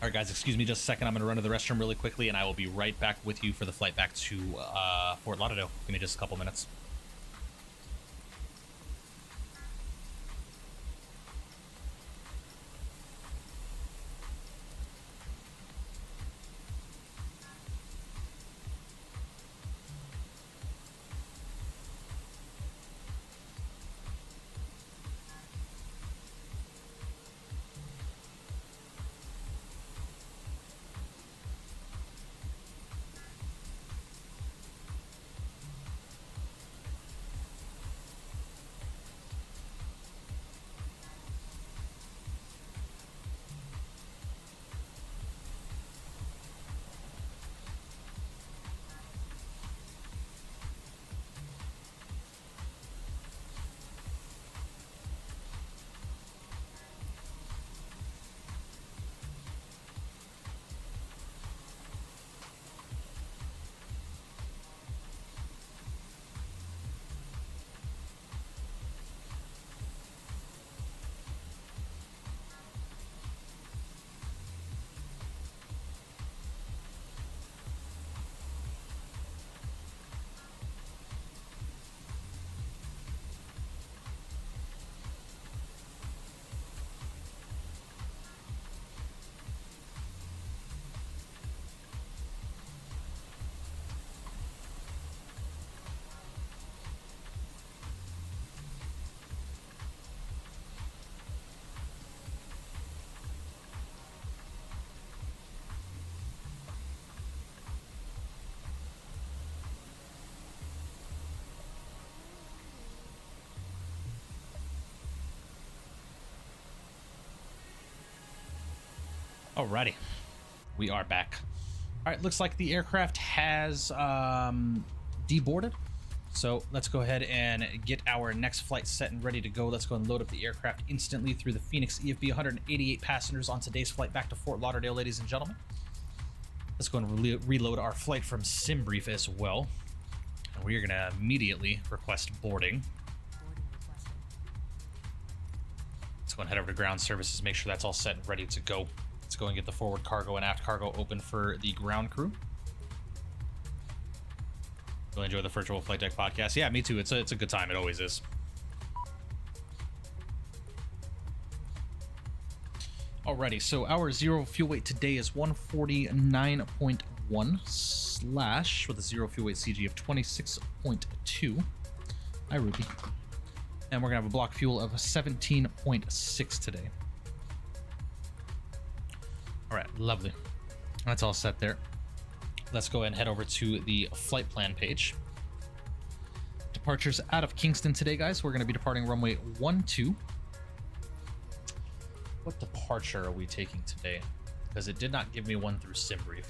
All right, guys, excuse me just a second. I'm going to run to the restroom really quickly, and I will be right back with you for the flight back to Fort Lauderdale. Give me just a couple minutes. Alrighty, we are back. All right, looks like the aircraft has deboarded. So let's go ahead and get our next flight set and ready to go. Let's go and load up the aircraft instantly through the Fenix EFB. 188 passengers on today's flight back to Fort Lauderdale, ladies and gentlemen. Let's go and reload our flight from SimBrief as well. And we are going to immediately request boarding. Let's go and head over to ground services, make sure that's all set and ready to go. Let's go and get the forward cargo and aft cargo open for the ground crew. Really enjoy the Virtual Flight Deck podcast. Yeah, me too. It's a good time. It always is. Alrighty, so our zero fuel weight today is 149.1 slash with a zero fuel weight CG of 26.2. Hi, Ruby. And we're gonna have a block fuel of 17.6 today. All right, lovely. That's all set there. Let's go ahead and head over to the flight plan page. Departures out of Kingston today, guys. We're going to be departing runway 12. What departure are we taking today? Because it did not give me one through SimBrief.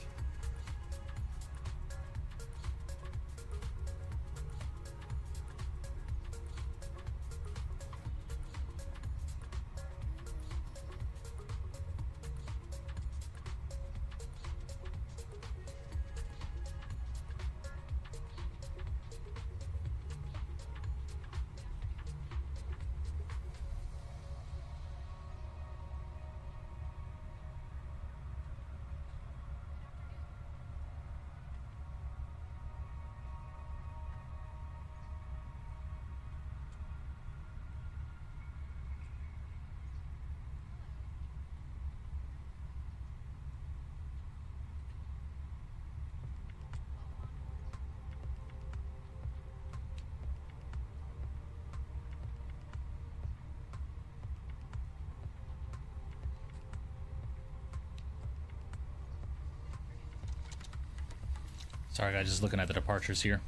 Sorry, guys, just looking at the departures here.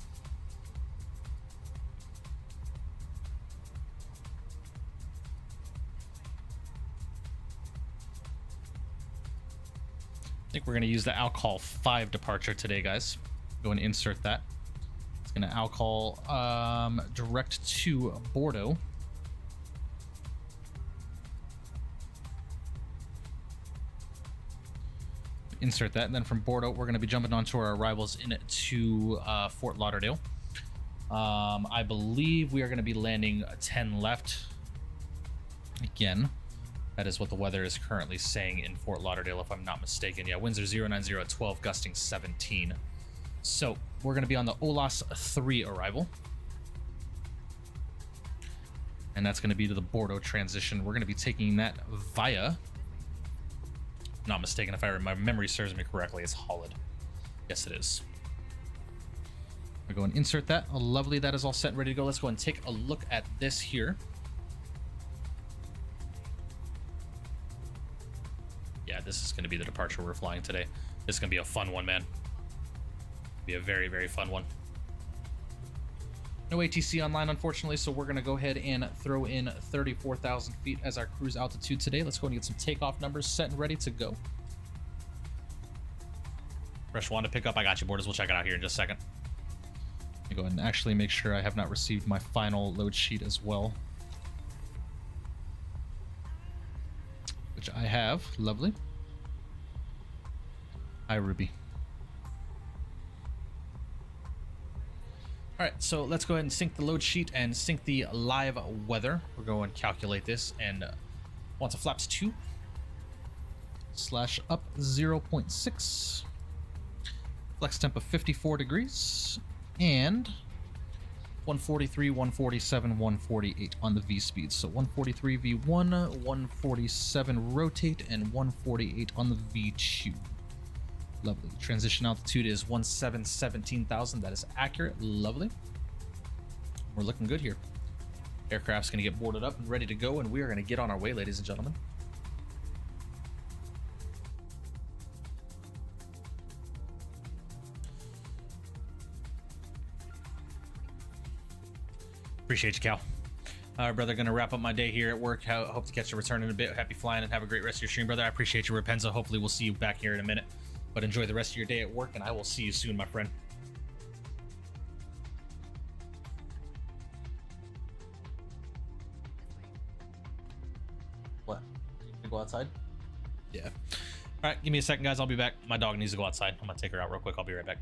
I think we're going to use the Alcohol 5 departure today, guys. Go and insert that. It's going to Alcohol direct to Bordeaux. Insert that, and then from Bordeaux we're going to be jumping onto our arrivals into Fort Lauderdale. I believe we are going to be landing 10 left. Again, that is what the weather is currently saying in Fort Lauderdale, if I'm not mistaken. Yeah, winds are 090 at 12, gusting 17. So we're going to be on the OLAS 3 arrival, and that's going to be to the Bordeaux transition. We're going to be taking that via, not mistaken, if my memory serves me correctly, it's Holland. Yes, it is. We're going to insert that. Oh, lovely. That is all set and ready to go. Let's go and take a look at this here. Yeah, this is going to be the departure we're flying today. This is going to be a fun one, man. Be a very, very fun one. No ATC online, unfortunately, so we're going to go ahead and throw in 34,000 feet as our cruise altitude today. Let's go and get some takeoff numbers set and ready to go. Fresh one to pick up. I got you, boarders. We'll check it out here in just a second. Let me go ahead and actually make sure I have not received my final load sheet as well, which I have. Lovely. Hi, Ruby. All right, so let's go ahead and sync the load sheet and sync the live weather. We're going to calculate this, and once it flaps 2 slash up 0.6, flex temp of 54 degrees, and 143, 147, 148 on the V speed. So 143 V1, 147 rotate, and 148 on the V2. Lovely. Transition altitude is 17,000. That is accurate. Lovely. We're looking good here. Aircraft's going to get boarded up and ready to go, and we are going to get on our way, ladies and gentlemen. Appreciate you, Cal. All right, brother, gonna wrap up my day here at work. Hope to catch a return in a bit. Happy flying and have a great rest of your stream, brother. I appreciate you, Rapenza. Hopefully we'll see you back here in a minute. But enjoy the rest of your day at work, and I will see you soon, my friend. What? You gonna go outside? Yeah. All right, give me a second, guys. I'll be back. My dog needs to go outside. I'm gonna take her out real quick. I'll be right back.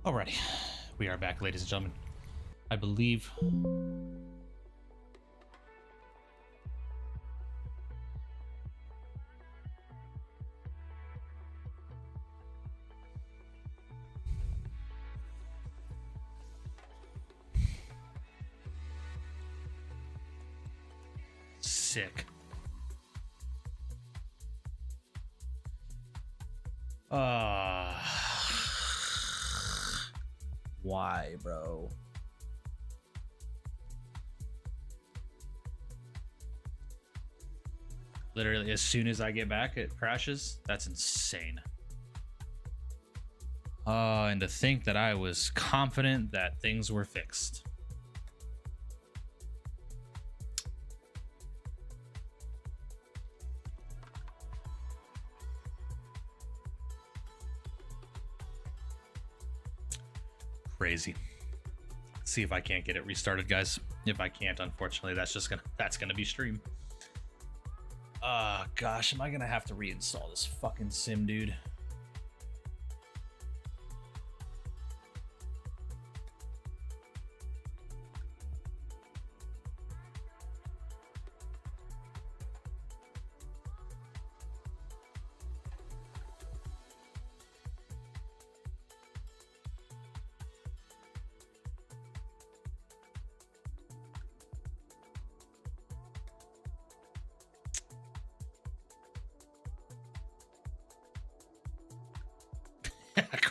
Alrighty, we are back, ladies and gentlemen. I believe sick. Why, bro? Literally, as soon as I get back, it crashes. That's insane. And to think that I was confident that things were fixed. Crazy. See if I can't get it restarted, guys. If I can't, unfortunately, that's gonna be stream. Gosh, am I gonna have to reinstall this fucking sim, dude?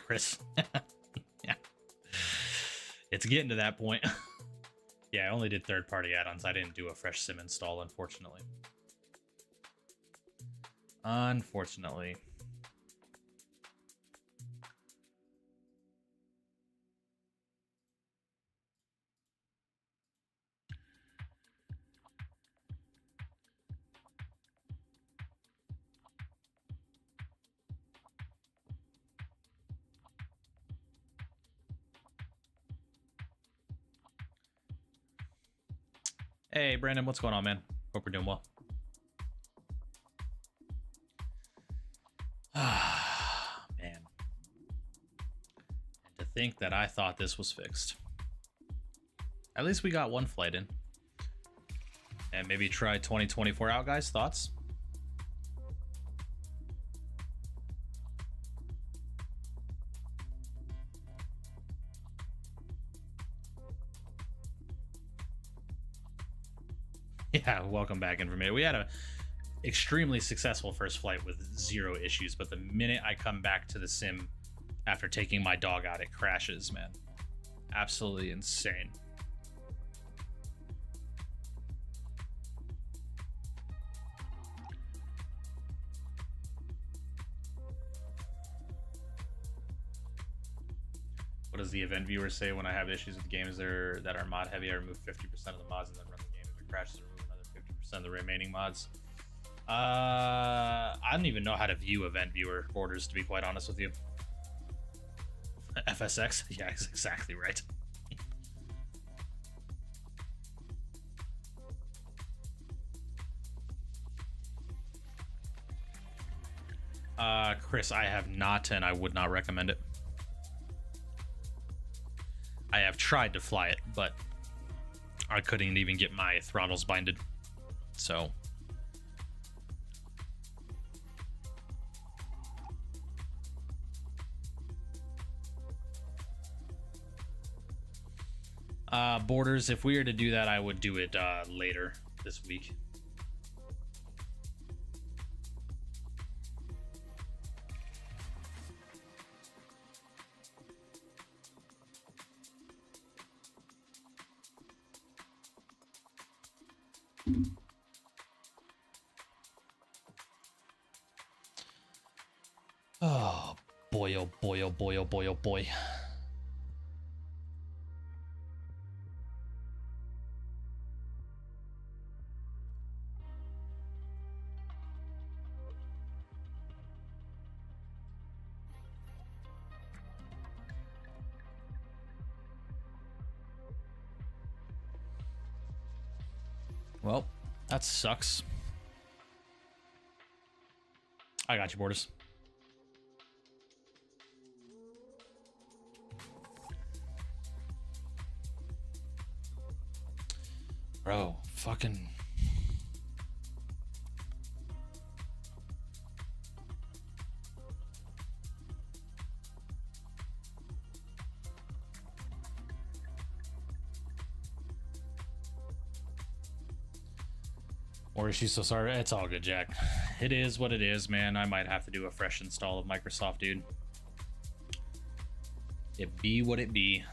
Chris. Yeah. It's getting to that point. Yeah, I only did third-party add-ons. I didn't do a fresh sim install, unfortunately. Unfortunately. Hey, Brandon, what's going on, man? Hope we're doing well. Man. And to think that I thought this was fixed. At least we got one flight in. And maybe try 2024 out, guys. Thoughts? Yeah, welcome back, information. We had a extremely successful first flight with 0 issues, but the minute I come back to the sim after taking my dog out, it crashes, man. Absolutely insane. What does the event viewer say when I have issues with games that are mod heavy? I remove 50% of the mods and then run the game. If it crashes, remove another 50% of the remaining mods. I don't even know how to view event viewer orders, to be quite honest with you. FSX? Yeah, it's exactly right. Chris, I have not, and I would not recommend it. I have tried to fly it, but I couldn't even get my throttles binded. So borders, if we were to do that, I would do it later this week. Oh boy, oh boy, oh boy, oh boy, oh boy. Well, that sucks. I got you, borders. Bro, fucking... Or is she so sorry? It's all good, Jack. It is what it is, man. I might have to do a fresh install of Microsoft, dude. It be what it be.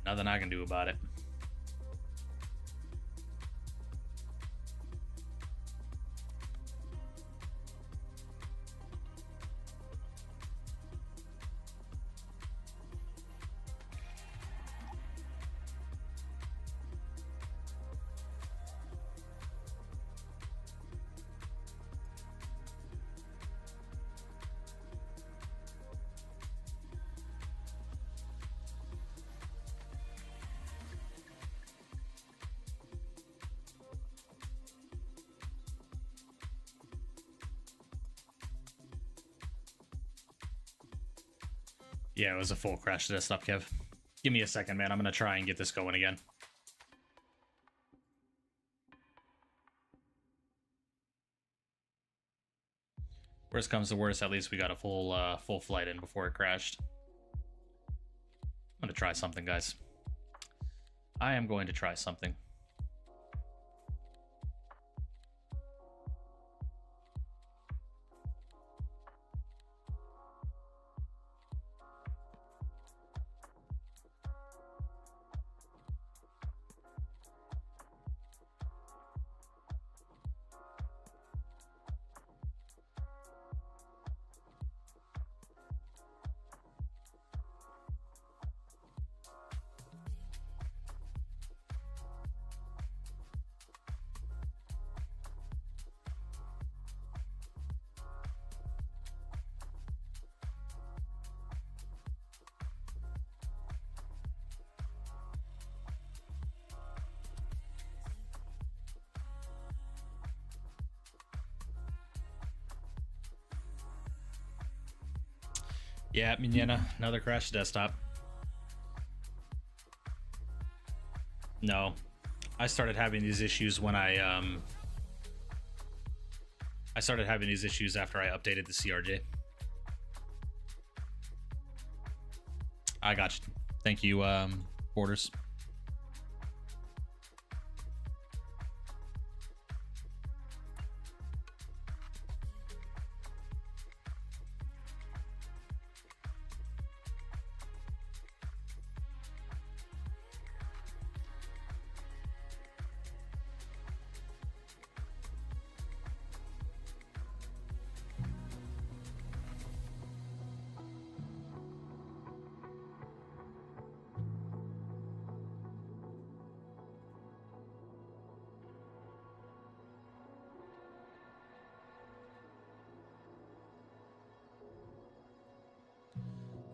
Nothing I can do about it. Yeah, it was a full crash to desktop, Kev. Give me a second, man. I'm going to try and get this going again. Worst comes to worst, at least we got a full flight in before it crashed. I'm going to try something, guys. I am going to try something. Yeah, Mignena, another crash desktop. No, I started having these issues when I started having these issues after I updated the CRJ. I got you. Thank you, Borders.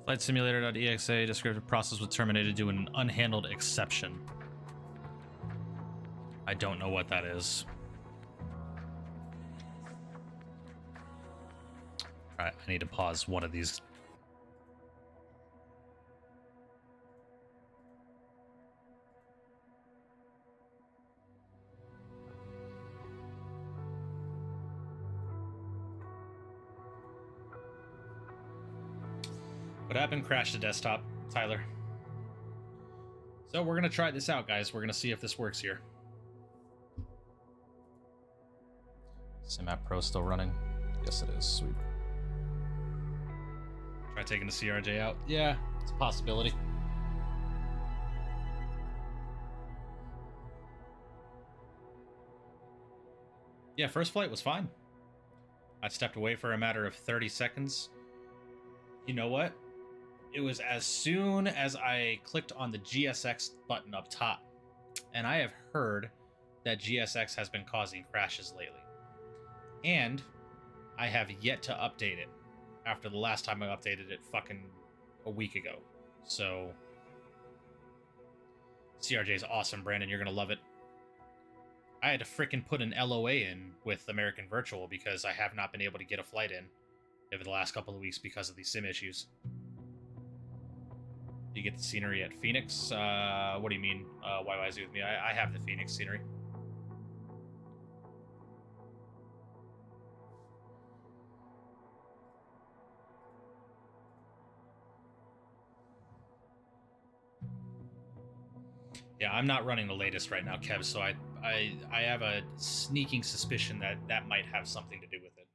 Flight simulator.exe descriptive process was terminated due to an unhandled exception. I don't know what that is. All right, I need to pause one of these. What happened? Crashed the desktop, Tyler. So we're gonna try this out, guys. We're gonna see if this works here. SimApp Pro still running? Yes, it is. Sweet. Try taking the CRJ out. Yeah, it's a possibility. Yeah, first flight was fine. I stepped away for a matter of 30 seconds. You know what? It was as soon as I clicked on the GSX button up top. And I have heard that GSX has been causing crashes lately. And I have yet to update it after the last time I updated it fucking a week ago. So CRJ is awesome, Brandon. You're going to love it. I had to freaking put an LOA in with American Virtual because I have not been able to get a flight in over the last couple of weeks because of these sim issues. You get the scenery at Fenix. What do you mean? YYZ with me? I have the Fenix scenery. Yeah, I'm not running the latest right now, Kev. So I have a sneaking suspicion that that might have something to do with it.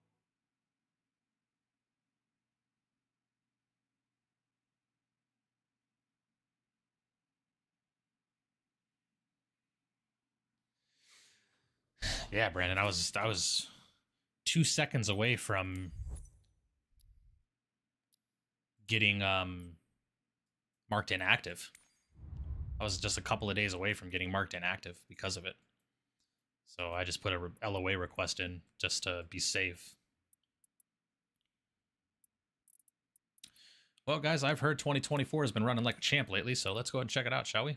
Yeah, Brandon, I was 2 seconds away from getting marked inactive. I was just a couple of days away from getting marked inactive because of it. So I just put a LOA request in just to be safe. Well, guys, I've heard 2024 has been running like a champ lately, so let's go ahead and check it out, shall we?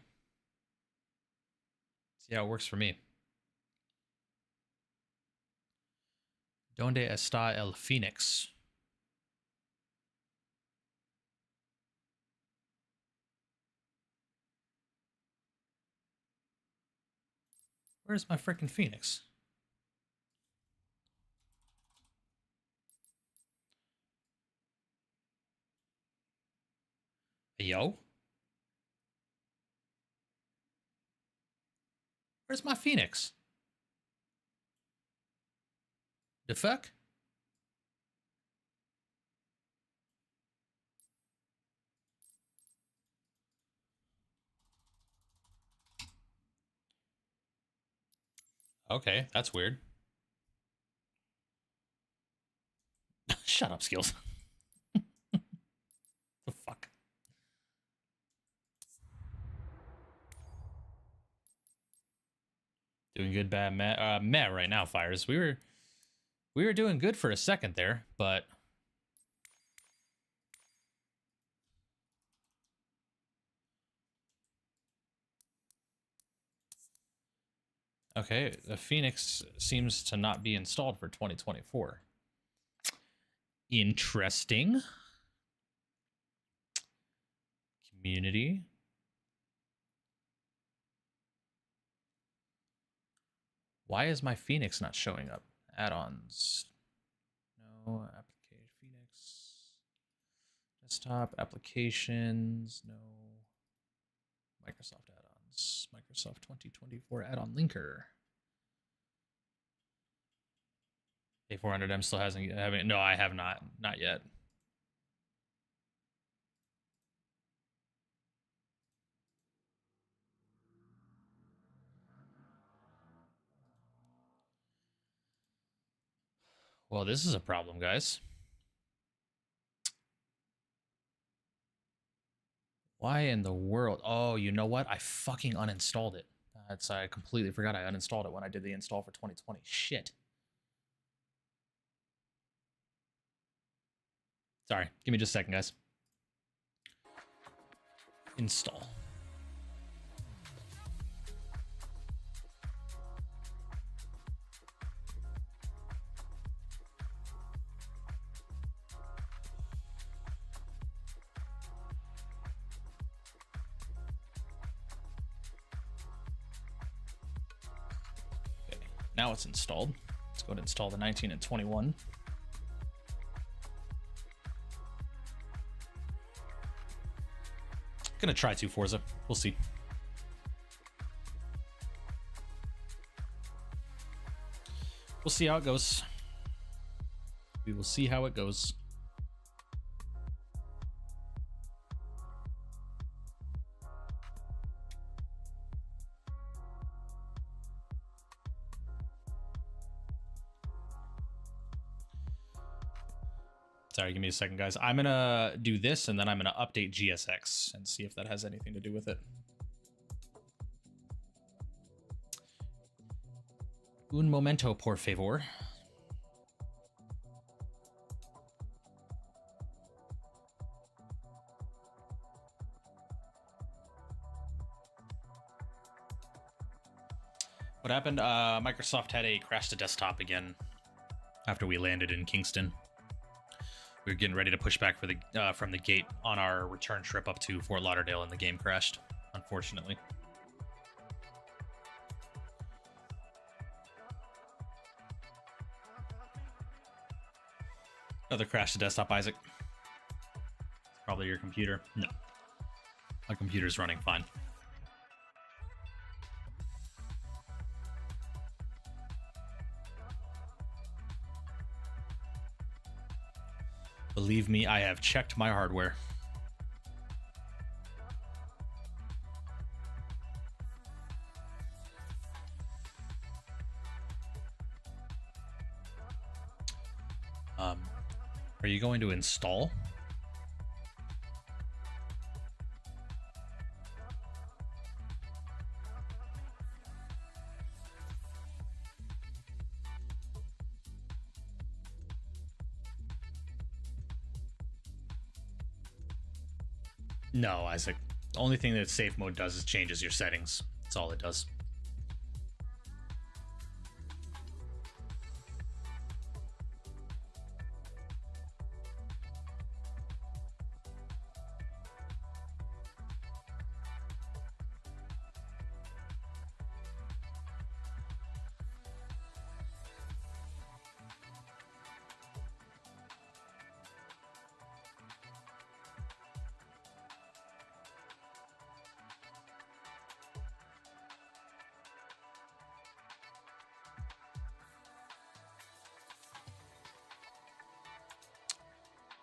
See how it works for me. ¿Dónde está el Fenix? Where's my freaking Fenix? Yo? Where's my Fenix? The fuck? Okay, that's weird. Shut up, Skills. The fuck? Doing good, bad, meh right now, Fires. We were doing good for a second there, but okay, the Fenix seems to not be installed for 2024. Interesting. Community. Why is my Fenix not showing up? Add-ons. No application. Fenix. Desktop applications. No. Microsoft add-ons. Microsoft 2024 add-on linker. A400M still hasn't. No, I have not. Not yet. Well, this is a problem, guys. Why in the world? Oh, you know what? I fucking uninstalled it. I completely forgot I uninstalled it when I did the install for 2020. Shit. Sorry. Give me just a second, guys. Install. Now it's installed. Let's go ahead and install the 19 and 21. Gonna try to Forza. We'll see. We'll see how it goes. We will see how it goes. Sorry, give me a second, guys. I'm going to do this, and then I'm going to update GSX and see if that has anything to do with it. Un momento, por favor. What happened? Microsoft had a crash to desktop again after we landed in Kingston. We were getting ready to push back for the from the gate on our return trip up to Fort Lauderdale, and the game crashed, unfortunately. Another crash to desktop, Isaac. Probably your computer. No. My computer's running fine. Believe me, I have checked my hardware. Are you going to install? No, Isaac. The only thing that safe mode does is changes your settings. That's all it does.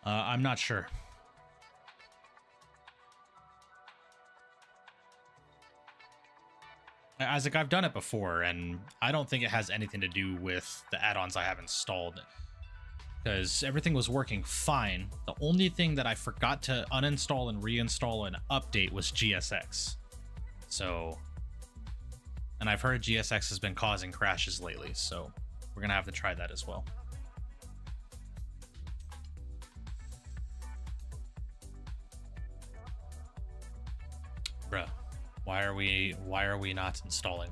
I'm not sure. Isaac, I've done it before, and I don't think it has anything to do with the add-ons I have installed, because everything was working fine. The only thing that I forgot to uninstall and reinstall and update was GSX. So, and I've heard GSX has been causing crashes lately, so we're gonna have to try that as well. Bruh, why are we not installing?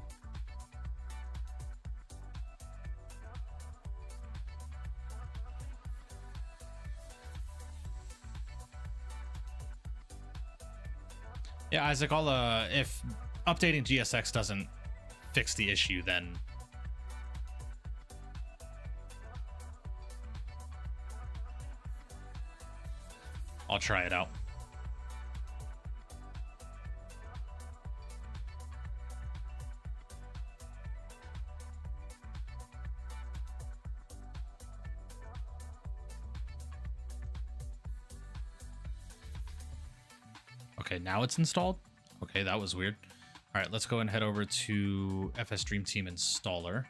Yeah, Isaac, I'll if updating GSX doesn't fix the issue, then I'll try it out. Okay, now it's installed. Okay, that was weird. All right, let's go and head over to FS Dream Team installer.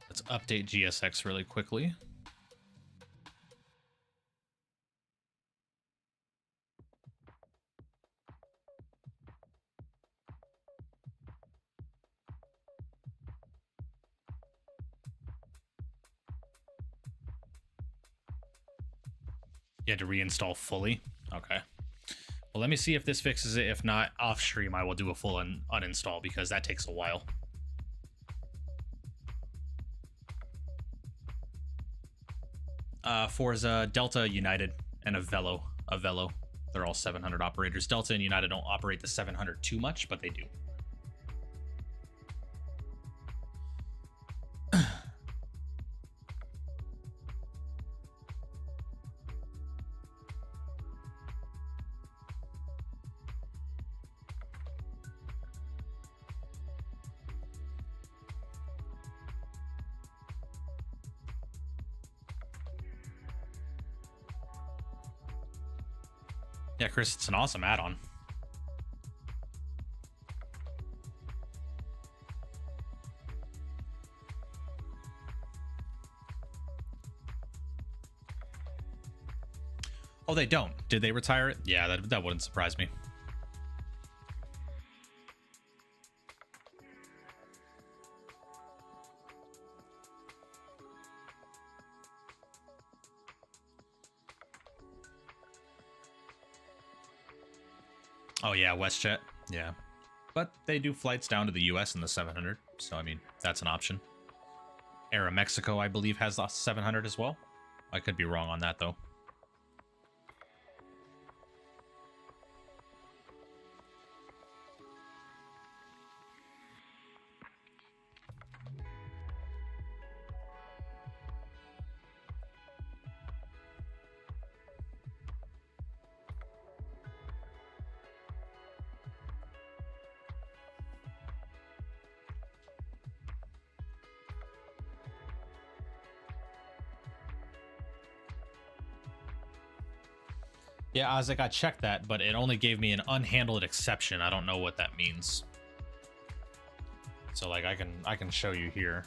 Let's update GSX really quickly. You had to reinstall fully? Okay. Well, let me see if this fixes it. If not, off stream, I will do a full uninstall because that takes a while. Forza, Delta, United, and a Velo. They're all 700 operators. Delta and United don't operate the 700 too much, but they do. Yeah, Chris, it's an awesome add-on. Oh, they don't. Did they retire it? Yeah, that wouldn't surprise me. Oh yeah, WestJet. Yeah. But they do flights down to the US in the 700, so I mean, that's an option. Aeromexico, I believe, has a 700 as well. I could be wrong on that, though. Yeah, Isaac, I checked that, but it only gave me an unhandled exception. I don't know what that means. So like I can show you here.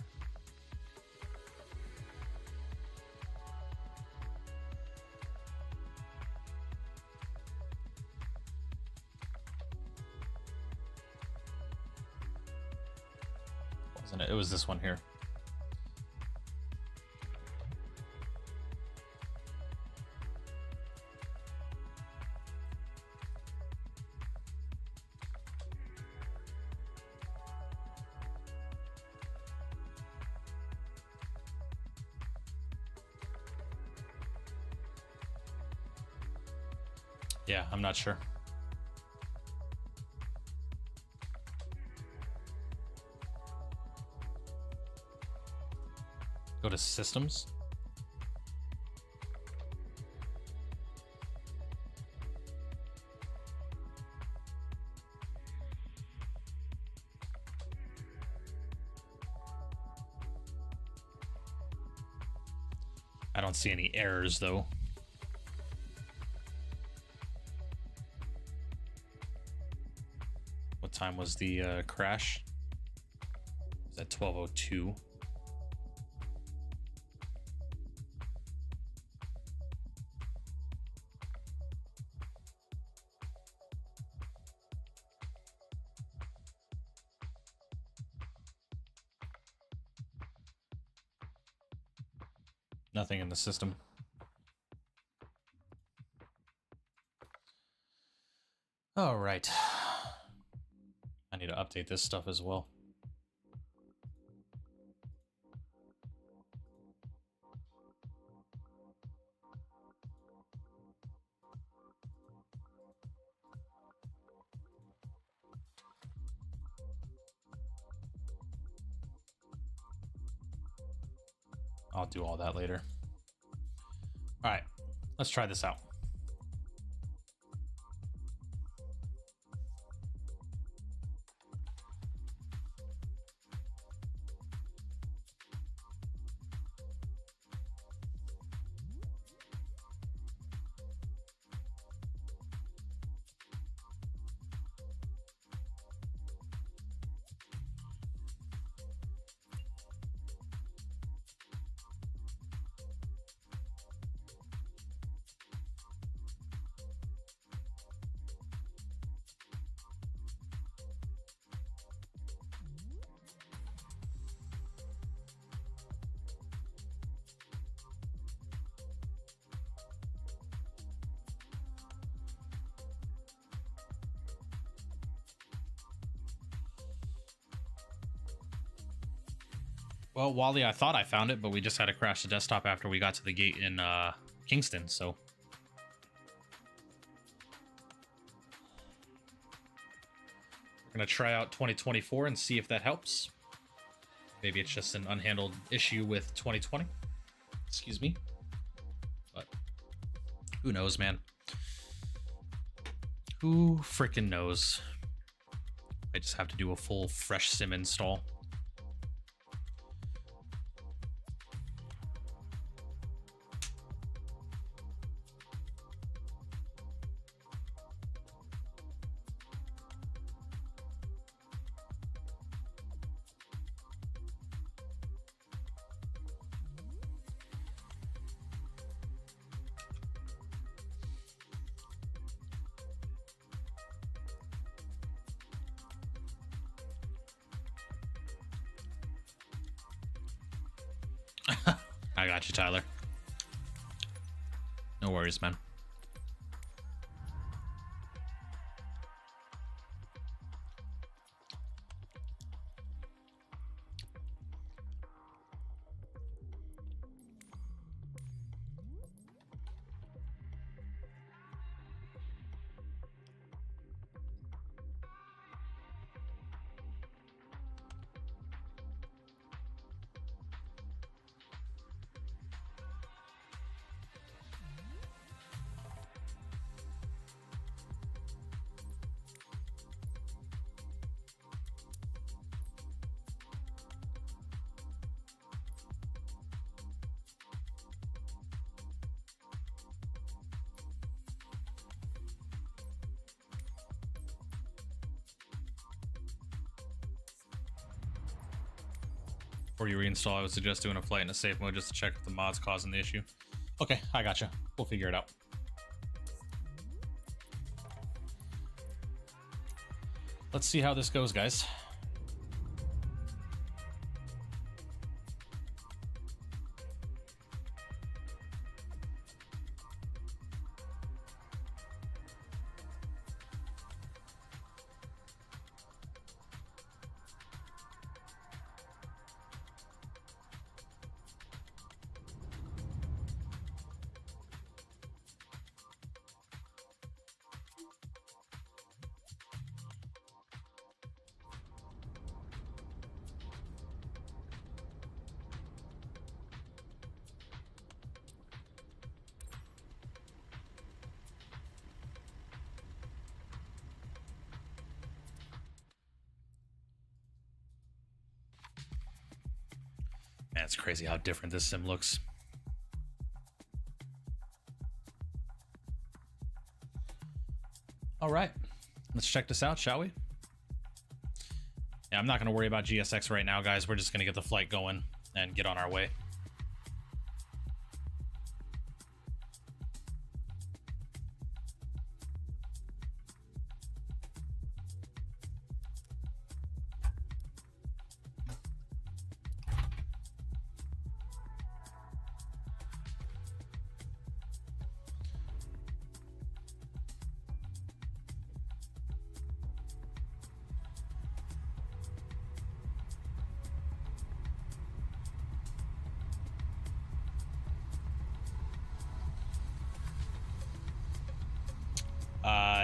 Wasn't it? It was this one here. Yeah, I'm not sure. Go to systems. I don't see any errors though. What time was the crash? It was at 12:02. Nothing in the system. All right. I need to update this stuff as well. I'll do all that later. All right, let's try this out. Well, Wally, I thought I found it, but we just had to crash the desktop after we got to the gate in Kingston, so. We're going to try out 2024 and see if that helps. Maybe it's just an unhandled issue with 2020. Excuse me. But who knows, man? Who freaking knows? I just have to do a full fresh sim install. I got you, Tyler. No worries, man. Before you reinstall, I would suggest doing a flight in a safe mode just to check if the mod's causing the issue. Okay, I gotcha. We'll figure it out. Let's see how this goes, guys. Man, it's crazy how different this sim looks. All right, let's check this out, shall we? Yeah, I'm not going to worry about GSX right now, guys. We're just going to get the flight going and get on our way.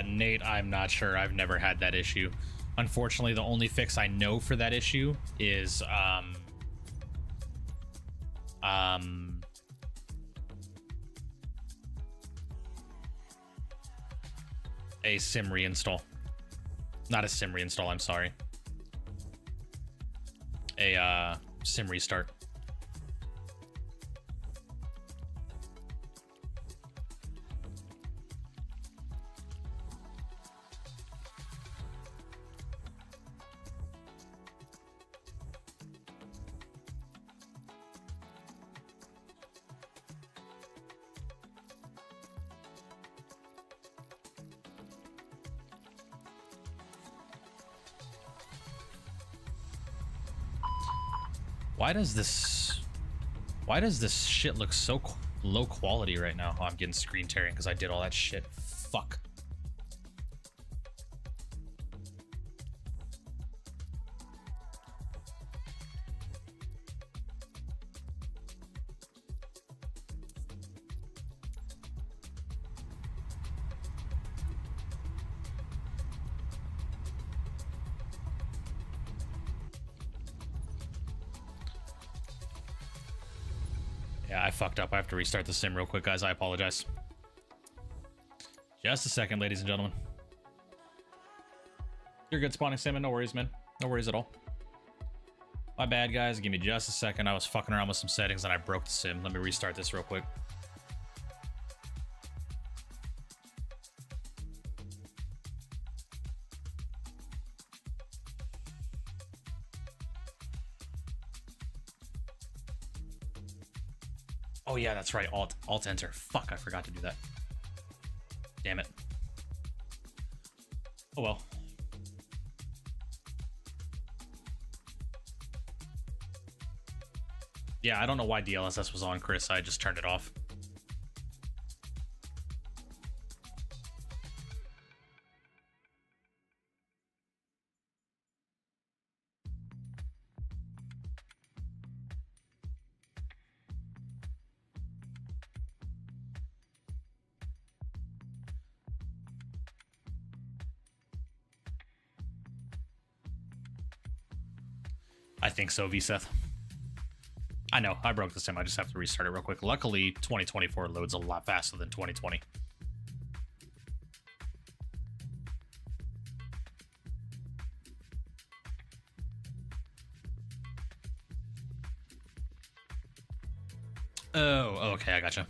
Nate, I'm not sure. I've never had that issue. Unfortunately, the only fix I know for that issue is a sim reinstall. Not a sim reinstall, I'm sorry. A sim restart. Why does this shit look so low quality right now? Oh, I'm getting screen tearing because I did all that shit. Fuck. Yeah, I fucked up. I have to restart the sim real quick, guys. I apologize. Just a second, ladies and gentlemen. You're good spawning sim, and no worries, man. No worries at all. My bad, guys. Give me just a second. I was fucking around with some settings and I broke the sim. Let me restart this real quick. Oh yeah, that's right. Alt enter. Fuck, I forgot to do that. Damn it. Oh well. Yeah, I don't know why DLSS was on, Chris. I just turned it off. I think so, VSeth. I know, I broke the sim. I just have to restart it real quick. Luckily, 2024 loads a lot faster than 2020. Oh, okay, I gotcha.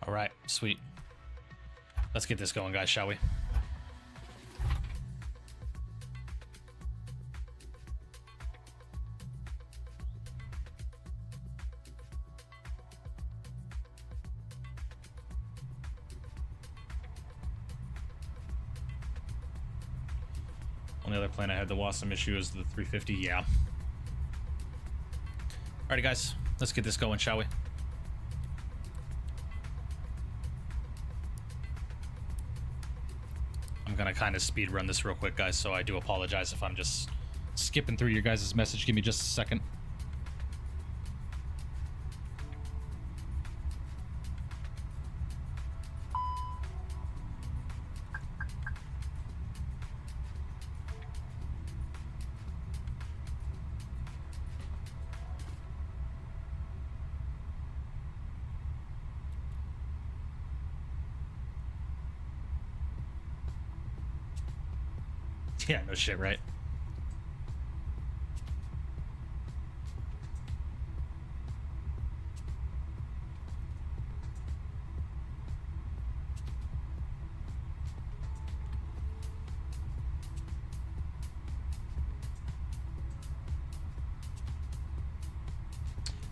All right, sweet. Let's get this going, guys, shall we? Only other plane I had that was some issue is the 350. Yeah. Alrighty, guys, let's get this going, shall we? I'm gonna kind of speed run this real quick, guys, so I do apologize if I'm just skipping through your guys' message. Give me just a second. Yeah, no shit, right?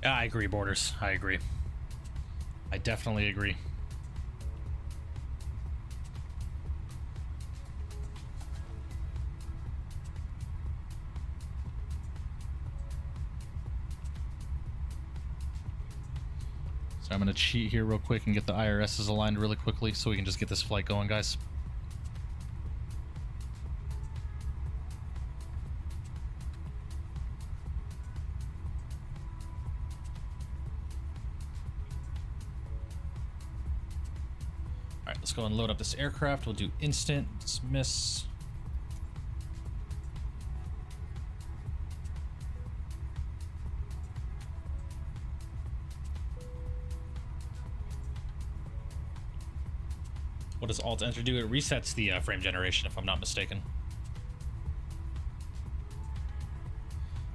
Yeah, I agree, Borders. I agree. I definitely agree. So I'm going to cheat here real quick and get the IRSs aligned really quickly so we can just get this flight going, guys. All right, let's go and load up this aircraft. We'll do instant dismiss. What does Alt Enter do? It resets the frame generation, if I'm not mistaken.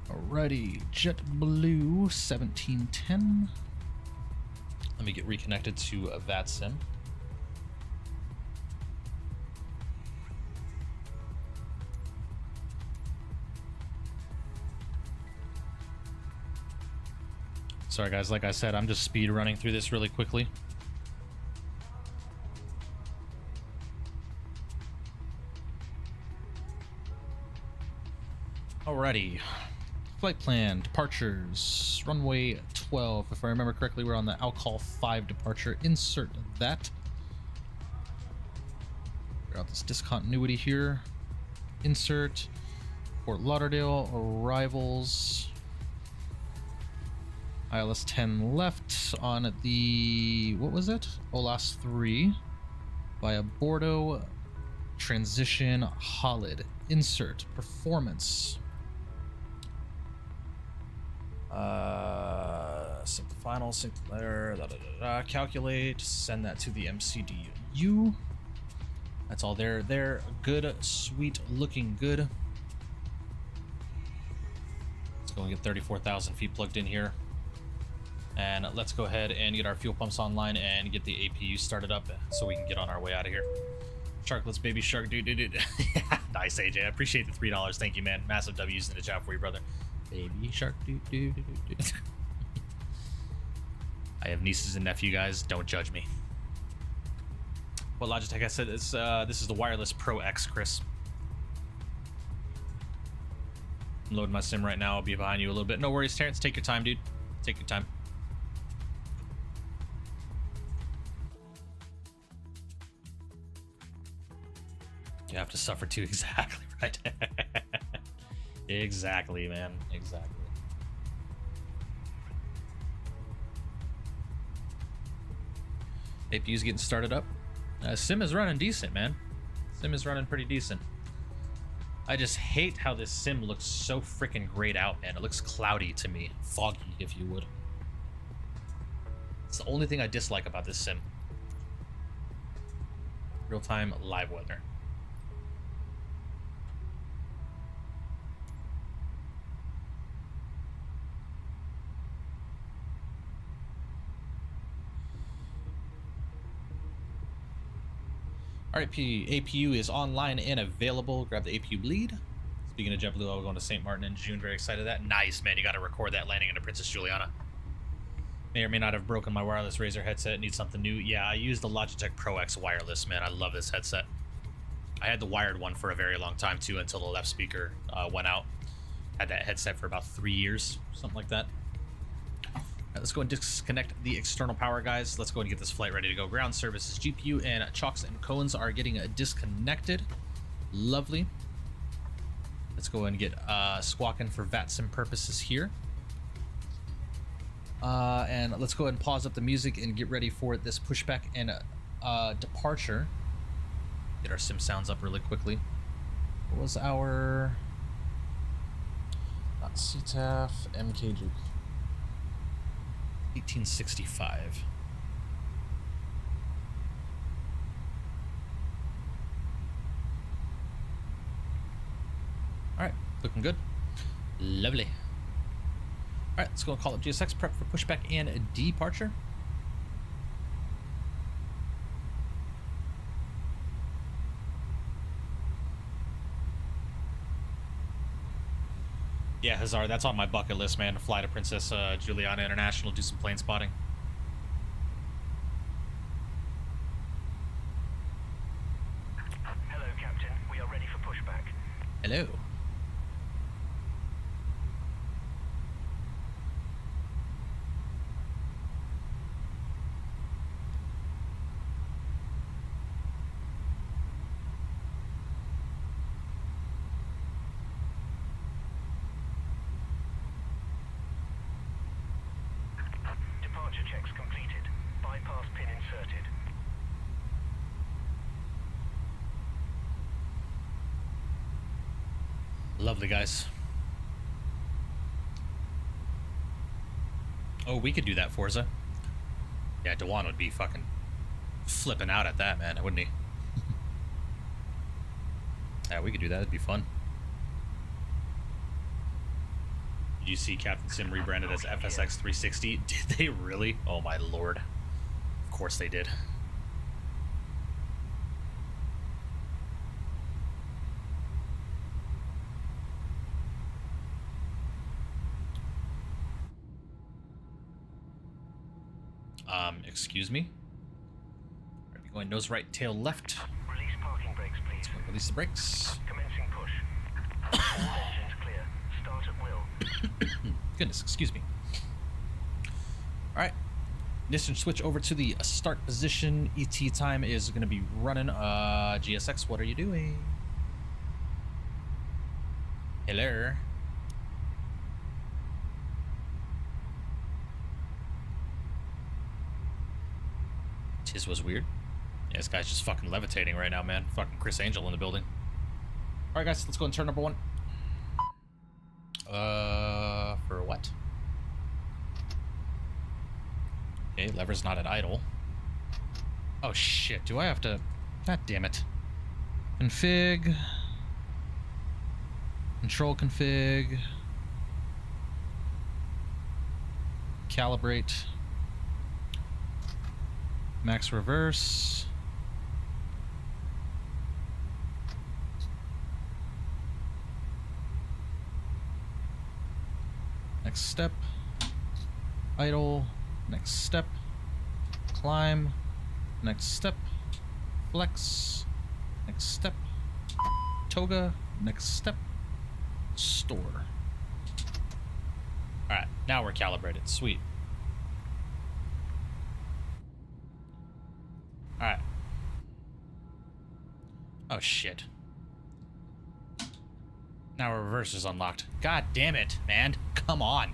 Alrighty, JetBlue 1710. Let me get reconnected to that sim. Sorry guys, like I said, I'm just speed running through this really quickly. Alrighty, flight plan, departures, runway 12. If I remember correctly, we're on the Alcol 5 departure. Insert that. Figure out this discontinuity here. Insert Fort Lauderdale arrivals. ILS 10 left on the, what was it? OLAS 3 via Bordeaux transition Holland. Insert performance. Sync the final, sync the letter, calculate, send that to the MCDU. That's all there. They're good, sweet, looking good. Let's go and get 34,000 feet plugged in here. And let's go ahead and get our fuel pumps online and get the APU started up so we can get on our way out of here. Sharkless baby shark, dude. Nice, AJ. I appreciate the $3. Thank you, man. Massive W's in the chat for you, brother. Baby shark, dude. I have nieces and nephew, guys. Don't judge me. Well, Logitech, I said this is the Wireless Pro X, Chris. I'm loading my sim right now. I'll be behind you a little bit. No worries, Terrence. Take your time, dude. Take your time. You have to suffer too, exactly, right? Exactly, man. Exactly. APU's getting started up. Sim is running decent, man. Sim is running pretty decent. I just hate how this sim looks so freaking grayed out, man. It looks cloudy to me. Foggy, if you would. It's the only thing I dislike about this sim. Real-time live weather. All right, APU is online and available. Grab the APU lead. Speaking of JetBlue, I'll be going to St. Martin in June. Very excited that. Nice, man. You got to record that landing into Princess Juliana. May or may not have broken my wireless Razer headset. Need something new. Yeah, I use the Logitech Pro X wireless, man. I love this headset. I had the wired one for a very long time, too, until the left speaker went out. Had that headset for about 3 years, something like that. All right, let's go and disconnect the external power, guys. Let's go and get this flight ready to go. Ground services, GPU, and chocks and cones are getting disconnected. Lovely. Let's go and get squawking for VATSIM purposes here. And let's go ahead and pause up the music and get ready for this pushback and departure. Get our sim sounds up really quickly. What was our... Not CTAF, MKG. 1865. Alright, looking good. Lovely. Alright, let's go and call up GSX, prep for pushback and departure. Yeah, Hazard, that's on my bucket list, man, to fly to Princess Juliana International, do some plane spotting. Hello, Captain. We are ready for pushback. Hello. Departure checks completed. Bypass pin inserted. Lovely, guys. Oh, we could do that, Forza. Yeah, Dewan would be fucking flipping out at that, man, wouldn't he? Yeah, we could do that. It'd be fun. Did you see Captain Sim rebranded as FSX 360? Did they really? Oh, my lord. Of course they did. Excuse me. We're gonna be going nose right, tail left. Release parking brakes, please. Let's go and release the brakes. Commencing push. All engines clear. Start at will. Goodness, excuse me. Alright. Ignition switch over to the start position. ET time is going to be running. GSX, what are you doing? Hello. Tis was weird. Yeah, this guy's just fucking levitating right now, man. Fucking Chris Angel in the building. Alright, guys, let's go and turn number one. For what? Okay, lever's not at idle. Oh shit, do I have to... God damn it. Config. Control config. Calibrate. Max reverse. Next step. Idle. Next step. Climb. Next step. Flex. Next step. Toga. Next step. Store. Alright, now we're calibrated. Sweet. Alright. Oh shit. Now our reverse is unlocked. God damn it, man. Come on.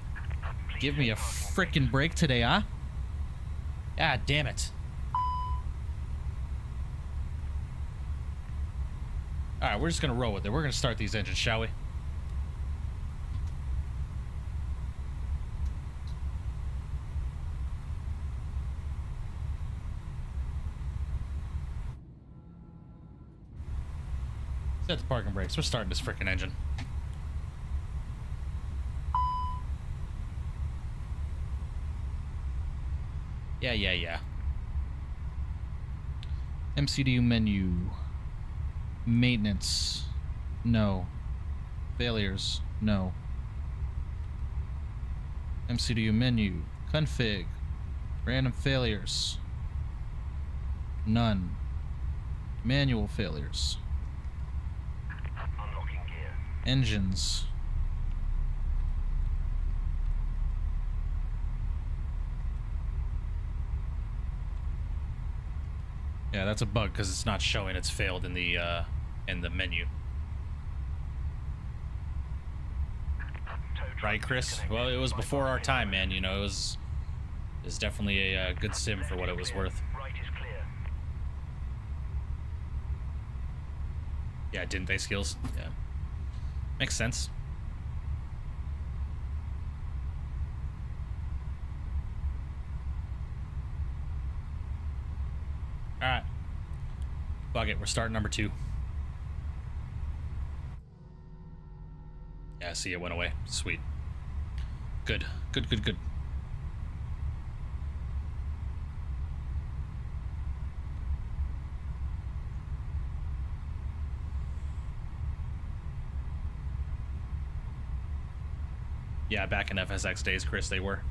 Give me a frickin' break today, huh? God damn it. Alright, we're just gonna roll with it. We're gonna start these engines, shall we? Set the parking brakes. We're starting this frickin' engine. Yeah. MCDU menu. Maintenance. No. Failures. No. MCDU menu. Config. Random failures. None. Manual failures. Unlocking gear. Engines. Yeah, that's a bug because it's not showing it's failed in the menu. Right, Chris? Well, it was before our time, man. You know, it was definitely a good sim for what it was worth. Right is clear. Yeah, didn't they, Skills? Yeah. Makes sense. Alright. Fuck it, we're starting number 2. Yeah, see, it went away. Sweet. Good. Good, good, good. Yeah, back in FSX days, Chris, they were.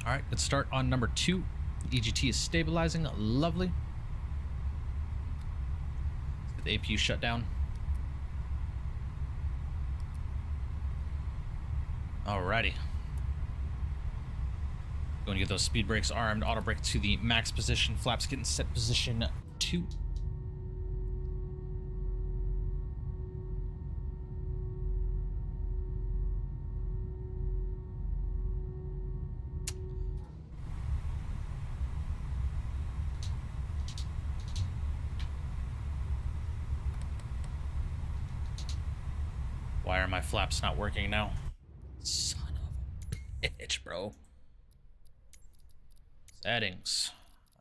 All right, let's start on number 2. EGT is stabilizing. Lovely. Let's get the APU shut down. Alrighty. Going to get those speed brakes armed. Auto brake to the max position. Flaps getting set position 2. Why are my flaps not working now? Son of a bitch, bro. Settings.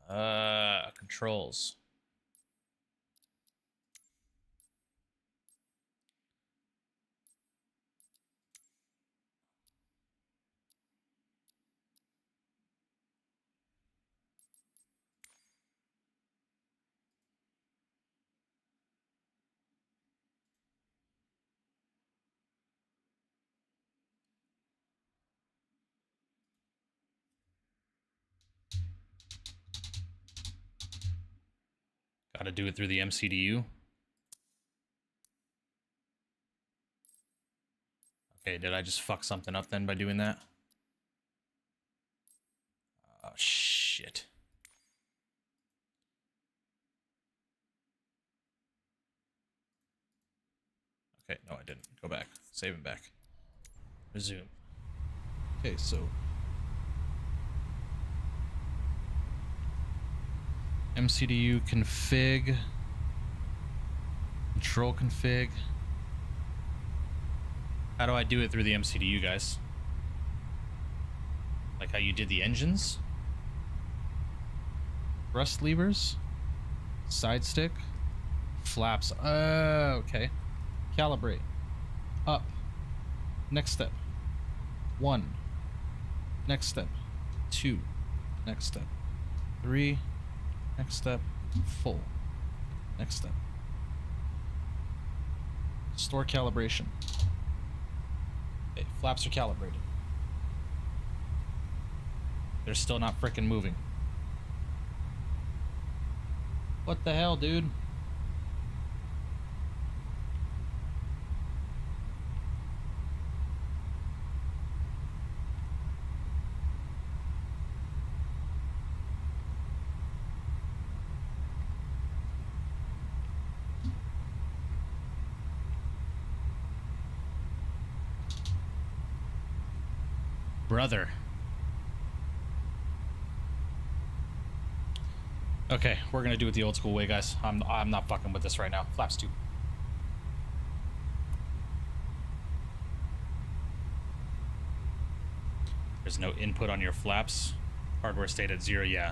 Controls. Gotta do it through the MCDU. Okay, did I just fuck something up then by doing that? Oh, shit. Okay, no, I didn't. Go back. Save and back. Resume. Okay, so... MCDU config. Control config. How do I do it through the MCDU, guys? Like how you did the engines? Thrust levers? Side stick? Flaps. Okay. Calibrate. Up. Next step. 1. Next step. 2. Next step. 3. Next step. Full. Next step. Store calibration. Okay, flaps are calibrated. They're still not frickin' moving. What the hell, dude? brother. Okay, we're gonna do it the old school way, guys. I'm not fucking with this right now. Flaps 2. There's no input on your flaps. Hardware stayed at 0. Yeah.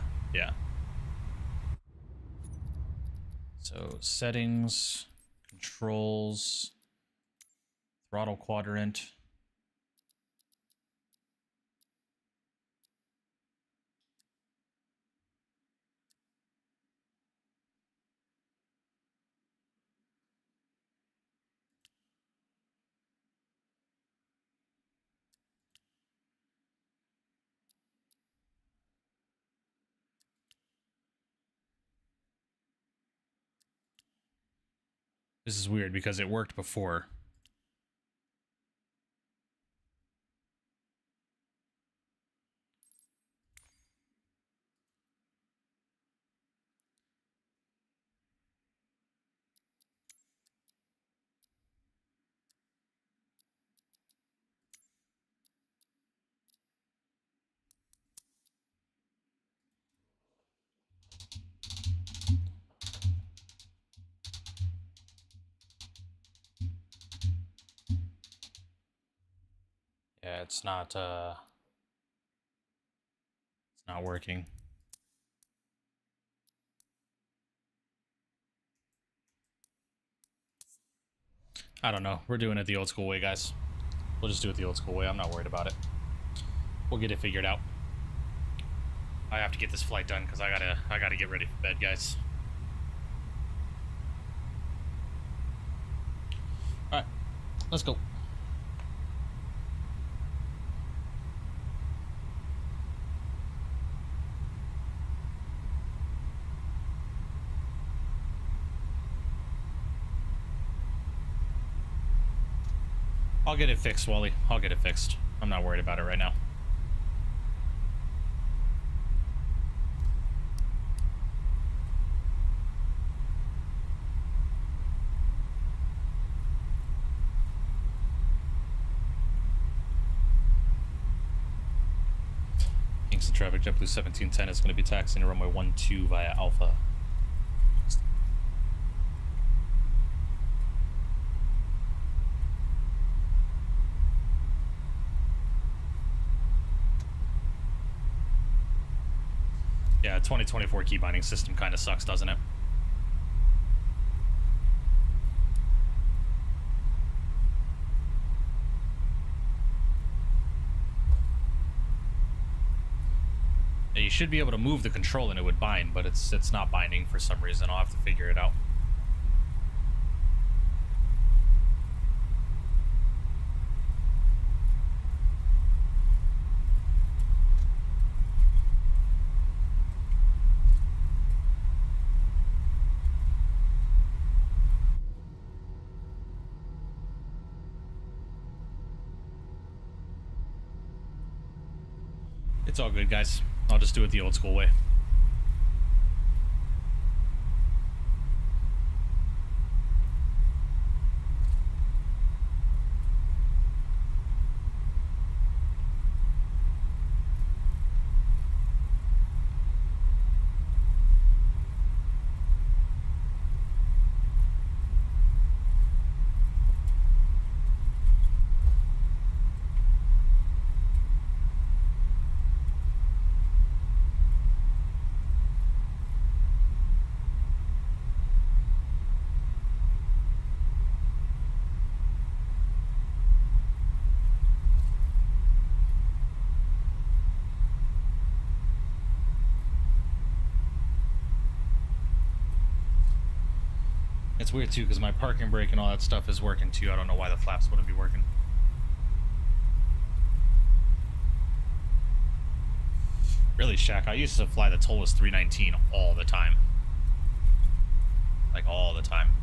So settings, controls, throttle quadrant. This is weird because it worked before. Yeah, it's not working. I don't know. We're doing it the old school way, guys. We'll just do it the old school way. I'm not worried about it. We'll get it figured out. I have to get this flight done because I gotta get ready for bed, guys. All right, let's go. I'll get it fixed, Wally. I'll get it fixed. I'm not worried about it right now. Kingston traffic, JetBlue 1710 is going to be taxiing runway 12 via Alpha. Yeah, 2024 key binding system kind of sucks, doesn't it? Yeah, you should be able to move the control and it would bind, but it's not binding for some reason. I'll have to figure it out. It's all good, guys. I'll just do it the old school way. It's weird too because my parking brake and all that stuff is working too. I don't know why the flaps wouldn't be working. Really, Shaq, I used to fly the Tollus 319 all the time. Like all the time.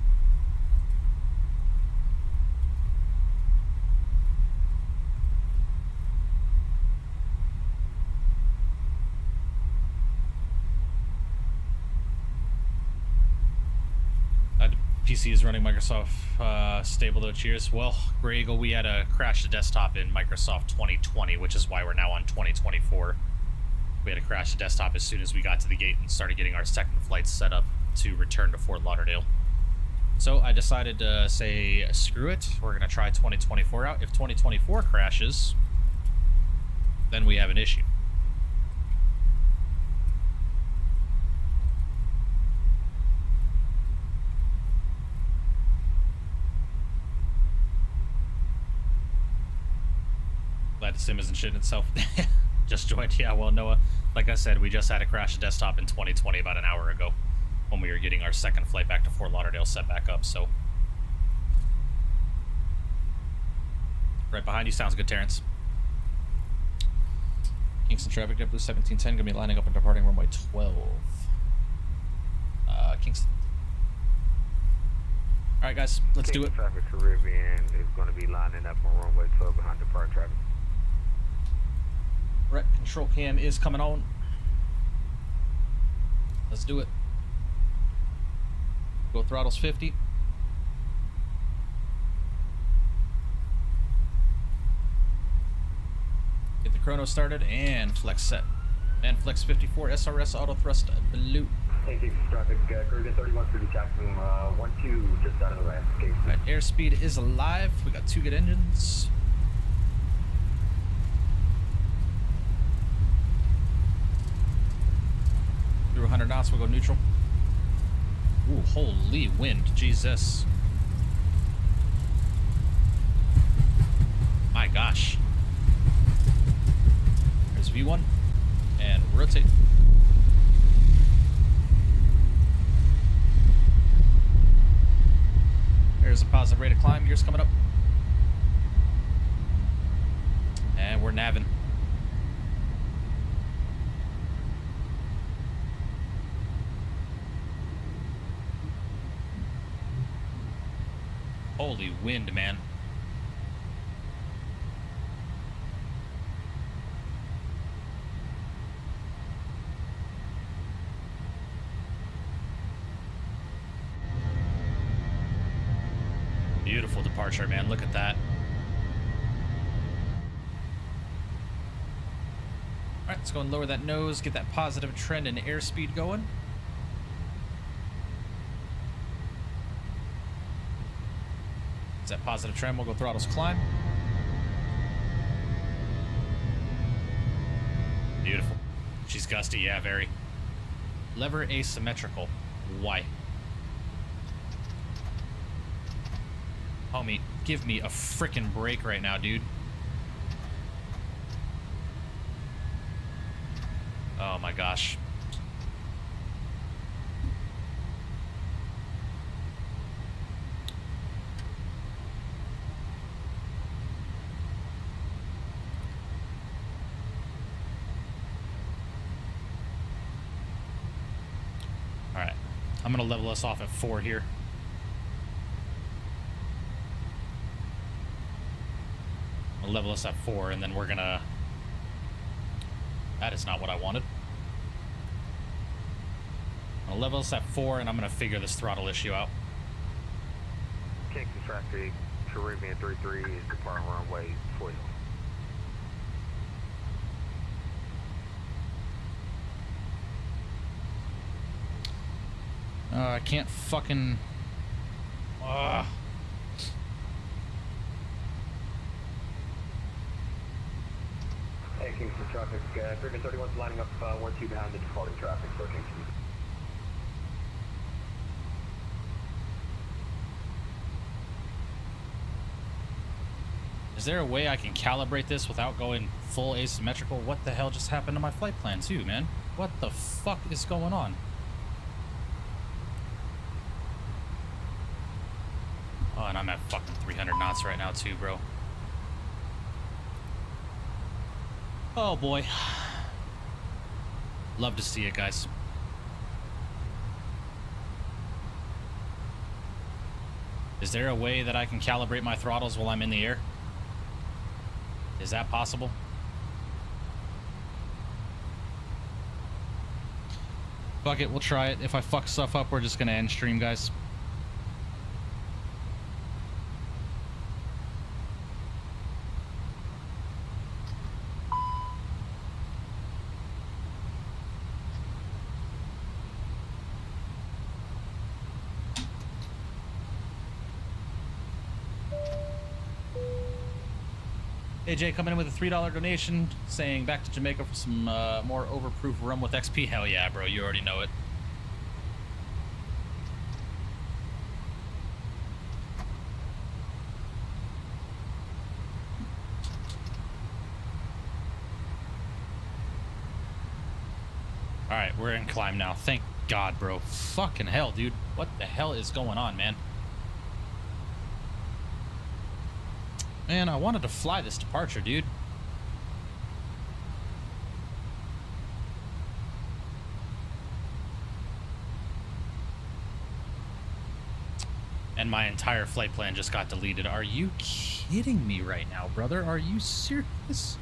PC is running Microsoft stable though, cheers. Well, Grey Eagle, we had to crash the desktop in Microsoft 2020, which is why we're now on 2024. We had to crash the desktop as soon as we got to the gate and started getting our second flight set up to return to Fort Lauderdale. So I decided to say, screw it, we're going to try 2024 out. If 2024 crashes, then we have an issue. Glad the sim isn't shitting itself. Just joined. Yeah, well, Noah, like I said, we just had to crash the desktop in 2020 about an hour ago when we were getting our second flight back to Fort Lauderdale set back up, so. Right behind you. Sounds good, Terrence. Kingston traffic, JetBlue 1710, gonna be lining up and departing runway 12. Kingston. Alright, guys, let's do it. Traffic Caribbean is going to be lining up on runway 12 behind depart traffic. Right, control cam is coming on. Let's do it. Go throttles 50. Get the chrono started and flex set. And flex 54 SRS auto thrust blue. Hey, Kingston traffic, Caribbean 31 through taxiing 12 just out of the ramp. Kingston. Alright, airspeed is alive. We got 2 good engines. Through 100 knots, we'll go neutral. Ooh, holy wind, Jesus. My gosh. There's V1. And rotate. There's a positive rate of climb. Gears coming up. And we're navving. Holy wind, man. Beautiful departure, man. Look at that. Alright, let's go and lower that nose, get that positive trend and airspeed going. It's that positive trend. We'll go throttles climb. Beautiful. She's gusty, yeah, very. Lever asymmetrical. Why? Homie, give me a frickin' break right now, dude. Oh my gosh. Alright. I'm gonna level us off at 4 here. I'll level us at 4, and then we're gonna... That is not what I wanted. I'll level us at 4, and I'm gonna figure this throttle issue out. Kingston traffic Caribbean 33 is departing runway 12. I can't fucking... Hey, Kingston traffic, Caribbean 31 is lining up 12 behind the departing traffic for Kingston. Is there a way I can calibrate this without going full asymmetrical? What the hell just happened to my flight plan too, man? What the fuck is going on? Oh, and I'm at fucking 300 knots right now too, bro. Oh boy. Love to see it, guys. Is there a way that I can calibrate my throttles while I'm in the air? Is that possible? Fuck it, we'll try it. If I fuck stuff up, we're just gonna end stream, guys. AJ coming in with a $3 donation, saying back to Jamaica for some more overproof rum with XP. Hell yeah, bro. You already know it. All right, we're in climb now. Thank God, bro. Fucking hell, dude. What the hell is going on, man? Man, I wanted to fly this departure, dude. And my entire flight plan just got deleted. Are you kidding me right now, brother? Are you serious?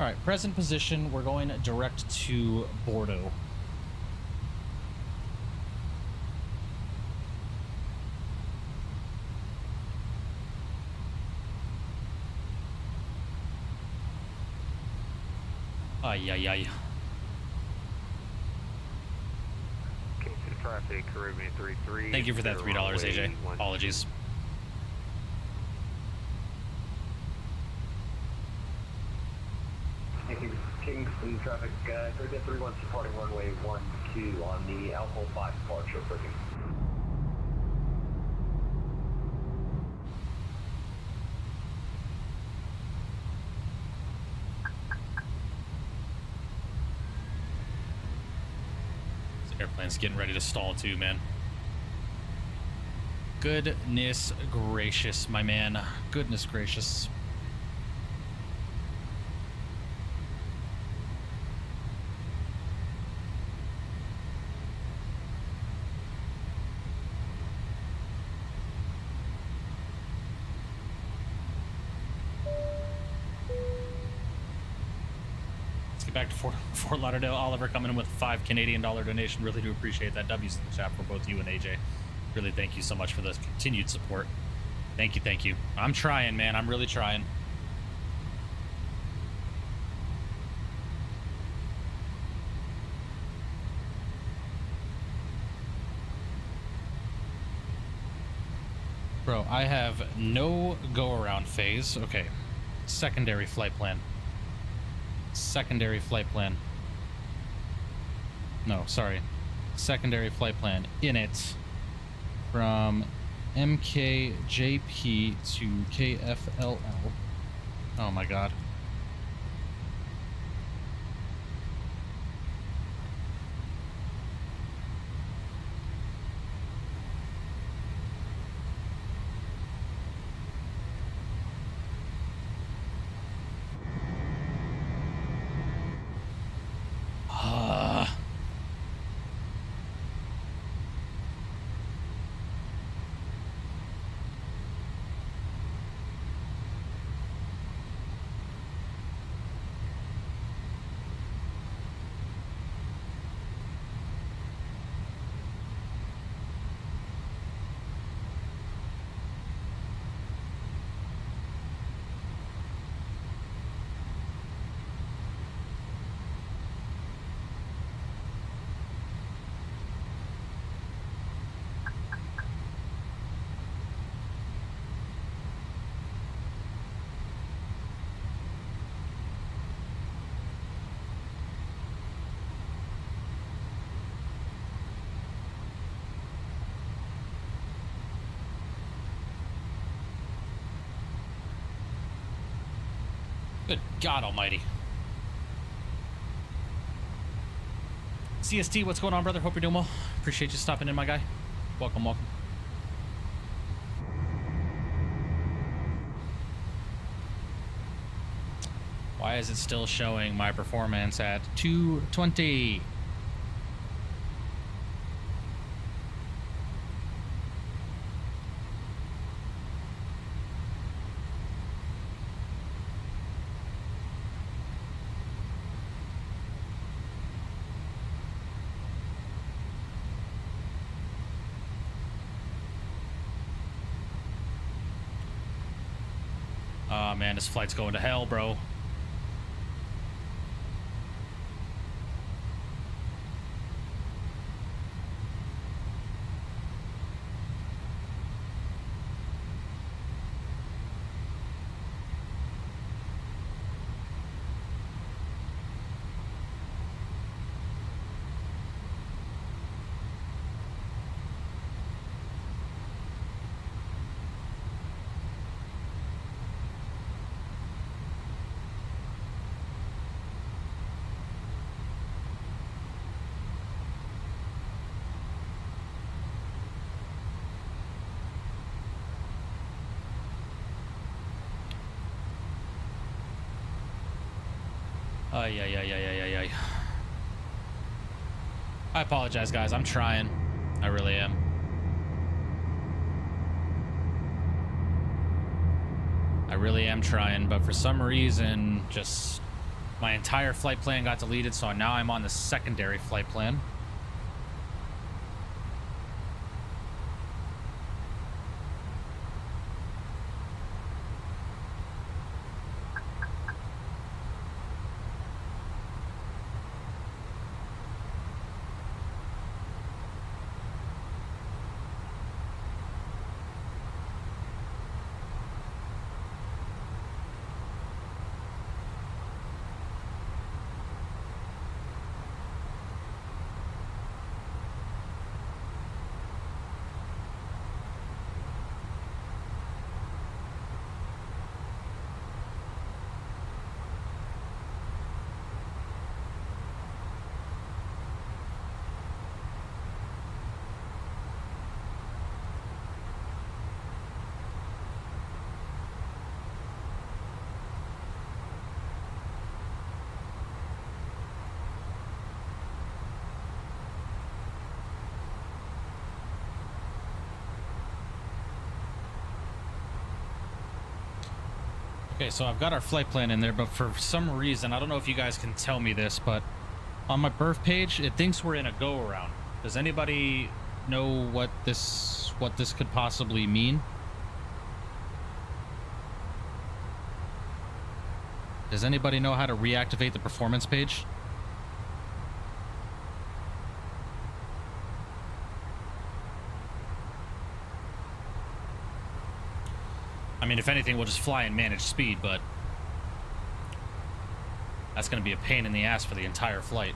All right, present position. We're going direct to Bordeaux. Ay, ay, ay. Kingston traffic, Caribbean 33. Thank you for that $3, AJ. Apologies. Thank you. Kingston traffic, Caribbean 31 supporting runway 12 on the Alpha 5 departure approaching. Airplane's getting ready to stall too, man. Goodness gracious, my man. Goodness gracious. Back to Fort Lauderdale. Oliver coming in with a $5 Canadian donation. Really do appreciate that. W's in the chat for both you and AJ. Really thank you so much for the continued support. Thank you, thank you. I'm trying, man. I'm really trying. Bro, I have no go-around phase. Okay. Secondary flight plan. Secondary flight plan. No, sorry. Secondary flight plan in it from MKJP to KFLL. Oh my God. Good God almighty. CST, what's going on, brother? Hope you're doing well. Appreciate you stopping in, my guy. Welcome, welcome. Why is it still showing my performance at 220? Oh man, this flight's going to hell, bro. Ay, ay, ay, ay, ay, ay, ay. I apologize, guys. I'm trying. I really am. I really am trying, but for some reason, just my entire flight plan got deleted, so now I'm on the secondary flight plan. Okay, so I've got our flight plan in there, but for some reason, I don't know if you guys can tell me this, but on my birth page, it thinks we're in a go-around. Does anybody know what this could possibly mean? Does anybody know how to reactivate the performance page? I mean, if anything, we'll just fly and manage speed, but that's going to be a pain in the ass for the entire flight.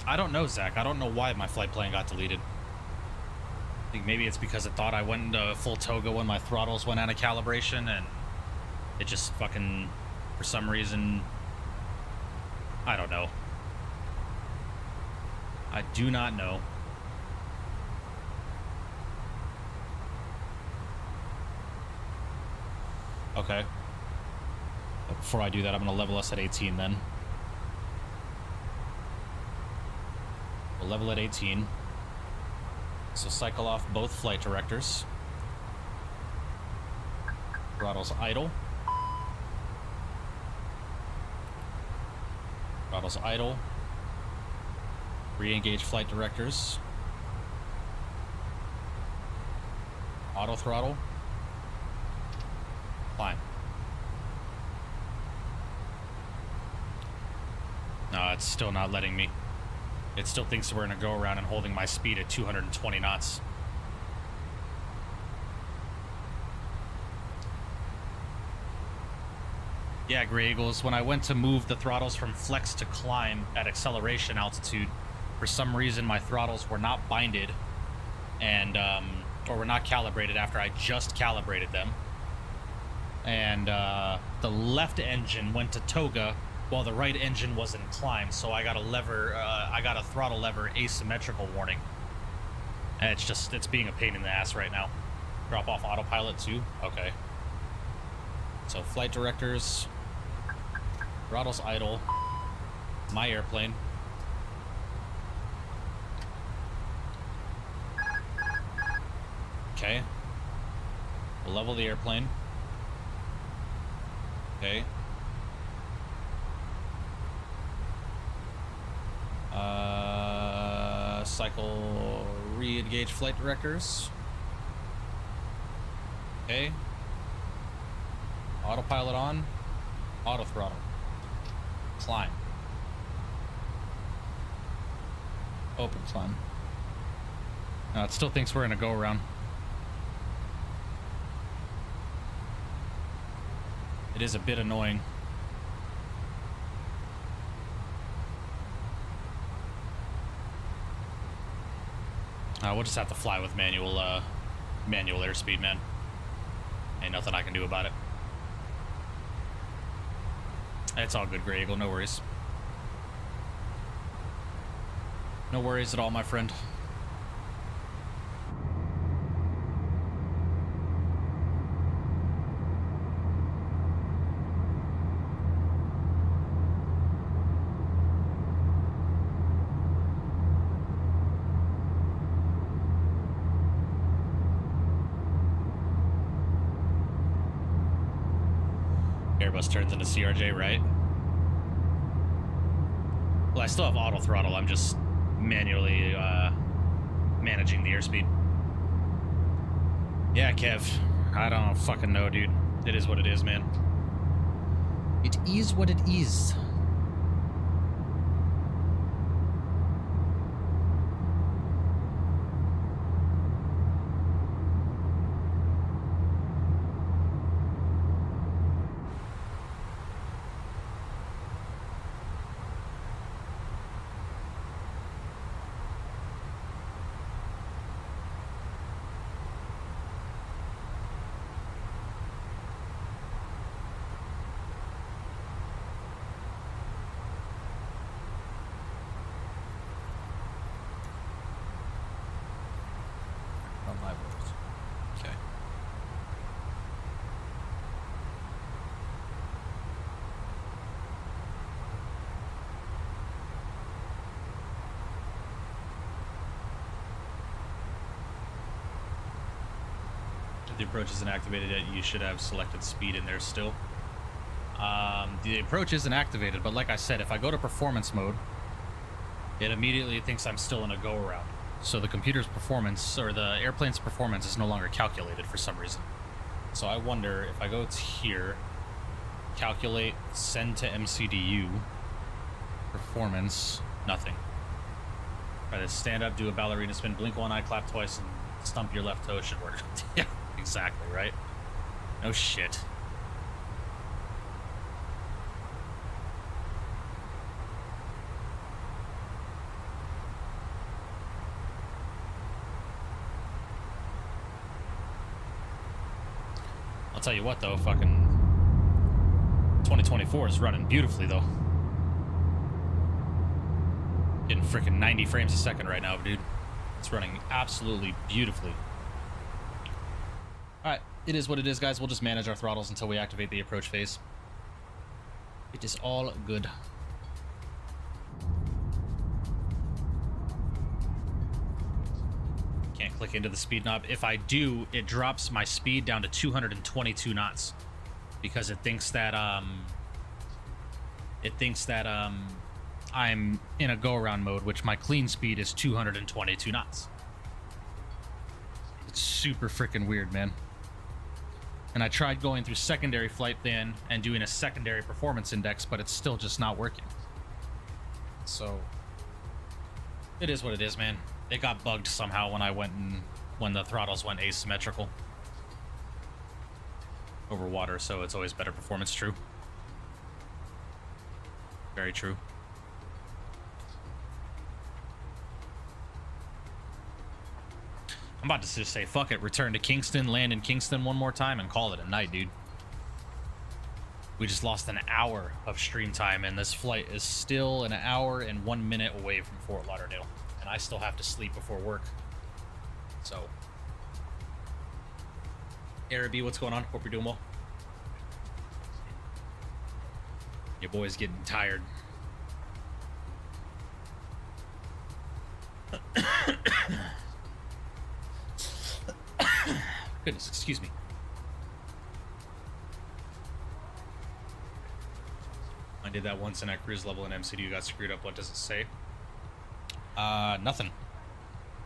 I don't know, Zach. I don't know why my flight plan got deleted. I think maybe it's because it thought I went into full toga when my throttles went out of calibration, and it just fucking, for some reason, I don't know. I do not know. Okay. But before I do that, I'm going to level us at 18 then. We'll level at 18. So cycle off both flight directors. Throttles idle. Throttles idle. Re-engage flight directors. Auto throttle. Climb. No, it's still not letting me. It still thinks we're in a go-around and holding my speed at 220 knots. Yeah, Grey Eagles, when I went to move the throttles from flex to climb at acceleration altitude, for some reason my throttles were not binded and or were not calibrated after I just calibrated them. And the left engine went to toga while the right engine was in climb, so I got a throttle lever asymmetrical warning. And it's being a pain in the ass right now. Drop off autopilot too? Okay. So flight directors, throttles idle, my airplane. Okay. We'll level the airplane. Okay. Cycle re-engage flight directors. Okay. Autopilot on. Auto throttle. Climb. Open climb. No, it still thinks we're in a go-around. It is a bit annoying. We'll just have to fly with manual airspeed, man. Ain't nothing I can do about it. It's all good, Grey Eagle. No worries. No worries at all, my friend. Airbus turns into CRJ, right? Well, I still have auto throttle. I'm just manually managing the airspeed. Yeah, Kev. I don't fucking know, dude. It is what it is, man. It is what it is. Okay. If the approach isn't activated yet, you should have selected speed in there still. The approach isn't activated, but like I said, if I go to performance mode, it immediately thinks I'm still in a go-around. So the computer's performance, or the airplane's performance, is no longer calculated for some reason. So I wonder if I go to here, calculate, send to MCDU, performance, nothing. Try to stand up, do a ballerina spin, blink one eye, clap twice, and stump your left toe should work. Yeah, exactly, right? No shit. I'll tell you what, though, fucking 2024 is running beautifully, though. Getting freaking 90 frames a second right now, dude. It's running absolutely beautifully. Alright, it is what it is, guys. We'll just manage our throttles until we activate the approach phase. It is all good. Can't click into the speed knob. If I do, it drops my speed down to 222 knots because it thinks that I'm in a go-around mode, which my clean speed is 222 knots. It's super freaking weird, man. And I tried going through secondary flight then and doing a secondary performance index, but it's still just not working. So it is what it is, man. It got bugged somehow when the throttles went asymmetrical over water, so it's always better performance. True. Very true. I'm about to just say, fuck it, return to Kingston, land in Kingston one more time, and call it a night, dude. We just lost an hour of stream time, and this flight is still an hour and 1 minute away from Fort Lauderdale. And I still have to sleep before work. So, Araby, what's going on? Hope you're doing well. Your boy's getting tired. Goodness, excuse me. I did that once and at cruise level and MCDU got screwed up. What does it say? Nothing.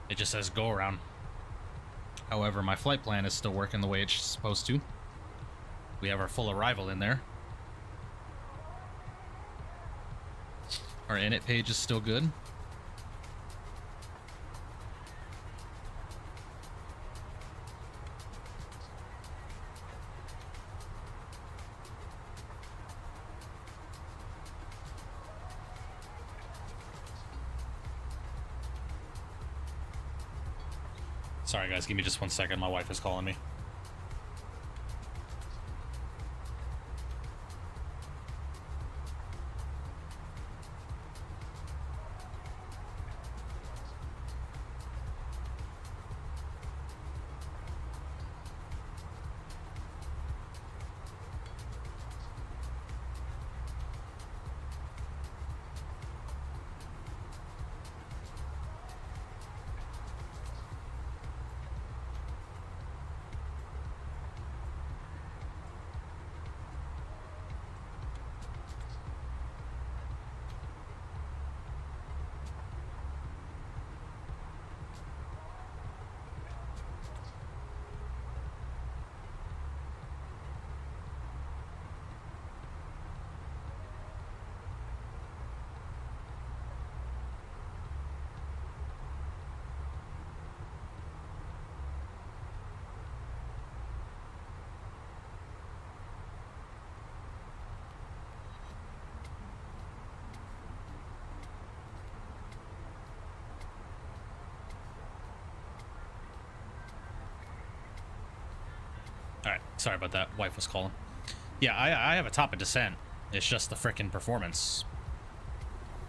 It just says go around. However, my flight plan is still working the way it's supposed to. We have our full arrival in there. Our init page is still good. Sorry guys, give me just 1 second. My wife is calling me. All right, sorry about that. Wife was calling. Yeah, I have a top of descent. It's just the frickin' performance.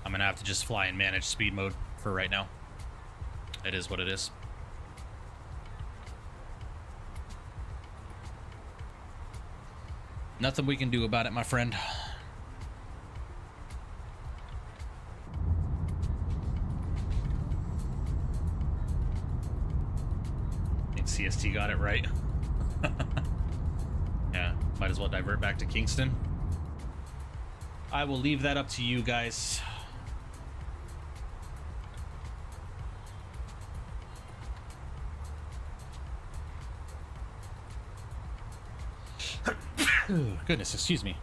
I'm gonna have to just fly and manage speed mode for right now. It is what it is. Nothing we can do about it, my friend. I think CST got it right. Yeah, might as well divert back to Kingston. I will leave that up to you guys. Goodness, excuse me.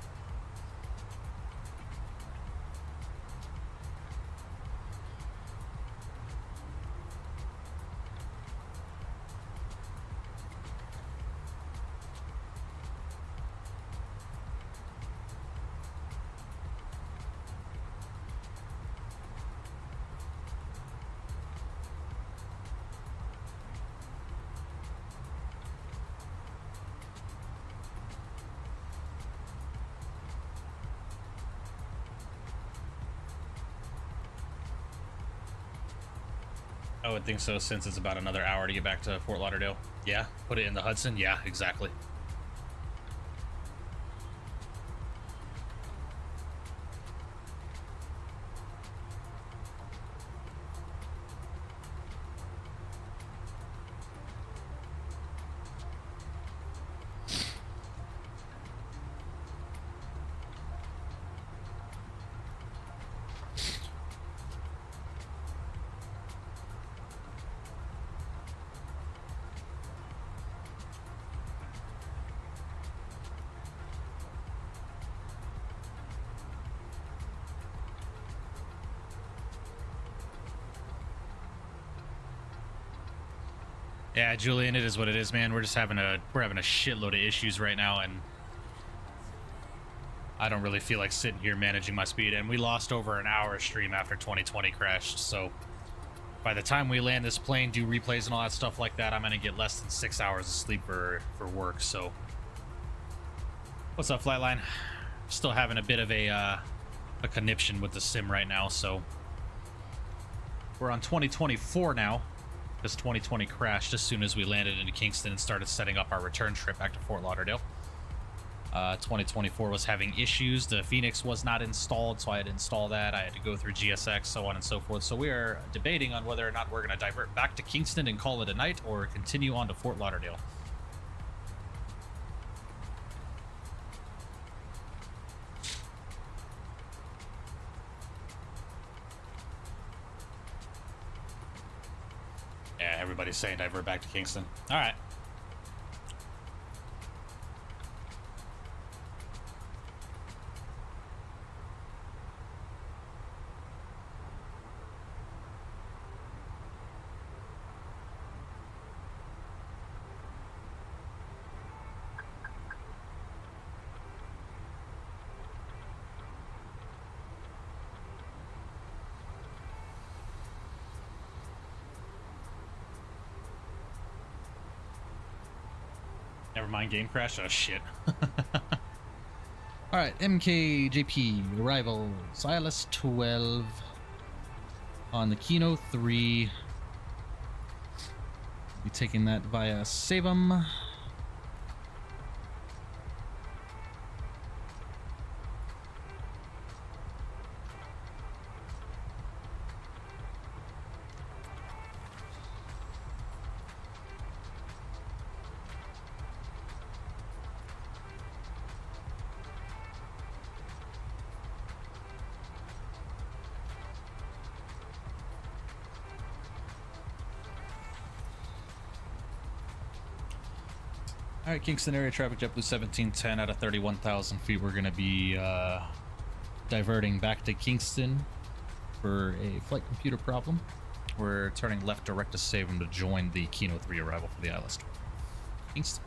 I would think so, since it's about another hour to get back to Fort Lauderdale. Yeah, put it in the Hudson. Yeah, exactly. Yeah, Julian, it is what it is, man. We're having a shitload of issues right now, and I don't really feel like sitting here managing my speed. And we lost over an hour stream after 2020 crashed, so by the time we land this plane, do replays and all that stuff like that, I'm gonna get less than 6 hours of sleep for work. So, what's up, Flightline? Still having a bit of a conniption with the sim right now, so we're on 2024 now. Because 2020 crashed as soon as we landed into Kingston and started setting up our return trip back to Fort Lauderdale. 2024 was having issues. The Fenix was not installed, so I had to install that. I had to go through GSX, so on and so forth. So we are debating on whether or not we're going to divert back to Kingston and call it a night, or continue on to Fort Lauderdale. Yeah, everybody's saying divert back to Kingston. All right. Never mind, game crash. Oh, shit. Alright, MKJP, arrivals. ILS 12 on the Kino 3. Be taking that via Savum. Alright, Kingston area traffic, JetBlue 1710 out of 31,000 feet. We're going to be diverting back to Kingston for a flight computer problem. We're turning left direct to Savum to join the Kino 3 arrival for the ILS 12. Kingston.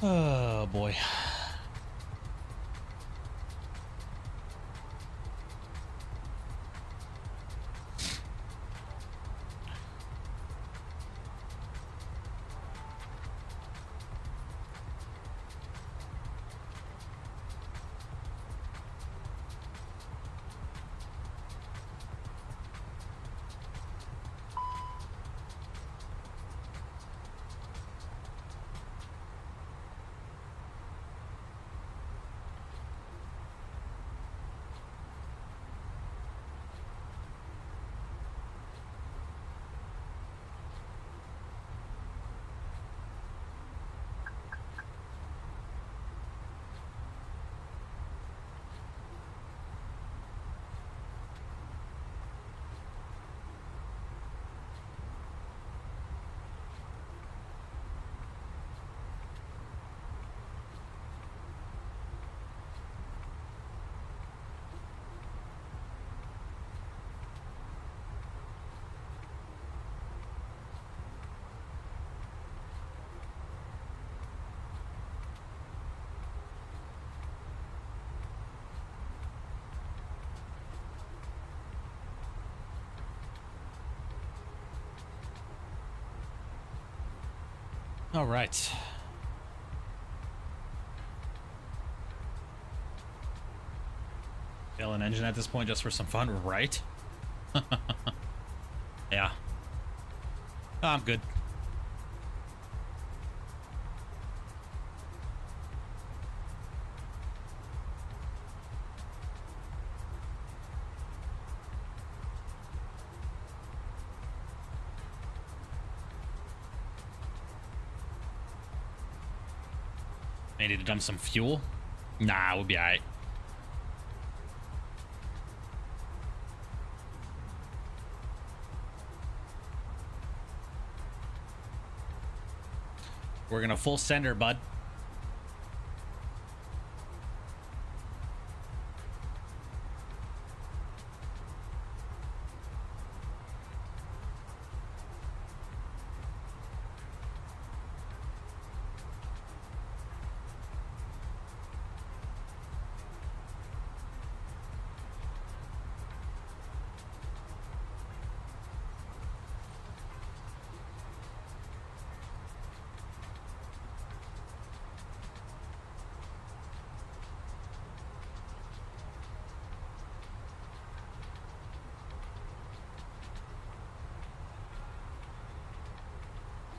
Oh boy. All right. Kill an engine at this point just for some fun, right? Yeah. I'm good. May need to dump some fuel. Nah, we'll be alright. We're gonna full sender, bud.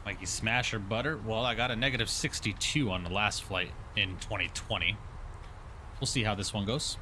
Mikey Smasher Butter. Well, I got a negative 62 on the last flight in 2020. We'll see how this one goes.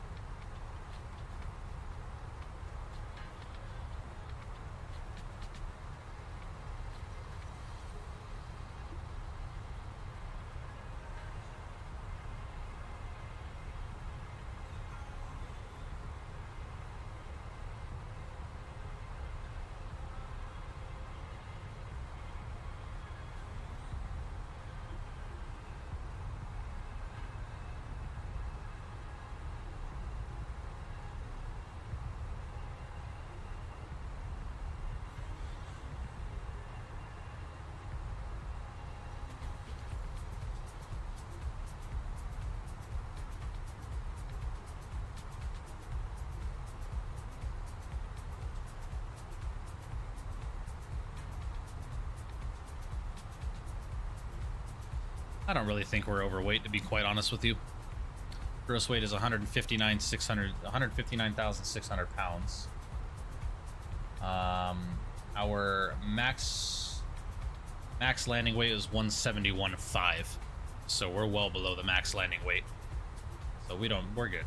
I don't really think we're overweight, to be quite honest with you. Gross weight is 159,600 pounds. Our max landing weight is 171.5, so we're well below the max landing weight. So we're good.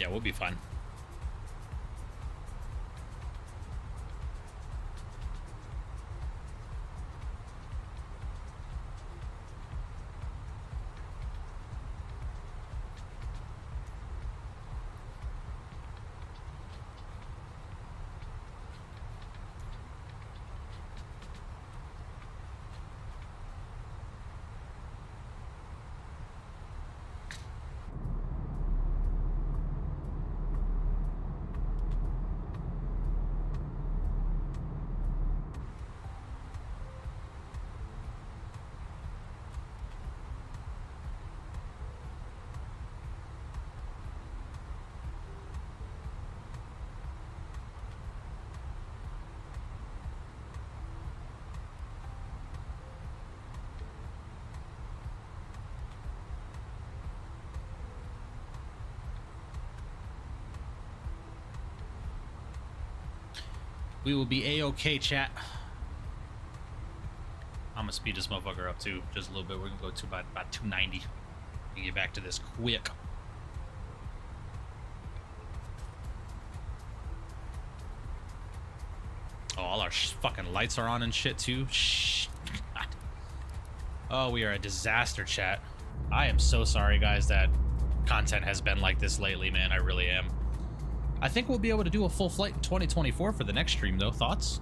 Yeah, we'll be fine. We will be a-okay, chat. I'm gonna speed this motherfucker up too, just a little bit. We're gonna go to about 290 and get back to this quick. Oh, all our fucking lights are on and shit too. Shh. God. Oh, we are a disaster, chat. I am so sorry, guys, that content has been like this lately, man. I really am. I think we'll be able to do a full flight in 2024 for the next stream, though. Thoughts?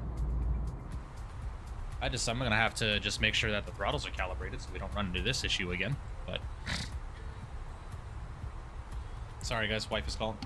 I'm gonna have to just make sure that the throttles are calibrated so we don't run into this issue again. But sorry, guys. Wife is calling.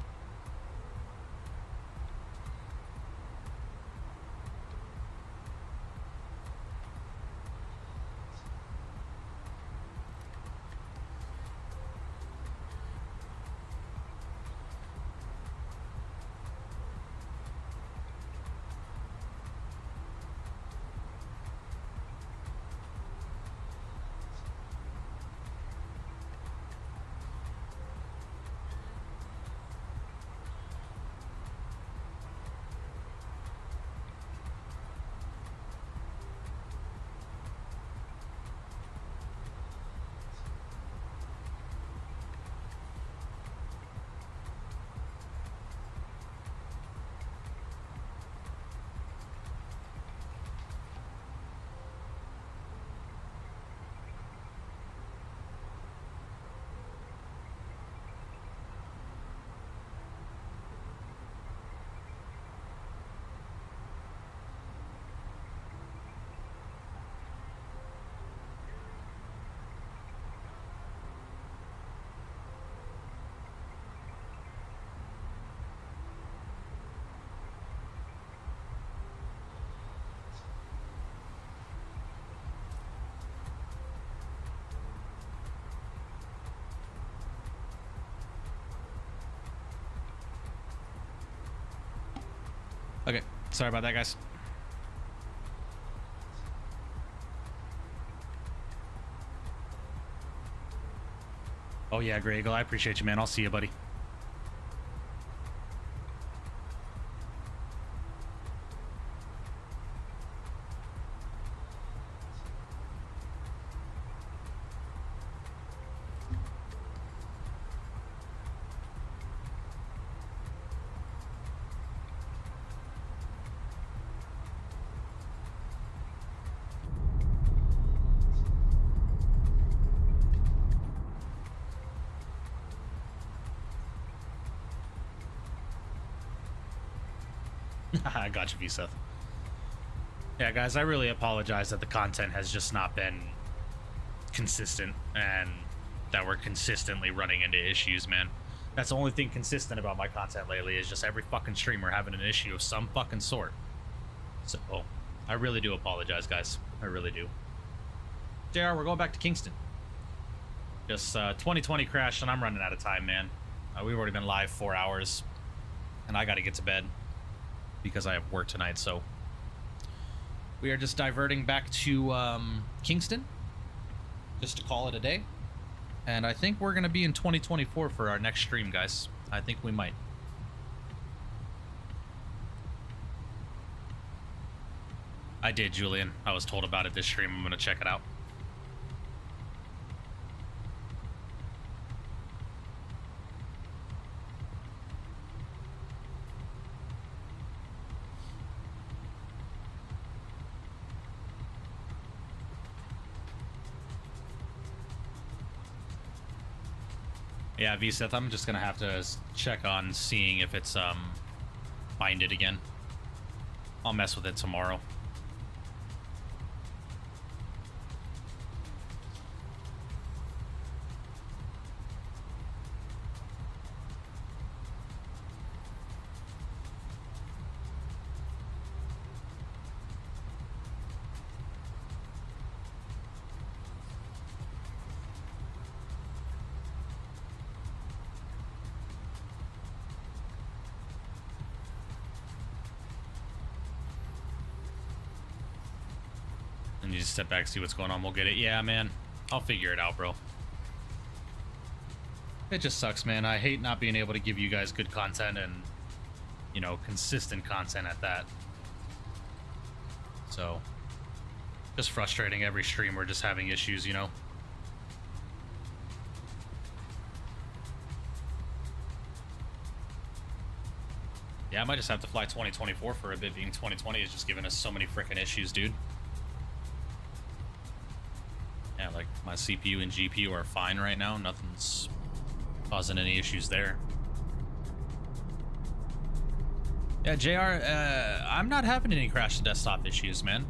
Okay, sorry about that, guys. Oh yeah, Grey Eagle, I appreciate you, man. I'll see you, buddy. I got you, V-Seth. Yeah, guys, I really apologize that the content has just not been consistent and that we're consistently running into issues, man. That's the only thing consistent about my content lately is just every fucking streamer having an issue of some fucking sort. So, I really do apologize, guys. I really do. JR, we're going back to Kingston. Just 2020 crashed and I'm running out of time, man. We've already been live 4 hours and I gotta get to bed because I have work tonight, so we are just diverting back to Kingston just to call it a day. And I think we're gonna be in 2024 for our next stream, guys. I think we might. I did, Julian. I was told about it this stream. I'm gonna check it out. Yeah, V-Seth, I'm just gonna have to check on seeing if it's binded again. I'll mess with it tomorrow. And you just step back, see what's going on. We'll get it. Yeah, man. I'll figure it out, bro. It just sucks, man. I hate not being able to give you guys good content and, you know, consistent content at that. So, just frustrating. Every stream we're just having issues, you know. Yeah, I might just have to fly 2024 for a bit, being 2020 is just giving us so many freaking issues, dude. Yeah, like my CPU and GPU are fine right now. Nothing's causing any issues there. Yeah, JR, I'm not having any crash to desktop issues, man.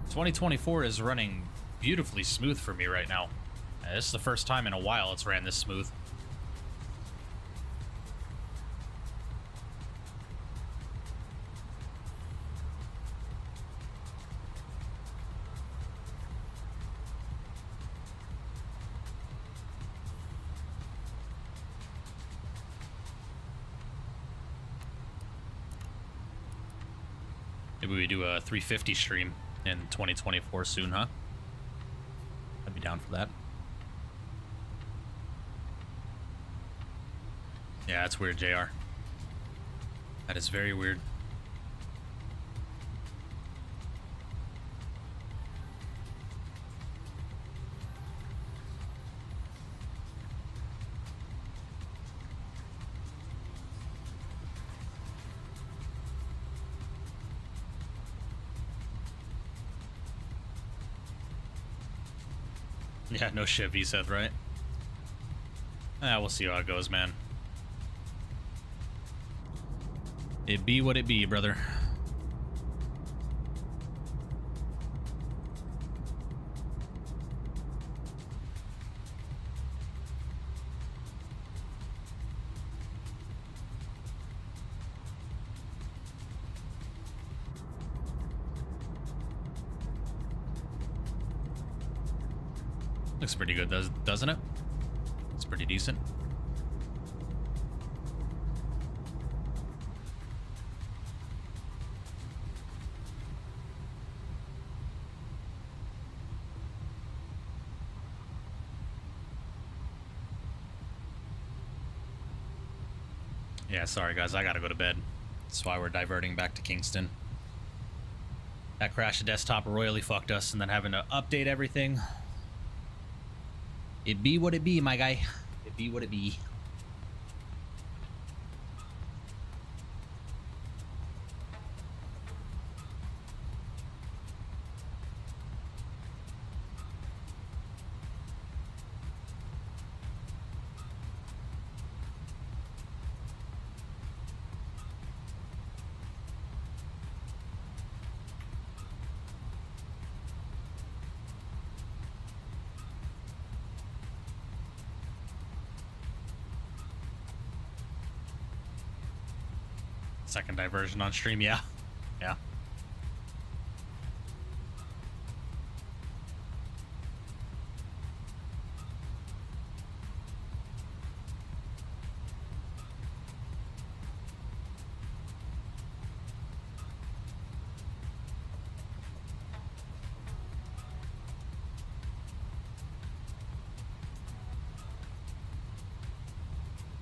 2024 is running beautifully smooth for me right now. This is the first time in a while it's ran this smooth. Maybe we do a 350 stream in 2024 soon, huh? I'd be down for that. Yeah, that's weird, JR. That is very weird. Yeah, no shit, V-Seth, right? We'll see how it goes, man. It be what it be, brother. Looks pretty good, doesn't it? It's pretty decent. Yeah, sorry guys, I gotta go to bed. That's why we're diverting back to Kingston. That crash to desktop royally fucked us, and then having to update everything. It be what it be, my guy. It be what it be. Second diversion on stream, yeah. Yeah.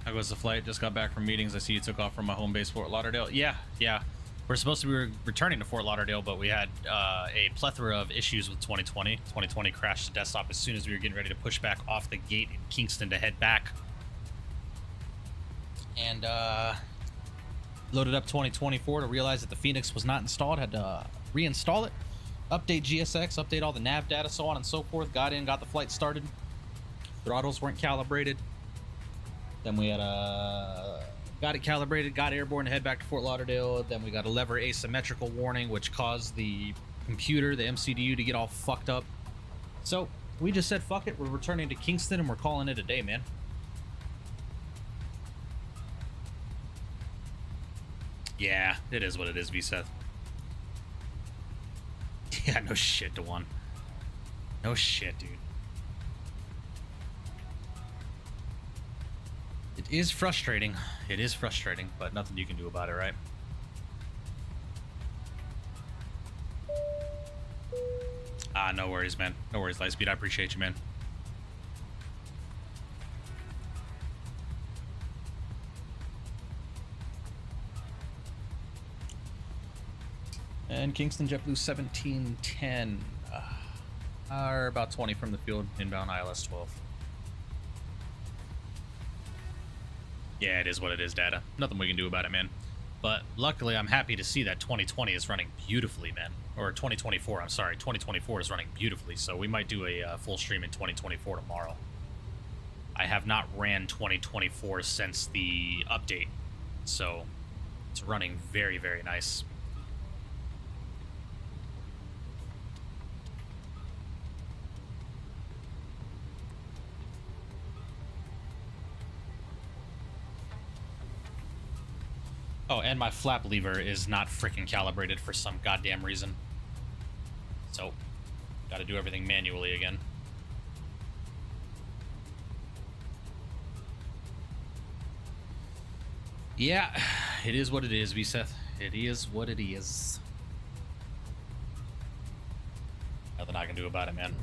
How goes the flight? Just got back from meetings. I see you took off from my home base, Fort Lauderdale. Yeah. We're supposed to be returning to Fort Lauderdale, but we had a plethora of issues with 2020. 2020 crashed the desktop as soon as we were getting ready to push back off the gate in Kingston to head back. And loaded up 2024 to realize that the Fenix was not installed. Had to reinstall it, update GSX, update all the nav data, so on and so forth. Got in, got the flight started. Throttles weren't calibrated. Then we had got it calibrated, got airborne to head back to Fort Lauderdale. Then we got a lever asymmetrical warning, which caused the computer, the MCDU, to get all fucked up. So we just said, fuck it, we're returning to Kingston and we're calling it a day, man. Yeah, it is what it is, V-Seth. Yeah, no shit, Dewan. No shit, dude. It is frustrating. It is frustrating, but nothing you can do about it, right? No worries, man. No worries, Lightspeed. I appreciate you, man. And Kingston JetBlue 1710. Are about 20 from the field, inbound ILS 12. Yeah, it is what it is, data. Nothing we can do about it, man. But luckily, I'm happy to see that 2020 is running beautifully, man. Or 2024, I'm sorry. 2024 is running beautifully, so we might do a full stream in 2024 tomorrow. I have not ran 2024 since the update, so it's running very, very nice. Oh, and my flap lever is not freaking calibrated for some goddamn reason. So, gotta do everything manually again. Yeah, it is what it is, V-Seth. It is what it is. Nothing I can do about it, man.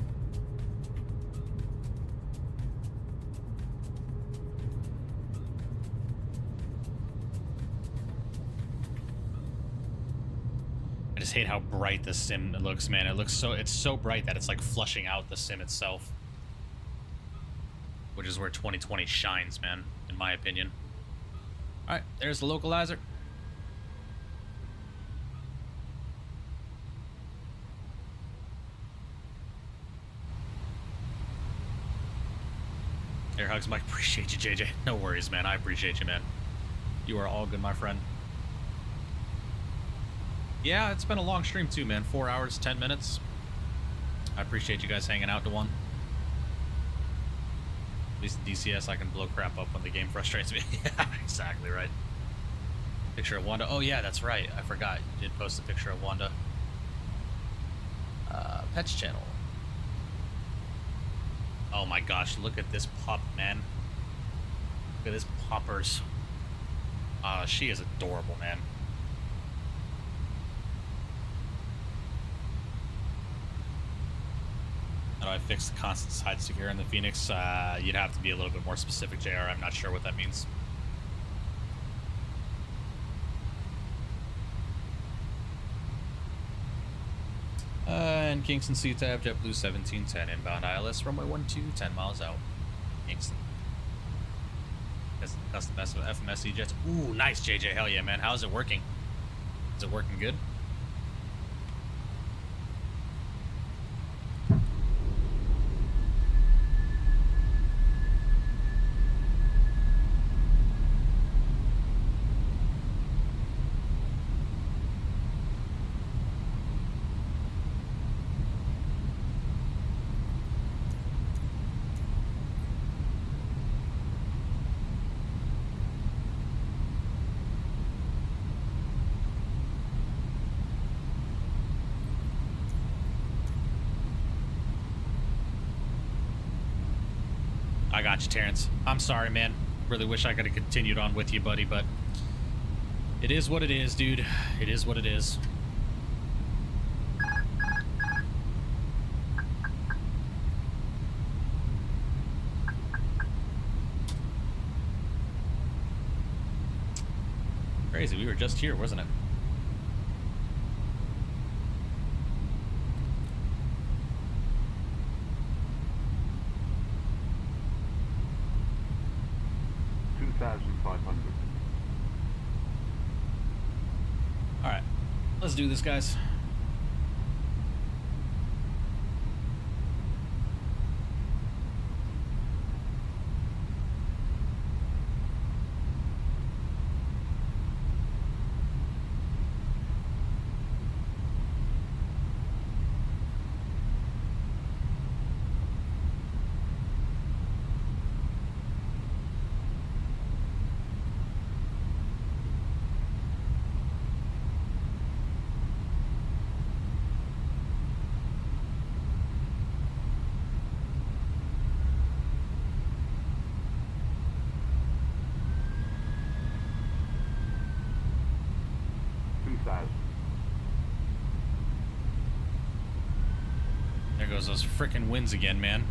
I just hate how bright the sim looks, man. It's so bright that it's like flushing out the sim itself. Which is where 2020 shines, man, in my opinion. Alright, there's the localizer. Air hugs, Mike. Appreciate you, JJ. No worries, man. I appreciate you, man. You are all good, my friend. Yeah, it's been a long stream too, man. 4 hours, 10 minutes. I appreciate you guys hanging out to one. At least in DCS, I can blow crap up when the game frustrates me. Yeah, exactly right. Picture of Wanda. Oh yeah, that's right. I forgot. You did post a picture of Wanda. Pets channel. Oh my gosh, look at this pup, man. Look at this puppers. She is adorable, man. How do I fix the constant side sticker in the Fenix? You'd have to be a little bit more specific, JR. I'm not sure what that means. And Kingston C-Tab, JetBlue 1710, inbound ILS, runway 12, 10 miles out. Kingston. Custom FMSE jets. Ooh, nice, JJ. Hell yeah, man. How's it working? Is it working good? I got you, Terrence. I'm sorry, man. Really wish I could have continued on with you, buddy, but it is what it is, dude. It is what it is. Crazy, we were just here, wasn't it? Alright, let's do this, guys. There goes those frickin' winds again, man.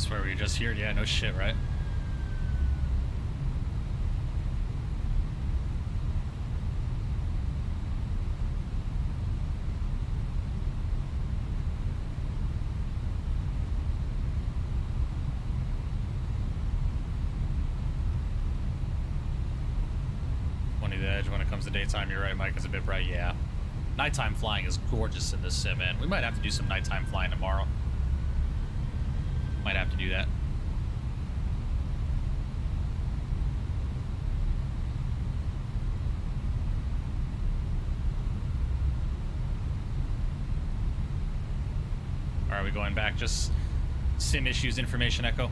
swear we just here. Yeah, no shit, right? The edge when it comes to daytime, you're right, Mike, is a bit bright. Yeah, nighttime flying is gorgeous in this sim, man. We might have to do some nighttime flying tomorrow. Might have to do that. Or are we going back? Just sim issues, information echo.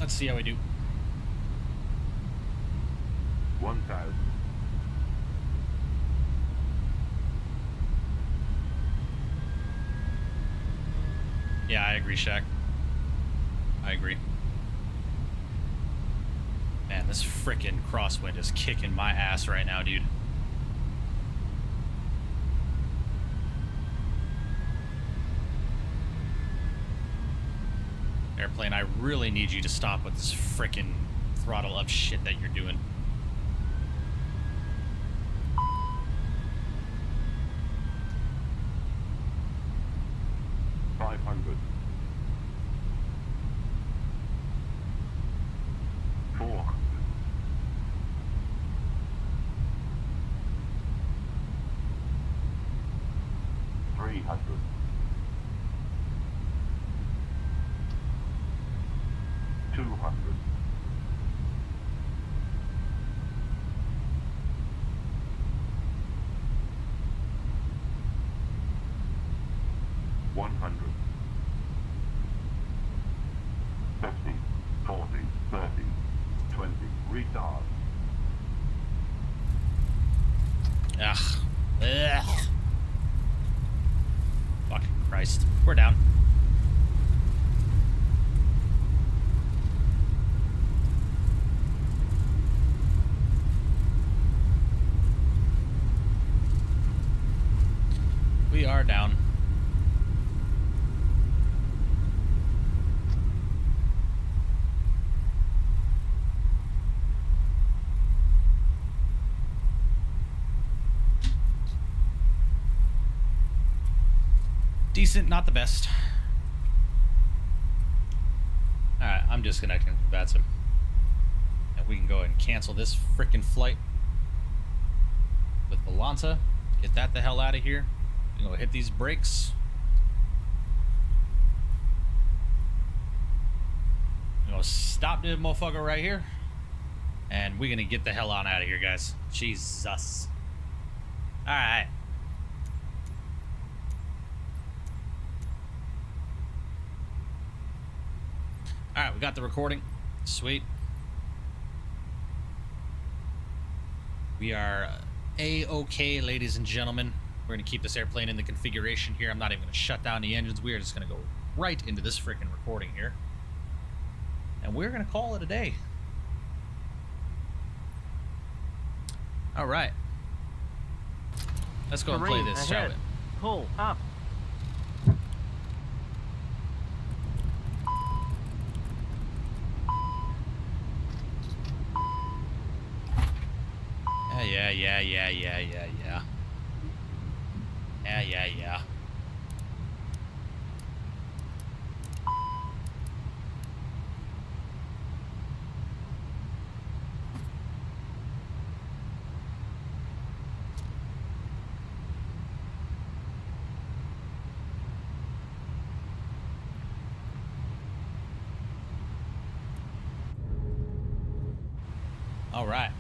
Let's see how we do. 1,000. Yeah, I agree, Shaq. I agree. Man, this frickin' crosswind is kicking my ass right now, dude. Airplane, I really need you to stop with this frickin' throttle up shit that you're doing. $500. 400. 300. 200. 100. 50, 40, 30, 20. Retard. Ugh. Ugh. Fucking Christ. We're down. We are down. Decent, not the best. Alright, I'm disconnecting from Batsim. And we can go ahead and cancel this frickin' flight with Volanta. Get that the hell out of here. We're gonna hit these brakes. We're gonna stop this motherfucker right here. And we're gonna get the hell on out of here, guys. Jesus. Alright. Alright, we got the recording. Sweet. We are A-OK, ladies and gentlemen. We're going to keep this airplane in the configuration here. I'm not even going to shut down the engines. We are just going to go right into this freaking recording here. And we're going to call it a day. Alright. Let's go and play this, shall we? Pull up. Yeah. All right.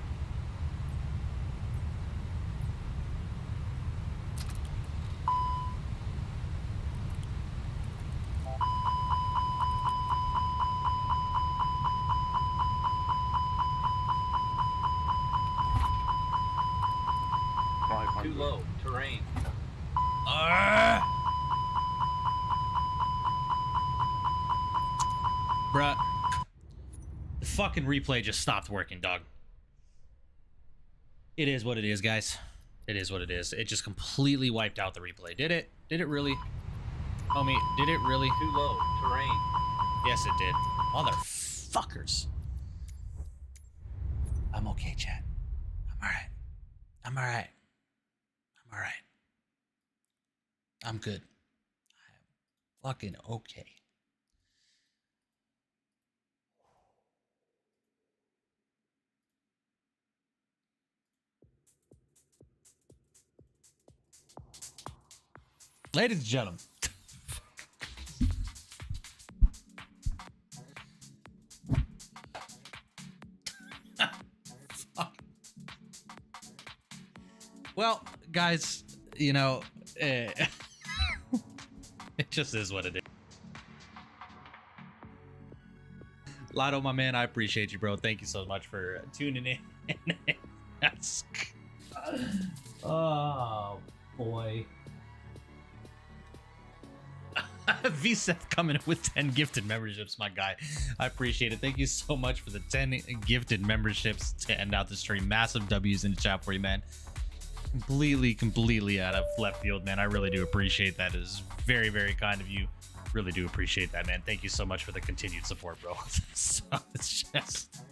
Too low. Terrain. Bruh. The fucking replay just stopped working, dog. It is what it is, guys. It is what it is. It just completely wiped out the replay. Did it? Did it really? Homie, did it really? Too low. Terrain. Yes, it did. Motherfuckers. I'm okay, chat. I'm alright. I'm alright. I'm alright. I'm good. I am fucking okay. Ladies and gentlemen. Fuck. Well, guys, you know, it just is what it is. Lotto, my man, I appreciate you, bro. Thank you so much for tuning in. That's... Oh, boy. VSEF coming with 10 gifted memberships, my guy. I appreciate it. Thank you so much for the 10 gifted memberships to end out the stream. Massive W's in the chat for you, man. Completely out of left field, man. I really do appreciate that. It is very, very kind of you. Really do appreciate that, man. Thank you so much for the continued support, bro. So it's just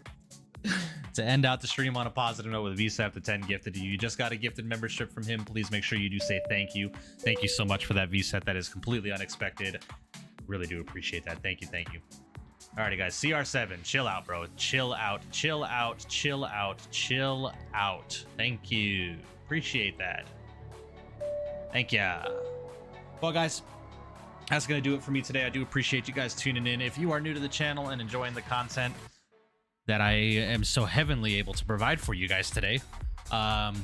to end out the stream on a positive note with VSEF, the 10 gifted to you. You just got a gifted membership from him. Please make sure you do say thank you. Thank you so much for that VSEF. That is completely unexpected. Really do appreciate that. Thank you. Thank you. Alrighty, guys. CR7, chill out, bro. Chill out. Chill out. Chill out. Chill out. Thank you. Appreciate that. Thank ya. Well, guys, that's going to do it for me today. I do appreciate you guys tuning in. If you are new to the channel and enjoying the content that I am so heavenly able to provide for you guys today,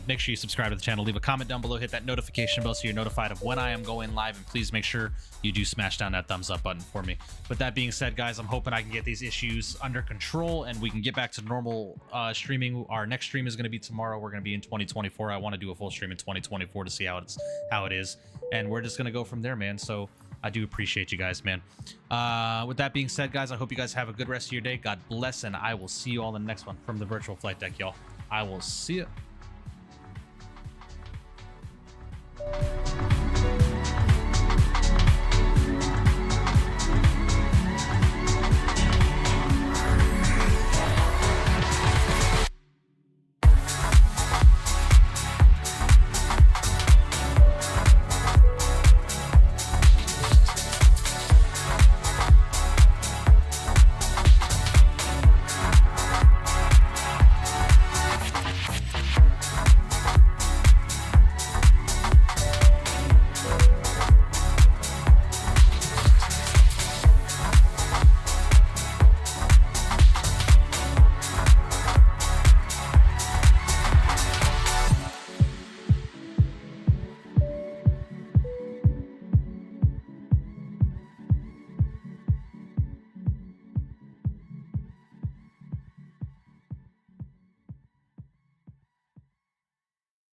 make sure you subscribe to the channel, leave a comment down below, hit that notification bell so you're notified of when I am going live, and please make sure you do smash down that thumbs up button for me. With that being said, guys, I'm hoping I can get these issues under control and we can get back to normal streaming. Our next stream is going to be tomorrow. We're going to be in 2024. I want to do a full stream in 2024 to see how it is, and we're just going to go from there, man. So I do appreciate you guys, man. With that being said, guys, I hope you guys have a good rest of your day. God bless, and I will see you all in the next one from the virtual flight deck, y'all. I will see you.